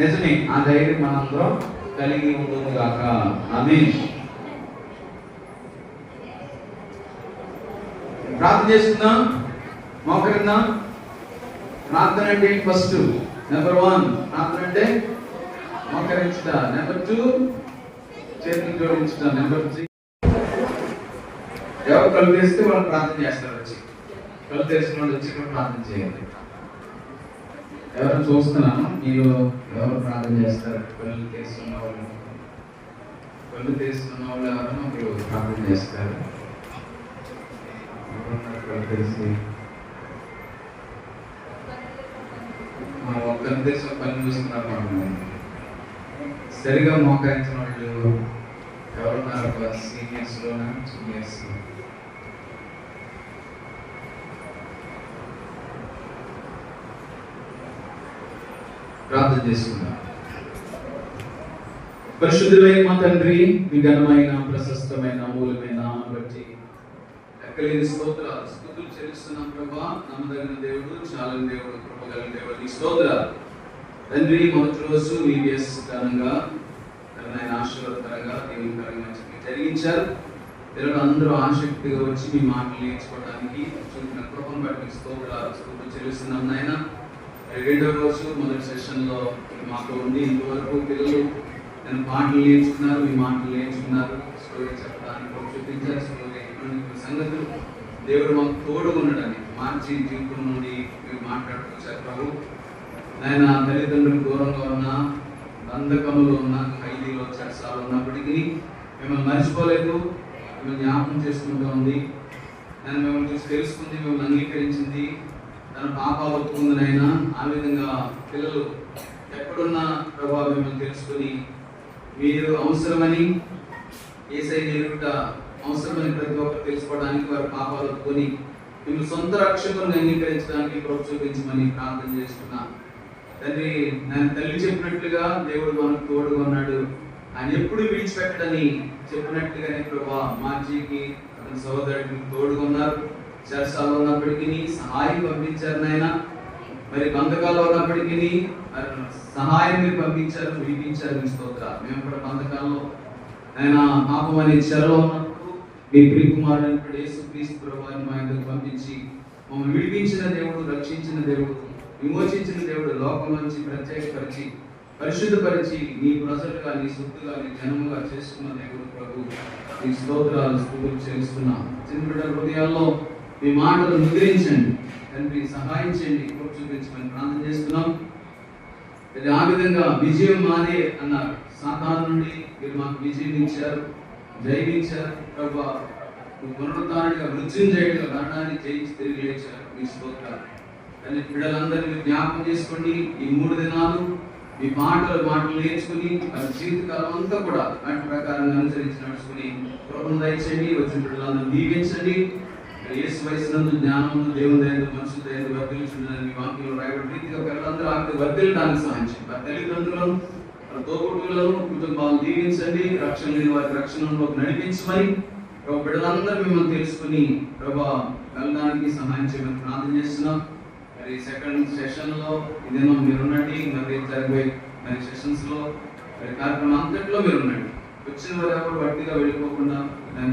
S4: నిజమే. ఆ ధైర్యం మనందరం కలిగి ఉంటుంది గాక. ఆమేన్. ప్రార్థన చేసుకుందాం, మోకరిద్దాం. ప్రార్థన అంటే ఫస్ట్ నెంబర్ 1 ప్రార్థన అంటే మోకరించుట. నెంబర్ 2 చేతులు జోడించుట. నెంబర్ 3 ఎవరు కళ్ళు తెరిస్తే వాళ్ళు ప్రార్థన చేస్తారు. వచ్చి కళ్ళు తెరిచిన వాళ్ళు వచ్చి ఇక్కడ ప్రార్థన చేయాలి. ఎవరు చూస్తున్నాను, మీరు ఎవరు ప్రార్థన చేస్తారు? కళ్ళు తెరిస్తున్న వాళ్ళు ఎవరైనా మీరు ప్రార్థన చేస్తారు. తెలిసి ఒక్కరి దేశం పని చూస్తున్నారు. సరిగా మోకరించిన వాళ్ళు ఎవరున్నారు? సీనియర్స్ లోనా, జూనియర్స్? ప్రార్థన చేసుకుందాం. పరిశుద్ధుడైన మా తండ్రి, మీ ఘనమైన, ప్రశస్తమైన, అమూల్యమైన బట్టి ఎక్కలేని స్తోత్రాలు, స్తుతులు చెల్లిస్తున్నాం ప్రభా. నమ్మదగిన దేవుడు, చాలని దేవుడు, కృపగల దేవుడు, నీ స్తోత్రాలు తండ్రి. మొదటి రోజు VBS ఘనంగా, ఆశీర్వాదకరంగా, దేవునికరంగా జరిగించారు. పిల్లలు అందరూ ఆసక్తిగా వచ్చి మీ మాటలు నేర్చుకోవడానికి చూపిన కృపను బట్టి స్తోత్రాలు, స్తుతులు చెల్లిస్తున్నాం నాయన. రెండవ రోజు మొదటి సెషన్లో మాకు ఉండి ఇంతవరకు పిల్లలు నేను పాటలు నేర్చుకున్నారు, మీ మాటలు నేర్చుకున్నారు, స్టోరీ చెప్పడానికి చూపించారు. స్టోరీ సంగతులు దేవుడు మాకు తోడుగా ఉన్నాడని మార్చి జీవితం నుండి మీరు మాట్లాడుకొచ్చారు ప్రభు. ఆయన తల్లిదండ్రులకు దూరంగా ఉన్న, బంధకములో ఉన్న, ఖైదీలో, చెరసాలు ఉన్నప్పటికీ మిమ్మల్ని మర్చిపోలేదు, మిమ్మల్ని జ్ఞాపకం చేసుకుంటూ ఉంది. నేను మిమ్మల్ని చూసి తెలుసుకుంది, మిమ్మల్ని అంగీకరించింది, తన పాపాలు ఒప్పుకుంది. అయినా ఆ విధంగా పిల్లలు ఎక్కడున్నా ప్రభావం మిమ్మల్ని తెలుసుకుని మీరు అవసరమని, యేసయ్య ఎరుగుట అవసరమని ప్రతి ఒక్కరు తెలుసుకోవడానికి వారి పాపాలు ఒప్పుకొని మిమ్మల్ని సొంత రక్షకులను అంగీకరించడానికి ప్రభు చూపించమని ప్రార్థన చేస్తున్నా తండ్రి. నేను తల్లి చెప్పినట్లుగా దేవుడు మనకు తోడుగా ఉన్నాడు, ఆయన ఎప్పుడు విడిచిపెట్టడని చెప్పినట్లుగానే ప్రభా మార్జీకి అతని సహోదరుడికి తోడుగా ఉన్నారు. చెరసాలలో ఉన్నప్పటికీ సహాయం పంపించారు నాయన. మరి బంధకాల్లో ఉన్నప్పటికీ సహాయం మీరు పంపించారు, విడిపించారు. మీ స్తోత్రాలు. మేము కూడా బంధకాల్లో ఆయన పాపం అనే చెరలో ఉన్నప్పుడు మీ ప్రియకుమారుడు యేసుక్రీస్తు ప్రభువుని మా యొద్దకు పంపించి మమ్మల్ని విడిపించిన దేవుడు, రక్షించిన దేవుడు, విమోచించిన దేవుడు, లోకం నుంచి ప్రత్యేకపరిచి పరిశుద్ధపరిచి నీ ప్రజలుగా, నీ సొత్తుగా, నీ జనముగా చేసుకున్న దేవుడు ప్రభు. మీ స్తోత్రాలు స్తుతులు చెల్లిస్తున్నాం. చిన్న బిడ్డల హృదయాల్లో మీ మాటలు ముద్రించండి తండ్రి, సహాయం చేయండి, కృప చూపించమని ప్రార్థన చేస్తున్నాం. ఆ విధంగా విజయం మాదే అన్నారు. సాతాను నుండి మీరు మాకు విజయం ఇచ్చారు, జయించారు ప్రభా. పునరుద్ధానుడిగా, మృత్యుంజయుడిగా మరణాన్ని జయించి తిరిగి లేచారు. మీ స్తోత్రాలు. కానీ బిడ్డలందరినీ జ్ఞాపకం చేసుకోండి. ఈ 3 దినాలు మీ మాటలు నేర్చుకుని వారి జీవితకాలం అంతా కూడా వాటి ప్రకారంగా అనుసరించి నడుచుకుని కృపను దయచేయండి. వచ్చిన బిడ్డలందరూ దీవించండి. యేసు వయసునందు, జ్ఞానముందు, దేవుని దయందు, మనుషుల దయందు వర్ధిల్లుచుండని మీ వాక్యంలో రాయబడిన రీతిగా పిల్లలందరూ ఆమె వర్ధిల్లడానికి సహాయం చేయండి. వారి తల్లిదండ్రులను, వారి తోబుట్టువులను, కుటుంబాలను దీవించండి. రక్షణ లేని వారి రక్షణలోకి నడిపించమని ప్రభు బిడ్డలందరూ మిమ్మల్ని తెలుసుకుని ప్రభా వెళ్ళడానికి సహాయం చేయమని ప్రార్థన చేస్తున్నాం. మరి సెకండ్ సెషన్ లో ఇదేమో మీరుండండి. మరి జరిగే మరి సెషన్స్ లో మరి కార్యక్రమం అంతట్లో మీరుండండి. వచ్చిన వారు ఎవరు బట్టిగా వెళ్ళిపోకుండా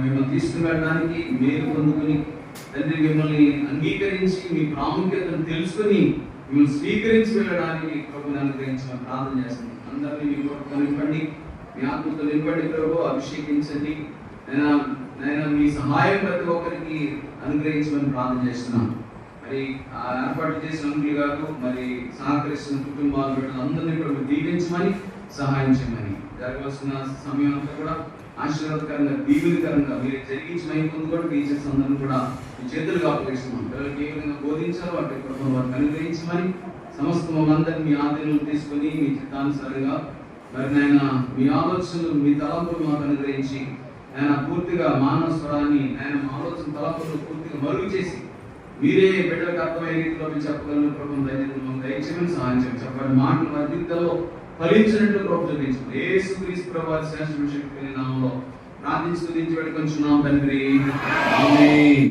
S4: మిమ్మల్ని తీసుకుని వెళ్ళడానికి, మేలు పొందుకుని తండ్రి మిమ్మల్ని అంగీకరించి మీ ప్రాముఖ్యతను తెలుసుకుని మిమ్మల్ని స్వీకరించి వెళ్ళడానికి ప్రభుని అనుగ్రహించమని ప్రార్థన చేస్తున్నాం. అందరినీ మీ కొరకు నింపండి, మీ ఆత్మతో నింపండి ప్రభు. అభిషేకించండి నేను మీ సహాయం ప్రతి ఒక్కరికి అనుగ్రహించమని ప్రార్థన చేస్తున్నాం. మరి ఏర్పాటు చేసిన అంకులు గారు, మరి సహకరిస్తున్న కుటుంబాలు, బిడ్డలందరినీ కూడా దీవించమని, సహాయం చేయమని, జరగవలసిన సమయం అంతా కూడా ఆశీర్వాదకరంగా, దీవునికరంగా మీరు జరిగించి మై పొందుకోవడం టీచర్స్ అందరూ కూడా మీ చేతులుగా అప్పగిస్తున్నాం. పిల్లలకి ఏ విధంగా బోధించాలో వాటి కృపను వారికి అనుగ్రహించమని, సమస్త మమ్మల్ని మీ ఆధీనంలో తీసుకుని మీ చిత్తానుసారంగా మరి నాయన మీ ఆలోచనలు, మీ తలంపులు మాకు అనుగ్రహించి ఆయన పూర్తిగా మానవ స్వరాన్ని ఆయన ఆలోచన తలంపులు పూర్తిగా మరుగు చేసి మీరే బిడ్డలకు అర్థమయ్యే రీతిలో మీరు చెప్పగలను ప్రభుత్వం దయచేయమని సహాయం చేయండి. చెప్పండి మాటలు వారి జీవితంలో ఫలించినట్లు కృప చూపించండి. యేసుక్రీస్తు ప్రభువు శ్రేష్ఠ నామములో ప్రార్థించి స్తుతించి వేడుకొంచున్నాం తండ్రి. ఆమేన్.